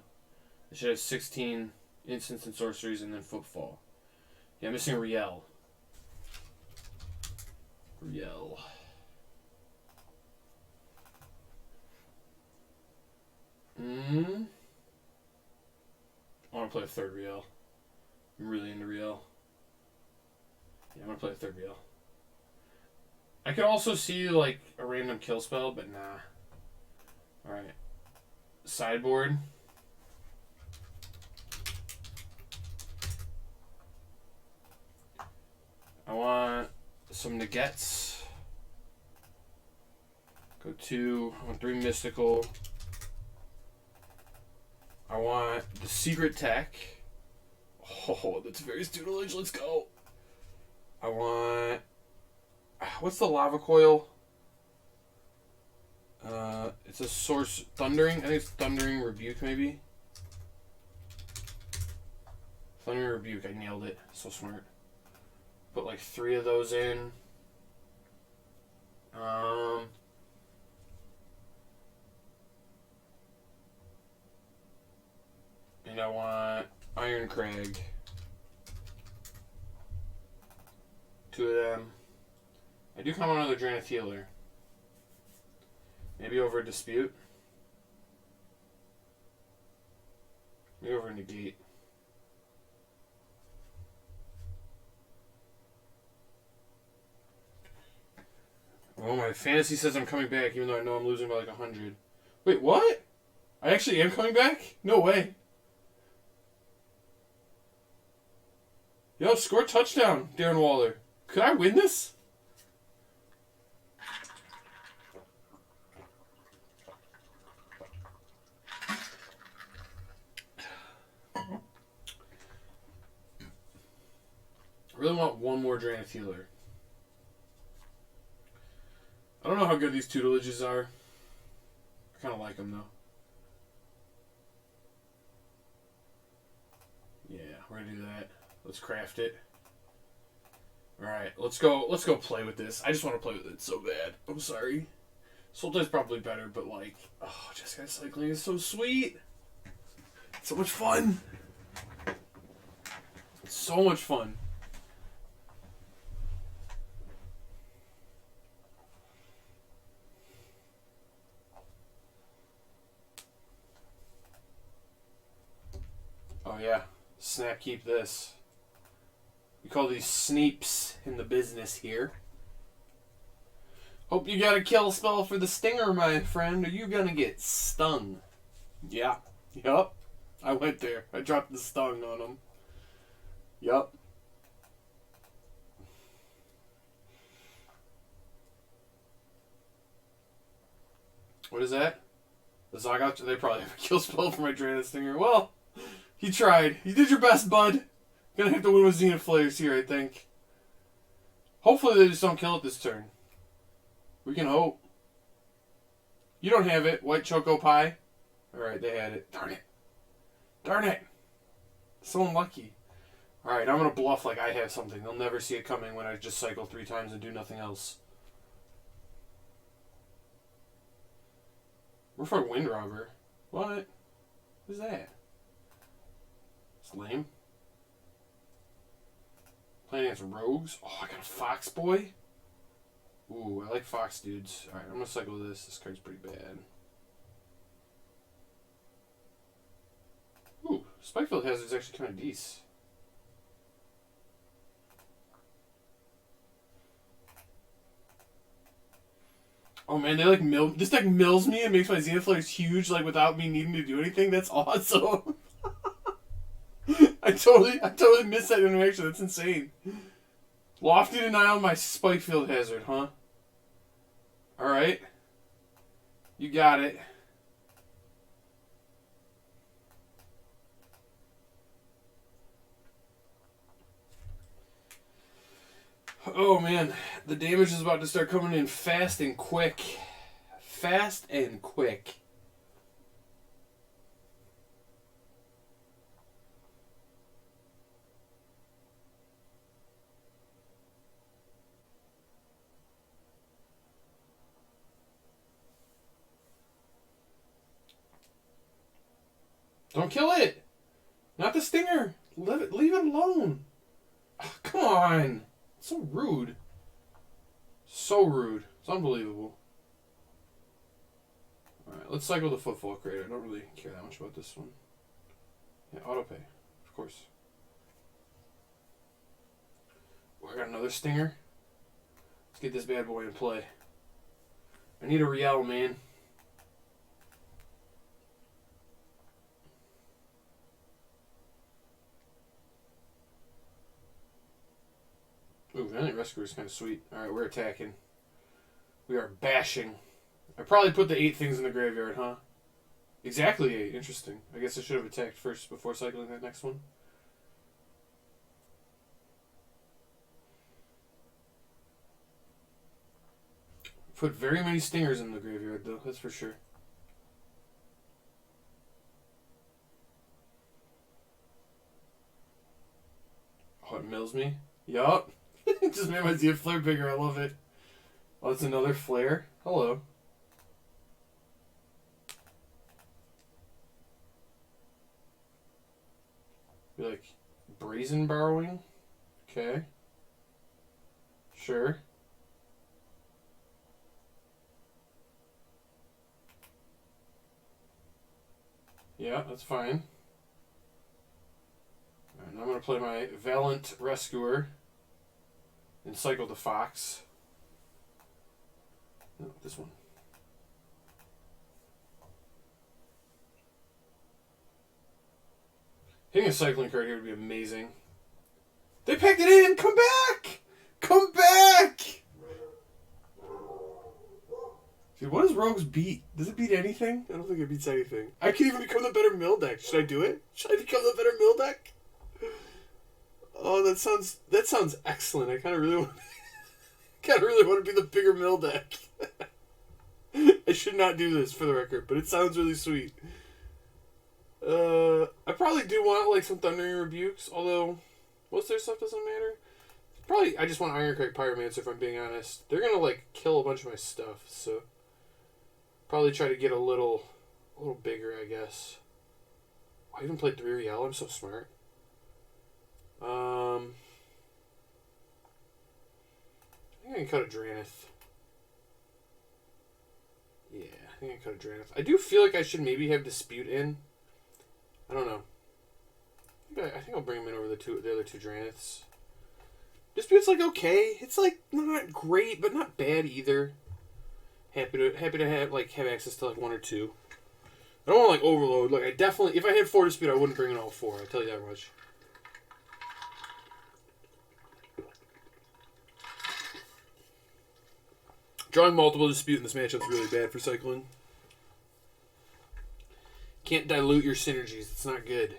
should have 16 instants and sorceries and then footfall. Yeah, I'm missing Riel. I want to play a third Riel. I'm really into Riel. Yeah, I'm going to play a third Riel. I could also see, like, a random kill spell, but nah. Alright. Sideboard. I want some Negets. Go 2. I want 3 Mystical. I want the Secret Tech. Oh, that's very tutelage. Let's go. I want... What's the Lava Coil? It's a source... Thundering? I think it's Thundering Rebuke, maybe? Thundering Rebuke. I nailed it. So smart. Put like 3 of those in. And I want Iron Crag. 2 of them. I do kind of want another Draenith Healer. Maybe over a Dispute. Maybe over a Negate. Oh, my fantasy says I'm coming back, even though I know I'm losing by like 100. Wait, what? I actually am coming back? No way. Yo, score a touchdown, Darren Waller. Could I win this? I really want one more Draenith Healer. I don't know how good these tutelages are. I kind of like them, though. Yeah, we're going to do that. Let's craft it. Alright, let's go play with this. I just want to play with it so bad. I'm sorry. Sultai's probably better, but like, oh, Jeskai cycling is so sweet. It's so much fun. It's so much fun. Oh yeah, snap keep this. We call these sneeps in the business here. Hope you got a kill spell for the stinger, my friend. Are you gonna get stung? Yeah. Yup. I went there. I dropped the stung on him. Yup. What is that? The Zagat? They probably have a kill spell for my Draenei Stinger. Well, you tried. You did your best, bud. Gonna have to win with Zenith Flares here, I think. Hopefully they just don't kill it this turn. We can hope. You don't have it. White Choco Pie. Alright, they had it. Darn it. Darn it. So unlucky. Alright, I'm gonna bluff like I have something. They'll never see it coming when I just cycle 3 times and do nothing else. We're for Wind Robber. What? Who's that? It's lame. Playing against rogues. Oh, I got a Fox Boy. Ooh, I like Fox dudes. Alright, I'm gonna cycle this. This card's pretty bad. Ooh, Spikefield Hazard's actually kind of decent. Oh man, they like this deck mills me and makes my Zenith Flares huge, like without me needing to do anything. That's awesome. I totally missed that interaction. That's insane. Lofty Denial on my Spikefield Hazard, huh? Alright. You got it. Oh man, the damage is about to start coming in fast and quick. Fast and quick. Don't kill it! Not the stinger! Leave it alone! Oh, come on! So rude. So rude. It's unbelievable. Alright, let's cycle the Footfall Crate. I don't really care that much about this one. Yeah, autopay. Of course. Oh, I got another stinger. Let's get this bad boy in play. I need a Riel, man. Ooh, Valiant Rescuer is kind of sweet. Alright, we're attacking. We are bashing. I probably put the 8 things in the graveyard, huh? Exactly 8. Interesting. I guess I should have attacked first before cycling that next one. Put very many stingers in the graveyard, though. That's for sure. Oh, it mills me? Yup. Just made my Zia Flare bigger. I love it. Oh, it's another flare. Hello. Be like brazen borrowing. Okay. Sure. Yeah, that's fine. Alright, now I'm gonna play my Valiant Rescuer. And cycle the Fox. No, this one. Hitting a cycling card here would be amazing. They packed it in! Come back! Come back! Dude, what does Rogues beat? Does it beat anything? I don't think it beats anything. I can even become the better mill deck. Should I do it? Should I become the better mill deck? Oh, that sounds excellent. I kind of really want to be the bigger mill deck. I should not do this for the record, but it sounds really sweet. I probably do want like some Thundering Rebukes, although most of their stuff doesn't matter. Probably I just want Ironcrag Pyromancer if I'm being honest. They're gonna like kill a bunch of my stuff, so probably try to get a little bigger, I guess. I even played 3 Riel. I'm so smart. I think I can cut a Dranith. Yeah, I think I can cut a Dranith. I do feel like I should maybe have Dispute in. I don't know. I think I'll bring him in over the other 2 Draniths. Dispute's like okay. It's like not great, but not bad either. Happy to have access to like 1 or 2. I don't want to like overload. Like I definitely, if I had 4 dispute, I wouldn't bring in all 4. I tell you that much. Drawing multiple dispute in this matchup is really bad for cycling. Can't dilute your synergies. It's not good.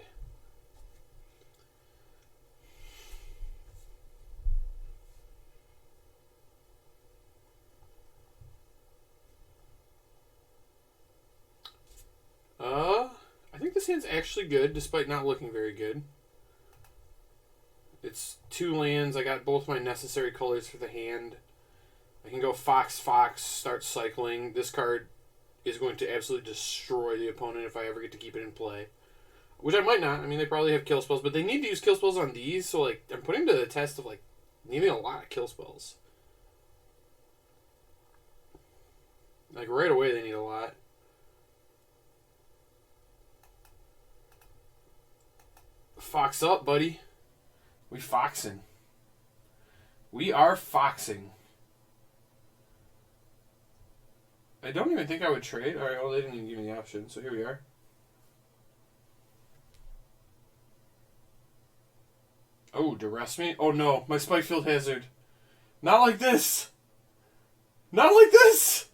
I think this hand's actually good, despite not looking very good. It's 2 lands. I got both my necessary colors for the hand. I can go Fox, Fox, start cycling. This card is going to absolutely destroy the opponent if I ever get to keep it in play. Which I might not. I mean, they probably have kill spells, but they need to use kill spells on these, so, like, I'm putting to the test of, like, needing a lot of kill spells. Like, right away they need a lot. Fox up, buddy. We foxing. We are foxing. I don't even think I would trade. Alright, well, they didn't even give me the option, so here we are. Oh, duress me? Oh no, my Spike Field Hazard. Not like this! Not like this!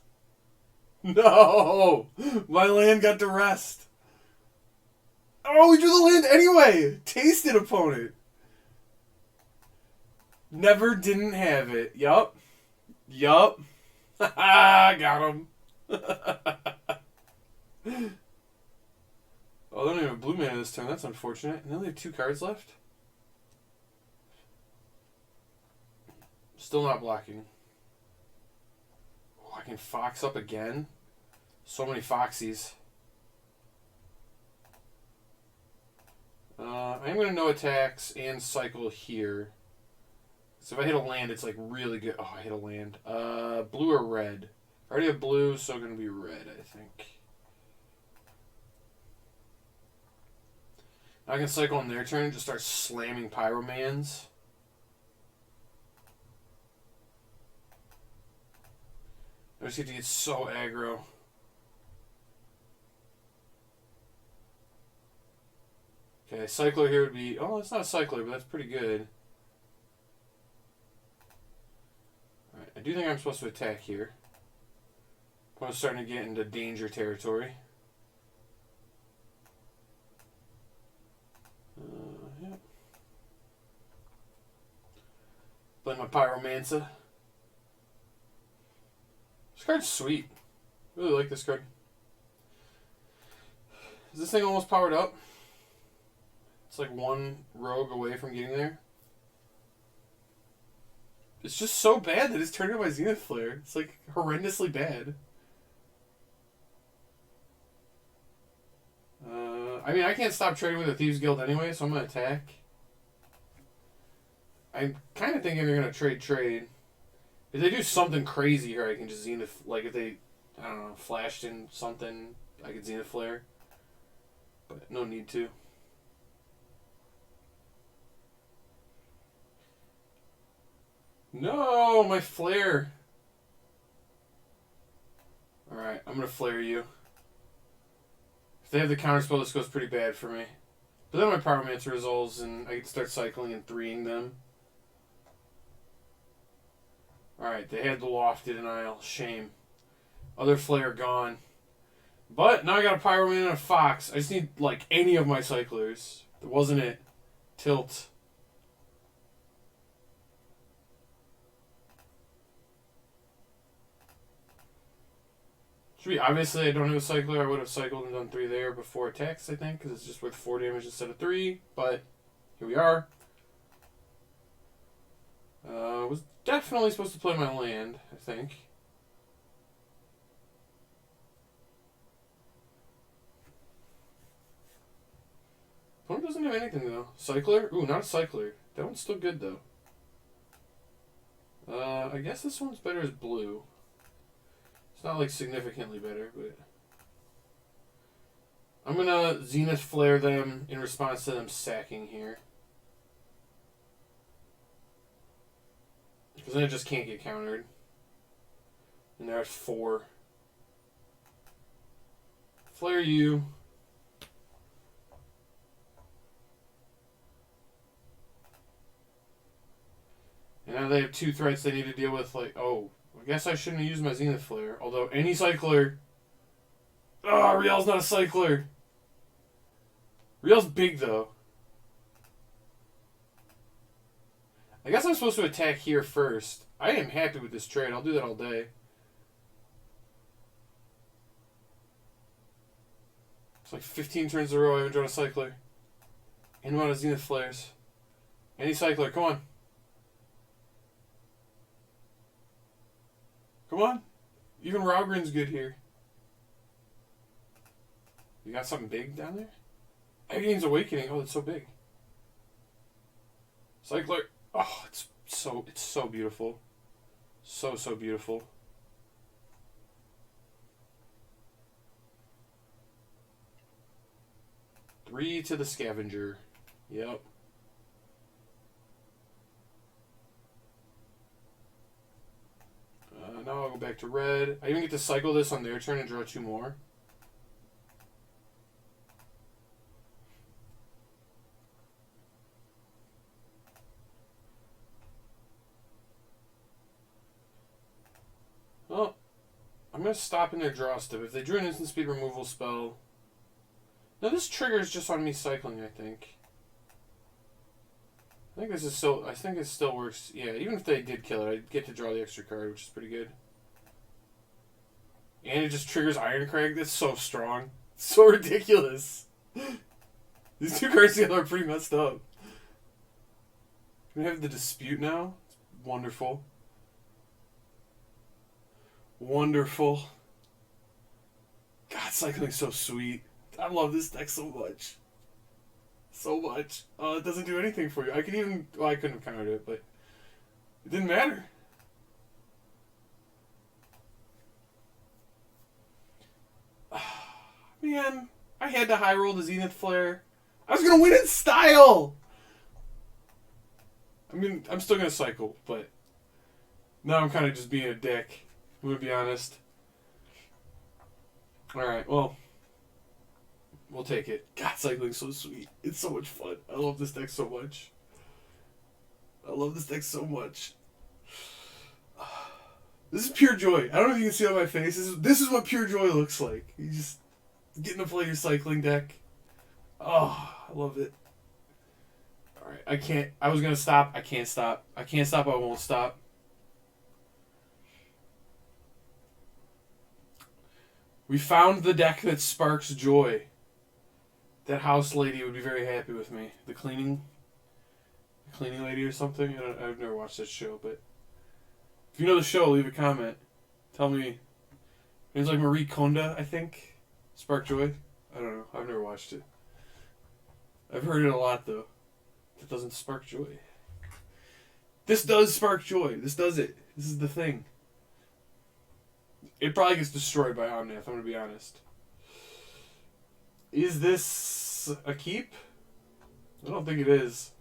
No! My land got duressed. Oh, we drew the land anyway! Tasted opponent. Never didn't have it. Yup. Yup. Got him. Oh, they don't even have blue mana this turn. That's unfortunate. And they only have 2 cards left. Still not blocking. Oh, I can Fox up again. So many Foxies. I'm going to no attacks and cycle here. So if I hit a land, it's like really good. Oh, I hit a land. Blue or red? I already have blue, so I'm going to be red, I think. Now I can cycle on their turn and just start slamming Pyromans. I just get to get so aggro. Okay, cycler here would be... Oh, it's not a cycler, but that's pretty good. Alright, I do think I'm supposed to attack here. I'm starting to get into danger territory. Yeah. Play my Pyromancer. This card's sweet. Really like this card. Is this thing almost powered up? It's like 1 rogue away from getting there. It's just so bad that it's turned into my Zenith Flare. It's like horrendously bad. I mean, I can't stop trading with the Thieves Guild anyway, so I'm going to attack. I'm kind of thinking they're going to trade. If they do something crazy here, I can just Zenith... Like, if they, I don't know, flashed in something, I could Zenith Flare. But no need to. No, my Flare. Alright, I'm going to Flare you. If they have the counterspell, this goes pretty bad for me. But then my Pyromancer resolves, and I can start cycling and 3-ing them. Alright, they had the Lofted Denial. Shame. Other Flare gone. But now I got a Pyroman and a Fox. I just need, like, any of my cyclers. That wasn't it. Tilt. Should be, obviously, I don't have a cycler. I would have cycled and done 3 there before attacks, I think, because it's just worth 4 damage instead of 3. But here we are. Was definitely supposed to play my land, I think. Opponent doesn't have anything, though. Cycler? Ooh, not a cycler. That one's still good, though. I guess this one's better as blue. It's not, like, significantly better, but... I'm gonna Zenith Flare them in response to them sacking here. Because then it just can't get countered. And they're at 4. Flare you. And now they have 2 threats they need to deal with. Like, oh, I guess I shouldn't have used my Zenith Flare. Although, any cycler... Oh, Riel's not a cycler. Riel's big, though. I guess I'm supposed to attack here first. I am happy with this trade. I'll do that all day. It's like 15 turns in a row I haven't drawn a cycler. And one of Zenith Flares. Any cycler, come on. Come on. Even Raugrin's good here. You got something big down there? Again's Awakening. Oh, that's so big. Cycler. Oh, it's so beautiful. So beautiful. Three to the Scavenger. Yep. Now I'll go back to red. I even get to cycle this on their turn and draw 2 more. Well, I'm going to stop in their draw step. If they drew an instant speed removal spell... Now this triggers just on me cycling, I think. I think it still works. Yeah, even if they did kill it, I get to draw the extra card, which is pretty good. And it just triggers Ironcrag. That's so strong. It's so ridiculous. These 2 cards together are pretty messed up. We have the Dispute now. It's wonderful. Wonderful. God, cycling's so sweet. I love this deck so much. So much. It doesn't do anything for you. I could even... Well, I couldn't have countered it, but... It didn't matter. Man, I had to high roll the Zenith Flare. I was going to win in style! I mean, I'm still going to cycle, but... Now I'm kind of just being a dick. I'm going to be honest. Alright, well... We'll take it. God, cycling's so sweet. It's so much fun. I love this deck so much. I love this deck so much. This is pure joy. I don't know if you can see it on my face. This is what pure joy looks like. You just getting to play your cycling deck. Oh, I love it. Alright, I can't. I was going to stop. I can't stop. I can't stop. I won't stop. We found the deck that sparks joy. That house lady would be very happy with me. The cleaning lady or something. I've never watched that show, but if you know the show, leave a comment. Tell me. It's like Marie Kondo, I think. Spark Joy. I don't know. I've never watched it. I've heard it a lot though. That doesn't spark joy. This does spark joy. This does it. This is the thing. It probably gets destroyed by Omnath, I'm gonna be honest. Is this a keep? I don't think it is.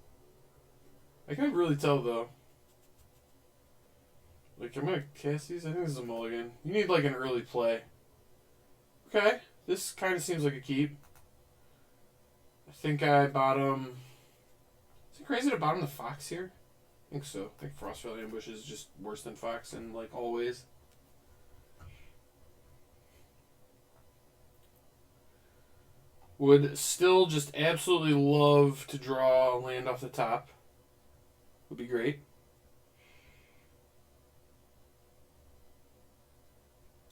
I can't really tell though. Like, am I gonna cast these? I think this is a mulligan. You need like an early play. Okay, this kind of seems like a keep. I think I bottom... Is it crazy to bottom the Fox here? I think so. I think Frostfell Ambush is just worse than Fox in like all ways. Would still just absolutely love to draw a land off the top. Would be great.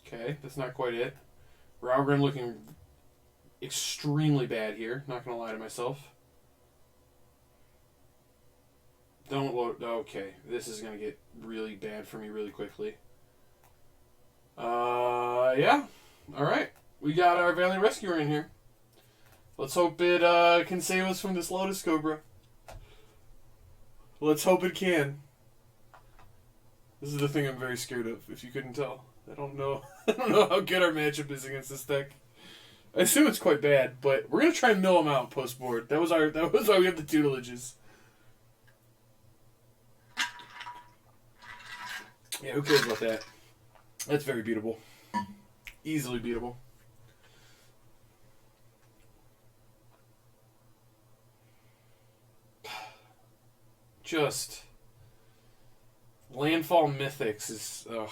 Okay, that's not quite it. Raugrin looking extremely bad here. Not going to lie to myself. Don't load... Okay, this is going to get really bad for me really quickly. Yeah. Alright. We got our Valiant Rescuer in here. Let's hope it can save us from this Lotus Cobra. Let's hope it can. This is the thing I'm very scared of, if you couldn't tell. I don't know how good our matchup is against this deck. I assume it's quite bad, but we're gonna try and mill them out post board. That was why we have the tutelages. Yeah, who cares about that? That's very beatable. Easily beatable. Just landfall mythics is ugh.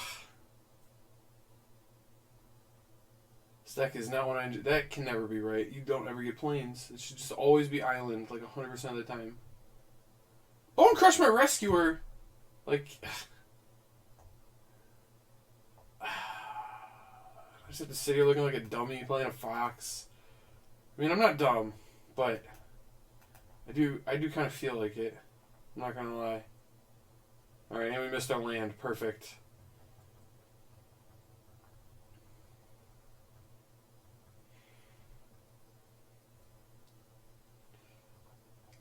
This deck is not what I enjoy. That can never be right. You don't ever get planes. It should just always be island, like 100% of the time. Bone Crush my rescuer, like. I just have to sit here looking like a dummy playing a fox. I mean, I'm not dumb, but I do kind of feel like it. I'm not gonna lie. Alright, and we missed our land. Perfect.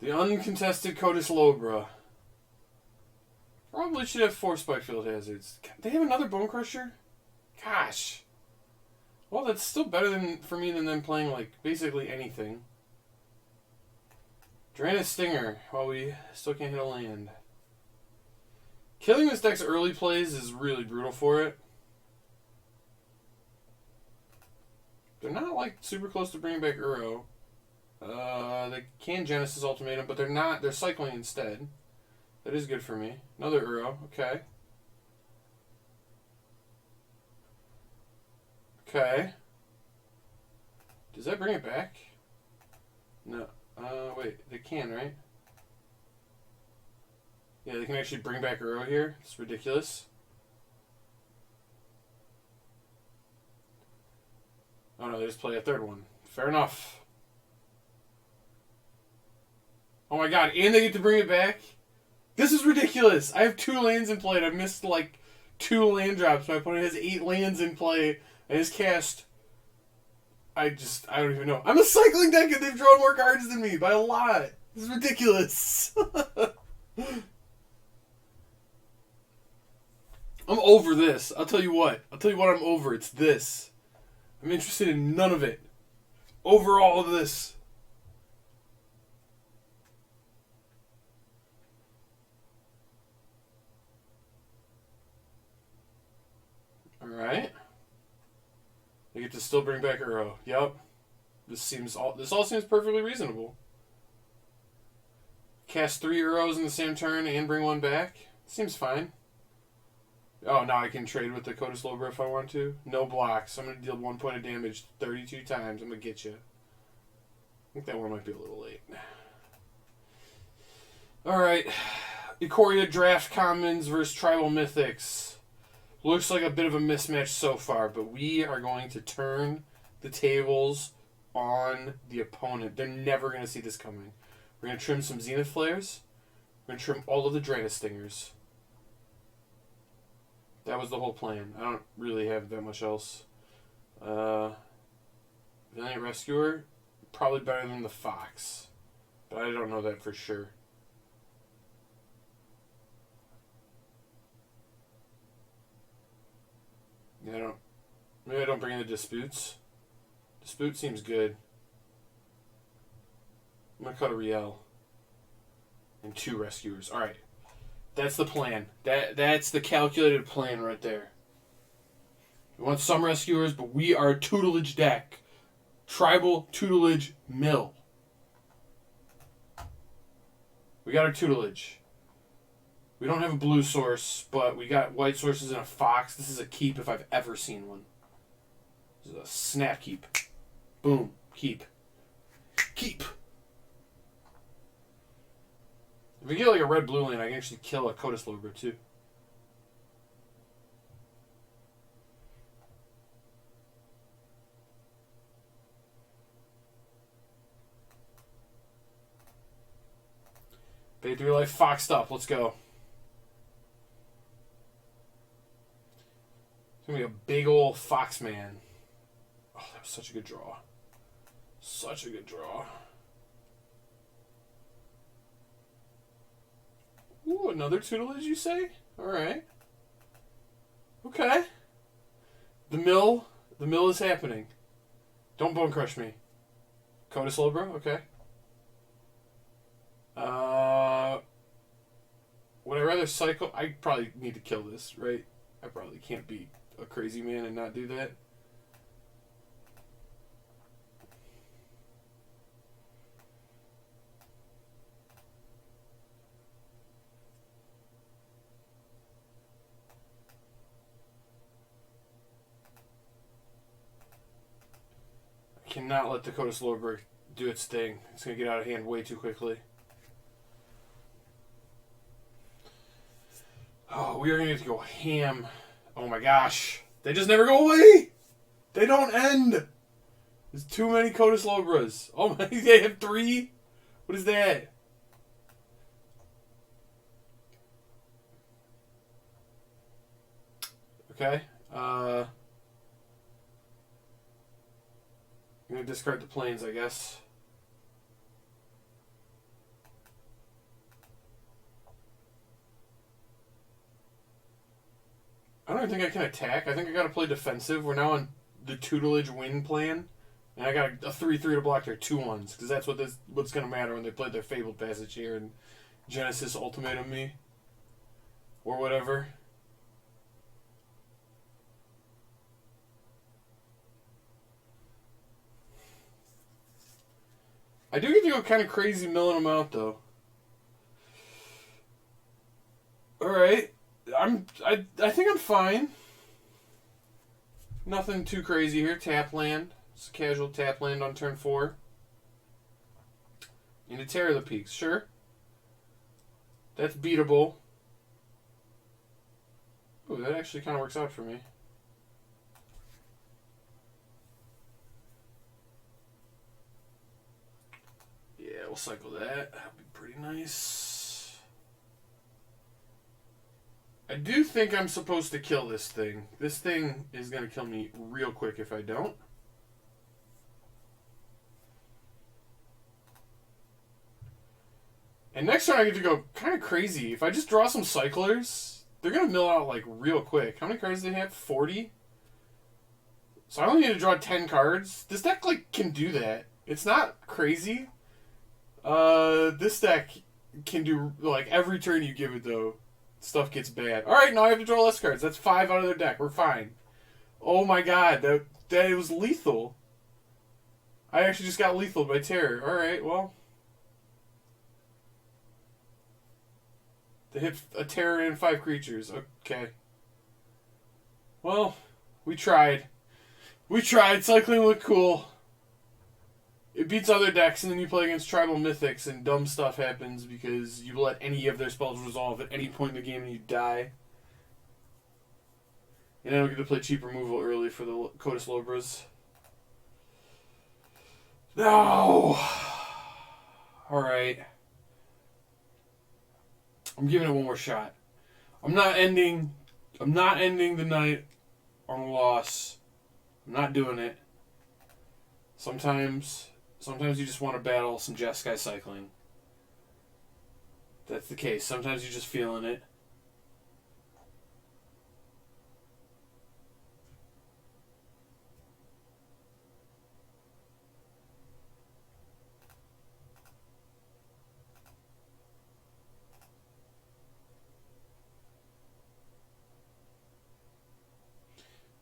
The uncontested Cotus Lobra. Probably should have 4 Spike Field Hazards. They have another Bone Crusher? Gosh. Well, that's still better for me than them playing, like, basically anything. Drain a Stinger while we still can't hit a land. Killing this deck's early plays is really brutal for it. They're not, like, super close to bringing back Uro. They can Genesis Ultimatum, but they're not. They're cycling instead. That is good for me. Another Uro. Okay. Okay. Does that bring it back? No. Wait. They can, right? Yeah, they can actually bring back Uro here. It's ridiculous. Oh no, they just play a third one. Fair enough. Oh my god, and they get to bring it back? This is ridiculous. I have 2 lands in play and I missed like 2 land drops. My opponent has 8 lands in play and his cast. I don't even know. I'm a cycling deck and they've drawn more cards than me by a lot. This is ridiculous. I'm over this. I'll tell you what. I'm over. It's this. I'm interested in none of it. Over all of this. Alright. They get to still bring back Uro. Yep. This all seems perfectly reasonable. Cast 3 Uros in the same turn and bring 1 back. Seems fine. Oh, now I can trade with the Cotus Lobra if I want to. No blocks. I'm going to deal 1 point of damage 32 times. I'm going to get you. I think that one might be a little late. Alright. Ikoria Draft Commons versus Tribal Mythics. Looks like a bit of a mismatch so far, but we are going to turn the tables on the opponent. They're never going to see this coming. We're going to trim some Zenith Flares. We're going to trim all of the Draina Stingers. That was the whole plan. I don't really have that much else. Valiant Rescuer, probably better than the Fox. But I don't know that for sure. Yeah, maybe I don't bring in the Disputes. Dispute seems good. I'm going to cut a Riel. And 2 Rescuers. Alright. That's the plan. That's the calculated plan right there. We want some Rescuers, but we are a tutelage deck. Tribal tutelage mill. We got our tutelage. We don't have a blue source, but we got white sources and a fox. This is a keep if I've ever seen one. This is a snap keep. Boom. Keep. Keep. If we get like a red-blue land, I can actually kill a Cotus Lobra too. Bay 3 Life foxed up. Let's go. It's going to be a big old fox man. Oh, that was such a good draw. Such a good draw. Ooh, another tutelage, you say? Alright. Okay. The mill is happening. Don't bone crush me. Cotus Lobra? Okay. Would I rather cycle? I probably need to kill this, right? I probably can't beat a crazy man and not do that? I cannot let Dakota Slowbrook do its thing. It's going to get out of hand way too quickly. Oh, we are going to have to go ham. Oh my gosh. They just never go away. They don't end. There's too many Coda Slowbras. Oh my, they have 3? What is that? Okay. I'm going to discard the planes, I guess. I don't even think I can attack. I think I got to play defensive. We're now on the tutelage win plan. And I got a 3/3 to block their 2/1s. Because that's what's going to matter when they play their Fabled Passage here and Genesis Ultimatum me. Or whatever. I do get to go kind of crazy milling them out, though. Alright. I think I'm fine. Nothing too crazy here. Tap land. It's a casual tap land on turn 4. Into Terror the Peaks. Sure. That's beatable. Ooh, that actually kind of works out for me. Yeah, we'll cycle that. That'll be pretty nice. I do think I'm supposed to kill this thing. This thing is going to kill me real quick if I don't. And next turn I get to go kind of crazy. If I just draw some cyclers, they're going to mill out like real quick. How many cards do they have? 40? So I only need to draw 10 cards. This deck like can do that. It's not crazy. This deck can do, like, every turn you give it, though, stuff gets bad. Alright, now I have to draw less cards. That's 5 out of their deck. We're fine. Oh my god, that was lethal. I actually just got lethal by Terror. Alright, well. They hit a Terror and 5 creatures. Okay. Well, we tried. We tried. Cycling looked cool. It beats other decks, and then you play against tribal mythics, and dumb stuff happens because you let any of their spells resolve at any point in the game and you die. And I don't get to play cheap removal early for the Coda Slowbras. No! Alright. I'm giving it one more shot. I'm not ending the night on a loss. I'm not doing it. Sometimes you just want to battle some Jeskai cycling. That's the case. Sometimes you're just feeling it.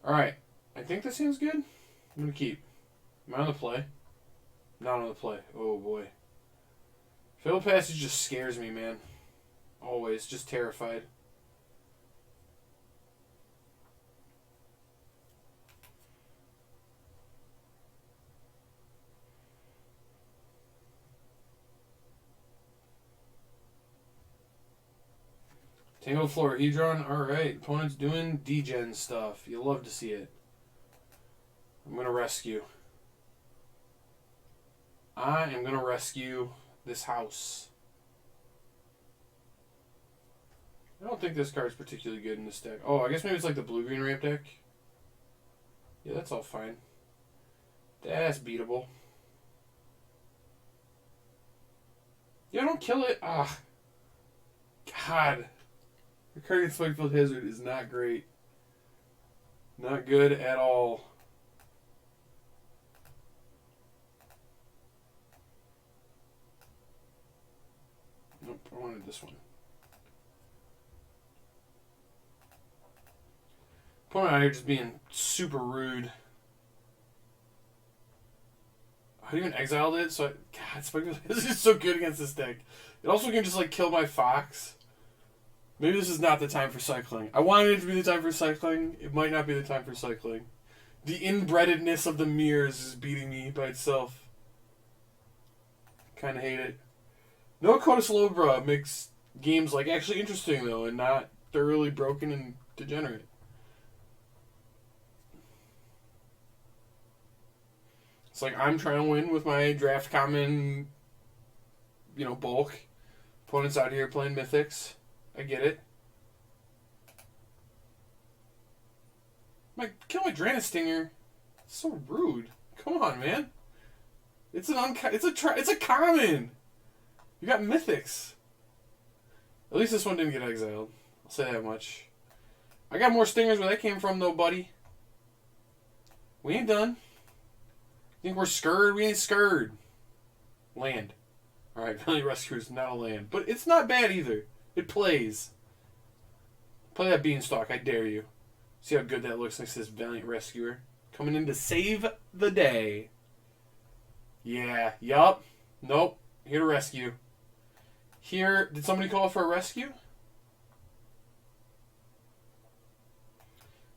Alright. I think that seems good. I'm going to keep. Am I on the play? Not on the play. Oh boy. Fabled Passage just scares me, man. Always. Just terrified. Tangled Florahedron. Alright. Opponent's doing degen stuff. You love to see it. I'm going to rescue. I am going to rescue this house. I don't think this card's particularly good in this deck. Oh, I guess maybe it's like the blue-green ramp deck. Yeah, that's all fine. That's beatable. Yeah, don't kill it. Ah. God. The card against Spikefield Hazard is not great. Not good at all. Nope, I wanted this one. Opponent out here just being super rude. I even exiled it, so God, Spectre is just so good against this deck. It also can just like kill my Fox. Maybe this is not the time for cycling. I wanted it to be the time for cycling. It might not be the time for cycling. The inbrededness of the mirrors is beating me by itself. Kind of hate it. No Codas Lobra makes games like actually interesting though, and not thoroughly broken and degenerate. It's like I'm trying to win with my draft common, bulk. Opponents out here playing Mythics. I get it. Kill my Draenei Stinger. It's so rude. Come on, man. It's a common. You got Mythics. At least this one didn't get exiled. I'll say that much. I got more Stingers where that came from, though, buddy. We ain't done. Think we're scared? We ain't scared. Land. Alright, Valley Rescuer is not a land. But it's not bad either. It plays. Play that Beanstalk, I dare you. See how good that looks next to this Valiant Rescuer. Coming in to save the day. Yeah, yup. Nope. Here to rescue. Here, did somebody call for a rescue?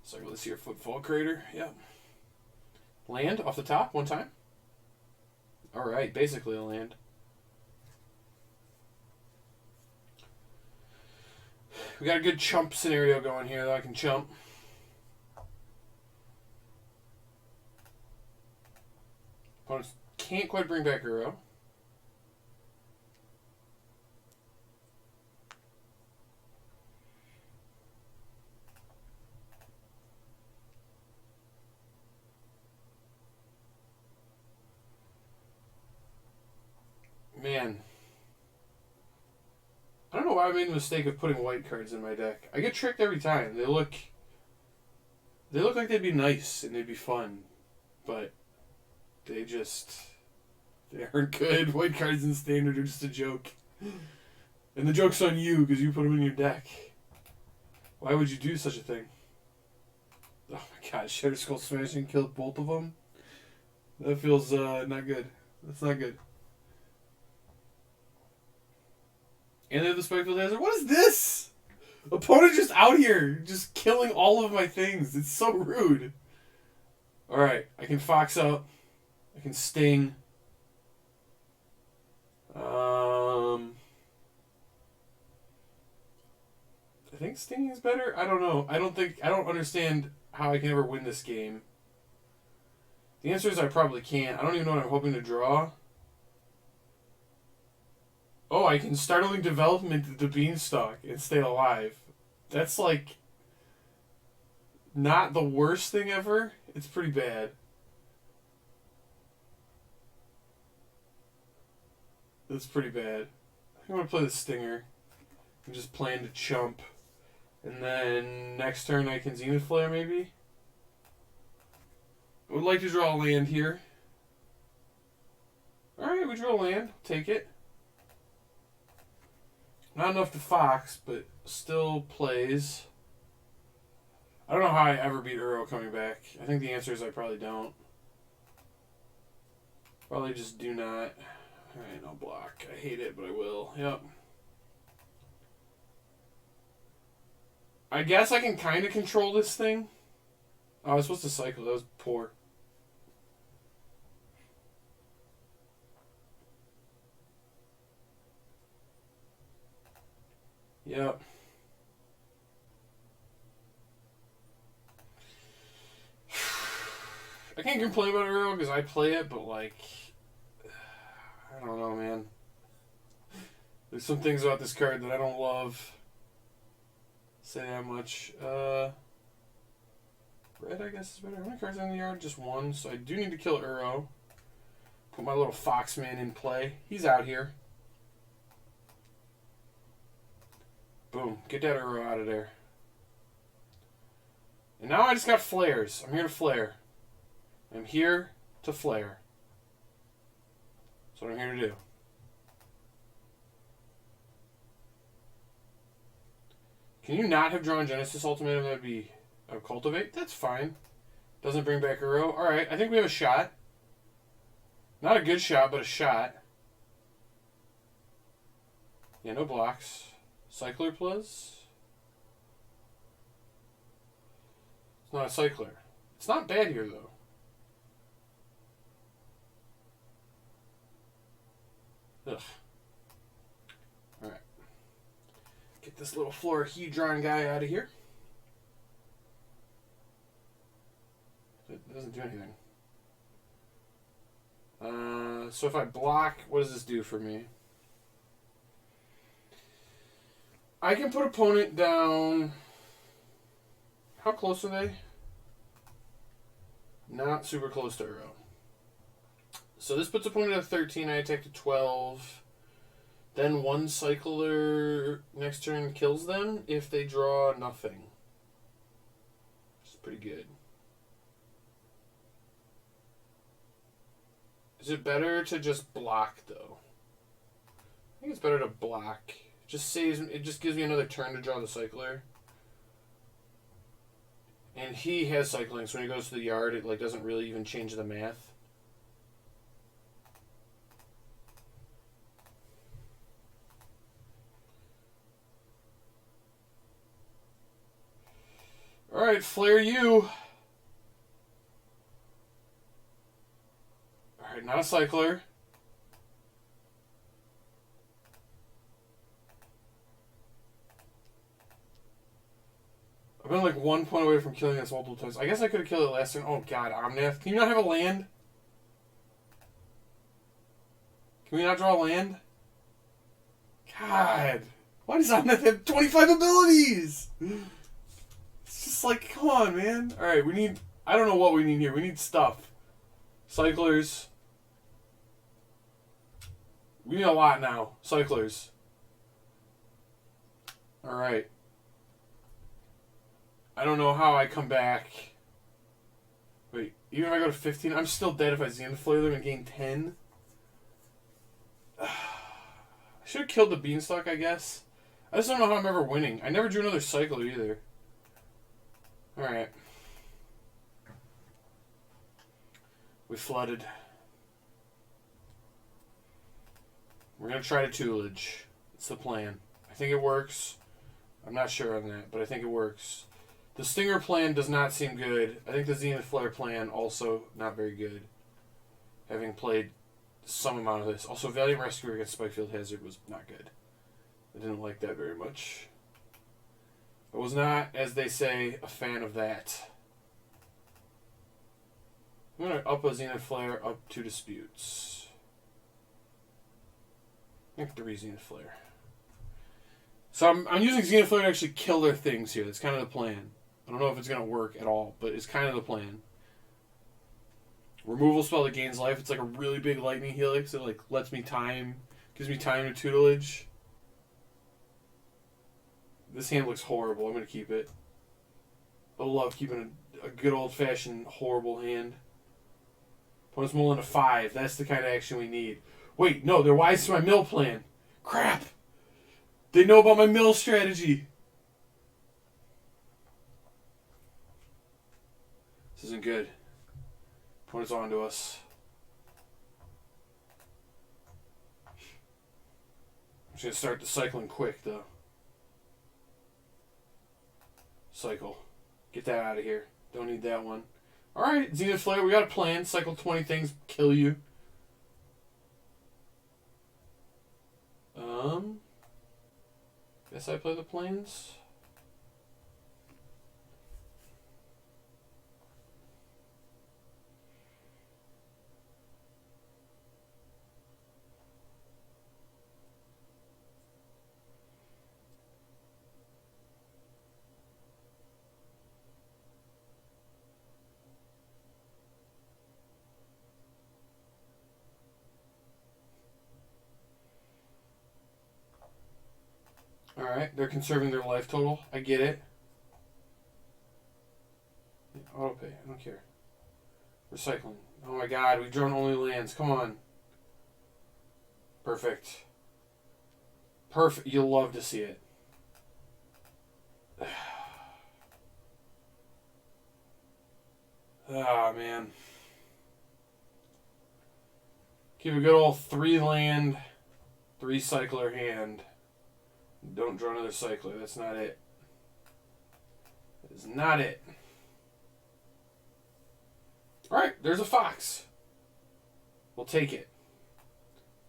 So let's see your Footfall Crater. Yep. Land off the top one time. Alright, basically a land. We got a good chump scenario going here that I can chump. Opponents can't quite bring back Uro. Man. I don't know why I made the mistake of putting white cards in my deck. I get tricked every time. They look like they'd be nice and they'd be fun. But they aren't good. White cards in Standard are just a joke. And the joke's on you because you put them in your deck. Why would you do such a thing? Oh my god, Shatter Skull Smashing killed both of them? That feels not good. That's not good. And they have the Spectral Desert. What is this? Opponent just out here, just killing all of my things. It's so rude. Alright, I can Fox up. I can Sting. I think Stinging is better. I don't know. I don't understand how I can ever win this game. The answer is I probably can't. I don't even know what I'm hoping to draw. Oh, I can Startling Development the Beanstalk and stay alive. That's like not the worst thing ever. It's pretty bad. That's pretty bad. I think I'm going to play the Stinger and just plan to chump. And then next turn I can Zenith Flare maybe. I would like to draw a land here. Alright, we drew a land. Take it. Not enough to Fox, but still plays. I don't know how I ever beat Uro coming back. I think the answer is I probably don't. Probably just do not. Alright, I'll block. I hate it, but I will. Yep. I guess I can kind of control this thing. Oh, I was supposed to cycle. That was poor. Yep. I can't complain about Uro because I play it, but like, I don't know, man. There's some things about this card that I don't love. Say that much. Red, I guess, is better. How many cards are in the yard? Just one. So I do need to kill Uro. Put my little Foxman in play. He's out here. Boom. Get that Uro out of there. And now I just got flares. I'm here to flare. I'm here to flare. That's what I'm here to do. Can you not have drawn Genesis Ultimatum? That'd be... Oh, cultivate? That's fine. Doesn't bring back Uro. Alright, I think we have a shot. Not a good shot, but a shot. Yeah, no blocks. Cycler plus? It's not a cycler. It's not bad here, though. Ugh. Alright. Get this little Florahedron guy out of here. It doesn't do anything. So if I block, what does this do for me? I can put opponent down... How close are they? Not super close to Uro. So this puts opponent at 13, I attack to 12. Then one cycler next turn kills them if they draw nothing. Which is pretty good. Is it better to just block, though? I think it's better to block. It just gives me another turn to draw the cycler. And he has cycling, so when he goes to the yard, it doesn't really even change the math. Alright, flare you. Alright, not a cycler. I've been like 1 point away from killing this multiple times. I guess I could have killed it last turn. Oh god, Omnath. Can you not have a land? Can we not draw a land? God. Why does Omnath have 25 abilities? It's just like, come on, man. Alright, we need... I don't know what we need here. We need stuff. Cyclers. We need a lot now. Cyclers. Alright. I don't know how I come back. Wait, even if I go to 15, I'm still dead if I Zenith Flare them and gain 10. I should have killed the Beanstalk, I guess. I just don't know how I'm ever winning. I never drew another cycler either. Alright. We flooded. We're going to try to tutelage. It's the plan. I think it works. I'm not sure on that, but I think it works. The Stinger plan does not seem good. I think the Zenith Flare plan also not very good. Having played some amount of this. Also, Valiant Rescuer against Spikefield Hazard was not good. I didn't like that very much. I was not, as they say, a fan of that. I'm going to up a Zenith Flare, up 2 disputes. I think 3 Zenith Flare. So I'm using Zenith Flare to actually kill their things here. That's kind of the plan. I don't know if it's going to work at all, but it's kind of the plan. Removal spell that gains life. It's like a really big lightning helix. It lets me time, gives me time to tutelage. This hand looks horrible. I'm going to keep it. I love keeping a good old-fashioned horrible hand. Opponent's mulling to 5. That's the kind of action we need. Wait, no, they're wise to my mill plan. Crap! They know about my mill strategy. This isn't good. Opponent's on to us. I'm just going to start the cycling quick, though. Cycle. Get that out of here. Don't need that one. Alright, Zenith Flare, we got a plan. Cycle 20 things, kill you. Guess I play the planes. Alright, they're conserving their life total. I get it. Auto pay, I don't care. Recycling. Oh my god, we've drawn only lands. Come on. Perfect. Perfect. You'll love to see it. Ah, man. Keep a good old 3-land, 3-cycler hand. Don't draw another cycler. That's not it. That is not it. Alright, there's a fox. We'll take it.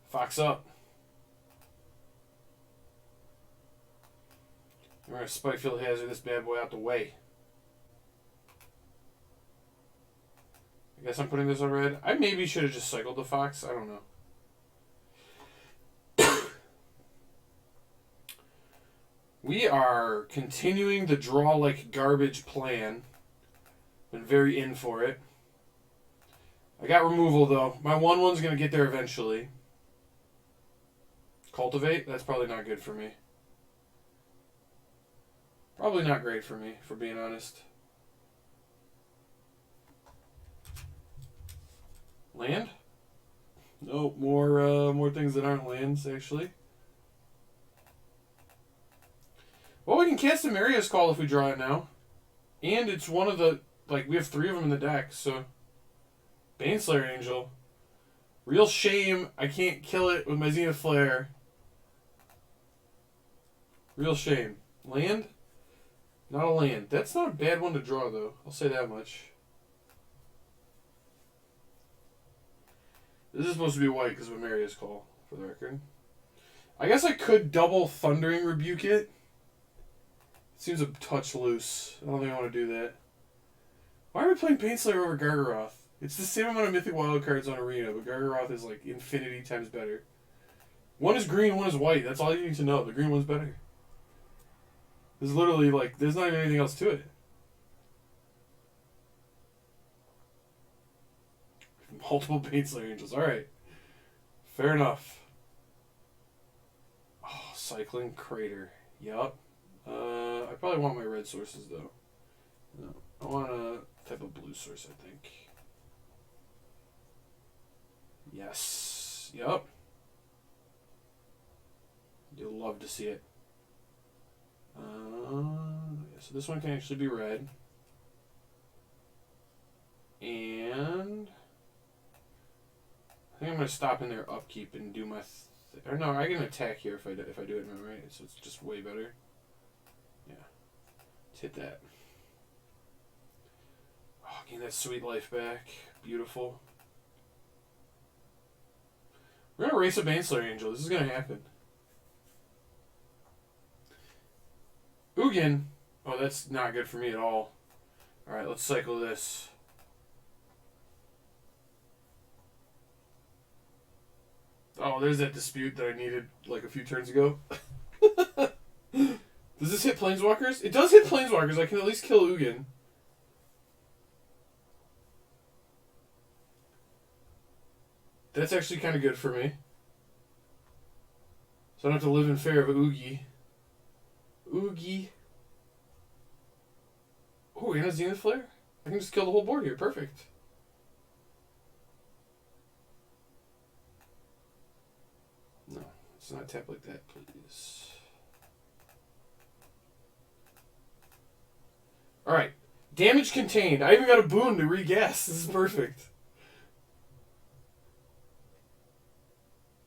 Fox up. We're going to Spikefield Hazard this bad boy out the way. I guess I'm putting this on red. I maybe should have just cycled the fox. I don't know. We are continuing the draw like garbage plan. Been very in for it. I got removal though. My 1/1's going to get there eventually. Cultivate? That's probably not good for me. Probably not great for me, for being honest. Land? Nope, more things that aren't lands, actually. Well, we can cast a Marius Call if we draw it now. And it's one of the... Like, we have 3 of them in the deck, so... Baneslayer Angel. Real shame I can't kill it with my Zenith Flare. Real shame. Land? Not a land. That's not a bad one to draw, though. I'll say that much. This is supposed to be white because of a Marius Call, for the record. I guess I could double Thundering Rebuke it. Seems a touch loose. I don't think I want to do that. Why are we playing Baneslayer over Gargaroth? It's the same amount of Mythic Wild cards on Arena, but Gargaroth is like infinity times better. One is green, one is white. That's all you need to know. The green one's better. There's literally like, there's not even anything else to it. Multiple Baneslayer Angels. Alright. Fair enough. Oh, Cycling Crater. Yup. I probably want my red sources though. No. I want a type of blue source, I think. Yes. Yup. You'll love to see it. Yeah, so this one can actually be red. And I think I'm going to stop in their upkeep and do my... or no, I can attack here if I do it now, right? So it's just way better. Yeah. Let's hit that. Oh, gain that sweet life back. Beautiful. We're going to race a Baneslayer Angel. This is going to happen. Ugin. Oh, that's not good for me at all. Alright, let's cycle this. Oh, there's that dispute that I needed like a few turns ago. Does this hit Planeswalkers? It does hit Planeswalkers. I can at least kill Ugin. That's actually kind of good for me. So I don't have to live in fear of Oogie. Oogie. Oh, and a Zenith Flare? I can just kill the whole board here. Perfect. No, let's not tap like that, please. Alright. Damage contained. I even got a boon to regas. This is perfect.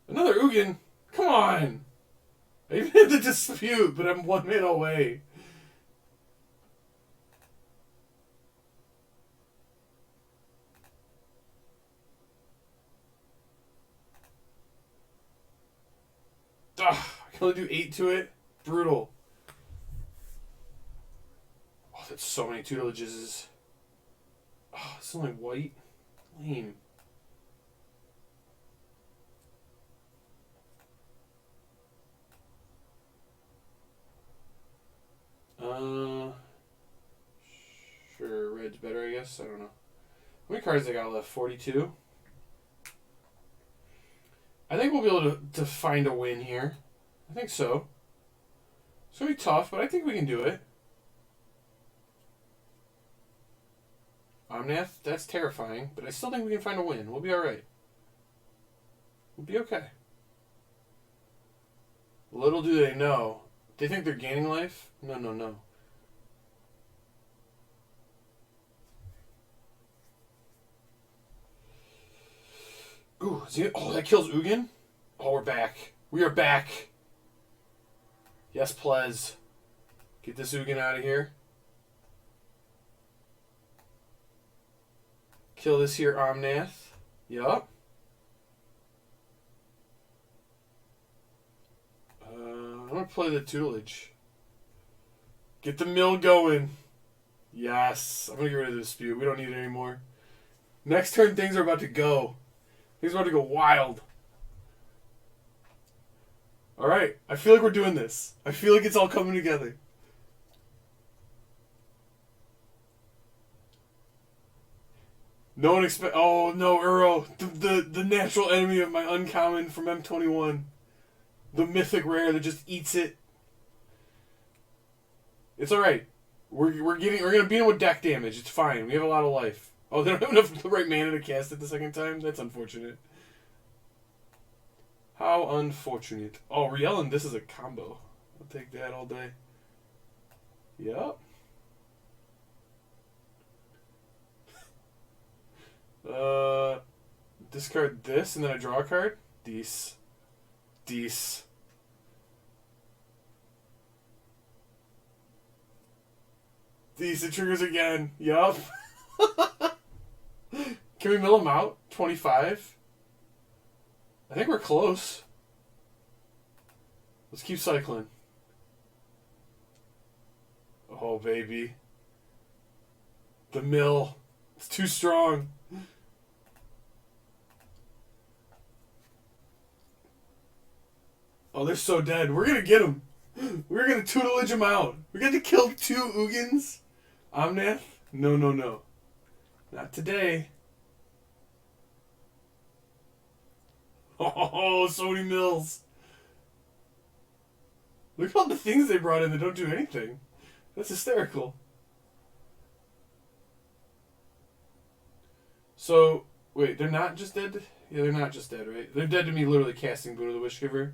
Another Ugin. Come on. I even had the dispute, but I'm 1 mana away. Ugh, I can only do 8 to it. Brutal. Oh, that's so many tutelages. Oh, it's only white. Lame. Sure, red's better, I guess. I don't know. How many cards I got left? 42? I think we'll be able to find a win here. I think so. It's going to be tough, but I think we can do it. Omnath, that's terrifying, but I still think we can find a win. We'll be alright. We'll be okay. Little do they know. They think they're gaining life? No, no, no. See, oh, that kills Ugin? Oh, we're back. We are back. Yes, please. Get this Ugin out of here. Kill this here Omnath. Yup. I'm going to play the tutelage. Get the mill going. Yes. I'm going to get rid of the dispute. We don't need it anymore. Next turn, things are about to go. Things are about to go wild. Alright. I feel like we're doing this. I feel like it's all coming together. No one expect. Oh no, Uro, the natural enemy of my uncommon from M21, the mythic rare that just eats it. It's all right. We're gonna beat him with deck damage. It's fine. We have a lot of life. Oh, they don't have enough the right mana to cast it the second time. That's unfortunate. How unfortunate. Oh, Riellen, this is a combo. I'll take that all day. Yup. Discard this and then I draw a card. These. These it triggers again. Yup. Can we mill him out? 25? I think we're close. Let's keep cycling. Oh, baby. The mill. It's too strong. Oh, they're so dead. We're going to get them. We're going to tutelage them out. We got to kill 2 Ugins. Omnath? No, no, no. Not today. Oh, so many mills. Look at all the things they brought in that don't do anything. That's hysterical. So, wait, they're not just dead? Yeah, they're not just dead, right? They're dead to me literally casting Boon of the Wishgiver.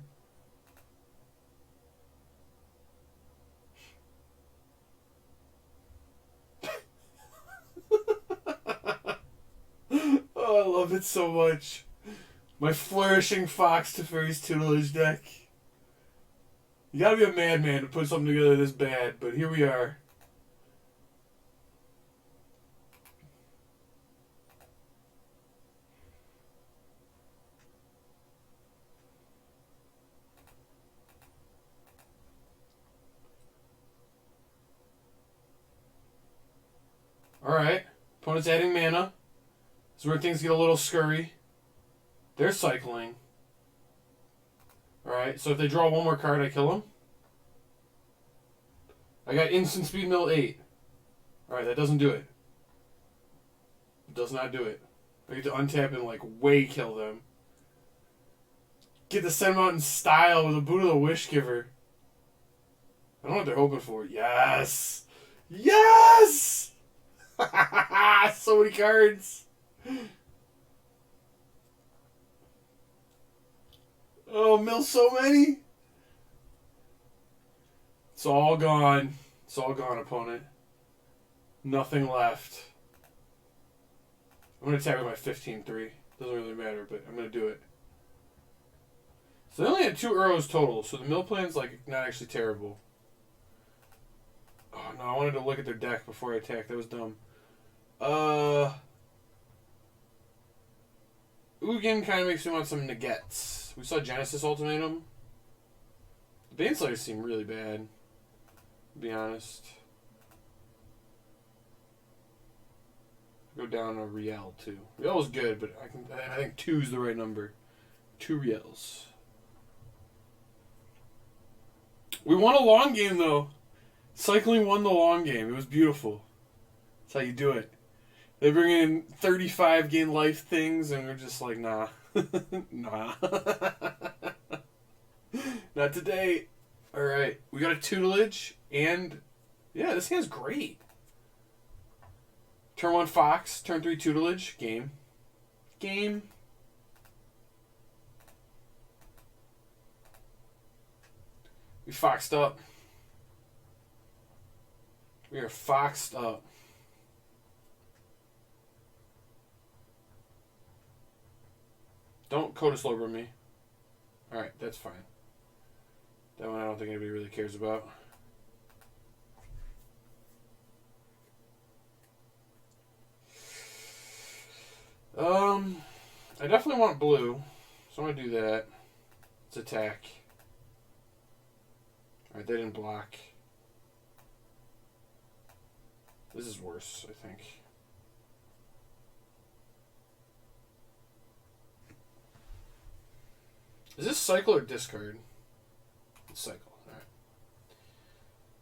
Oh, I love it so much. My flourishing Fox Teferi's tutelage deck. You gotta be a madman to put something together this bad, but here we are. Alright. Opponent's adding mana. This is where things get a little scurry. They're cycling. Alright, so if they draw one more card, I kill them. I got instant speed mill 8. Alright, that doesn't do it. It does not do it. I get to untap and, like, way kill them. Get to send them out in style with a Boon of the Wishgiver. I don't know what they're hoping for. Yes! Yes! So many cards. Oh, mill so many. It's all gone. It's all gone, opponent. Nothing left. I'm going to attack with my 15-3. Doesn't really matter, but I'm going to do it. So they only had 2 Uros total, so the mill plan's like not actually terrible. Oh, no, I wanted to look at their deck before I attacked. That was dumb. Ugin kind of makes me want some Nagets. We saw Genesis Ultimatum. The Baneslayers seem really bad, to be honest. Go down a Riel, too. Riel was good, but I think 2's the right number. 2 Riels. We won a long game, though. Cycling won the long game. It was beautiful. That's how you do it. They bring in 35 gain life things, and we're just like, nah. Nah. Not today. Alright, we got a tutelage, and yeah, this hand's great. Turn 1 Fox, turn 3 tutelage, game. Game. We foxed up. We are foxed up. Don't Coda Slowbro me. Alright, that's fine. That one I don't think anybody really cares about. I definitely want blue, so I'm going to do that. Let's attack. Alright, they didn't block. This is worse, I think. Is this cycle or discard? It's cycle. Alright.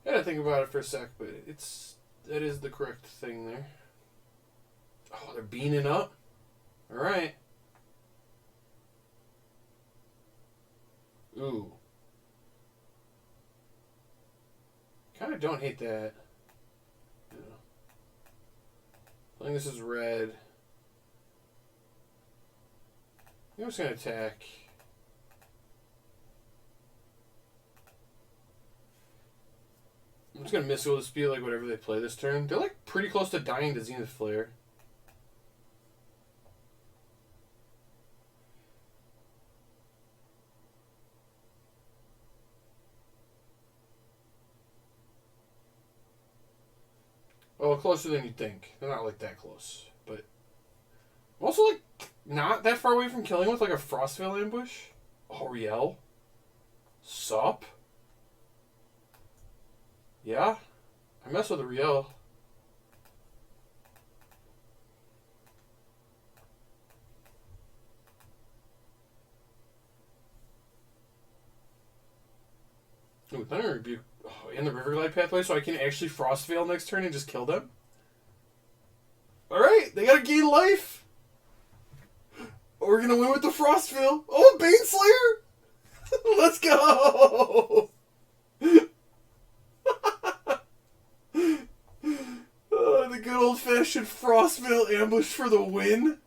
I had to think about it for a sec, but that is the correct thing there. Oh, they're beaning up? Alright. Ooh. Kind of don't hate that. Yeah. I think this is red. I'm just going to attack. I'm just going to miss with speed like whatever they play this turn. They're like pretty close to dying to Zenith Flare. Well, closer than you'd think. They're not like that close. But also like not that far away from killing with like a Frostveil ambush. Oh, Riel. Sup? Yeah? I mess with a Riel. Ooh, Thunder Rebuke. Oh, and the Riverglide pathway, so I can actually Frostveil next turn and just kill them? Alright, they gotta gain life! We're gonna win with the Frostveil. Oh, Baneslayer! Let's go! Oh, the good old-fashioned Frostveil ambush for the win.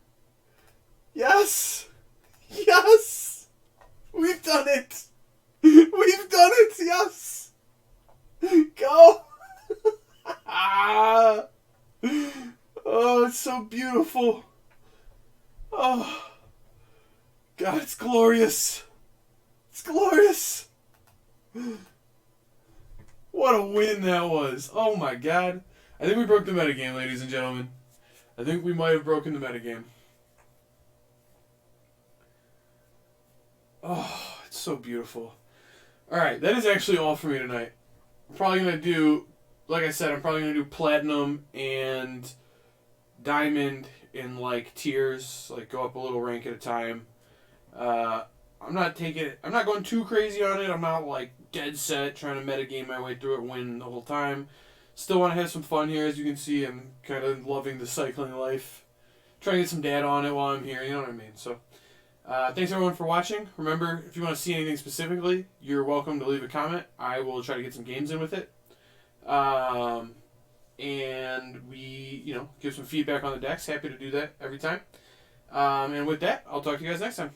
Yes! Yes! We've done it! We've done it, yes! Go! Oh, it's so beautiful. Oh. God, it's glorious. It's glorious. What a win that was. Oh my God. I think we broke the metagame, ladies and gentlemen. I think we might have broken the metagame. Oh, it's so beautiful. Alright, that is actually all for me tonight. I'm probably going to do, like I said, I'm probably going to do Platinum and Diamond in like tiers, like go up a little rank at a time. I'm not going too crazy on it. I'm not like dead set trying to metagame my way through it, win the whole time. Still want to have some fun here. As you can see, I'm kind of loving the cycling life. Trying to get some data on it while I'm here, you know what I mean? So, thanks everyone for watching. Remember, if you want to see anything specifically, you're welcome to leave a comment. I will try to get some games in with it. And we, give some feedback on the decks. Happy to do that every time. And with that, I'll talk to you guys next time.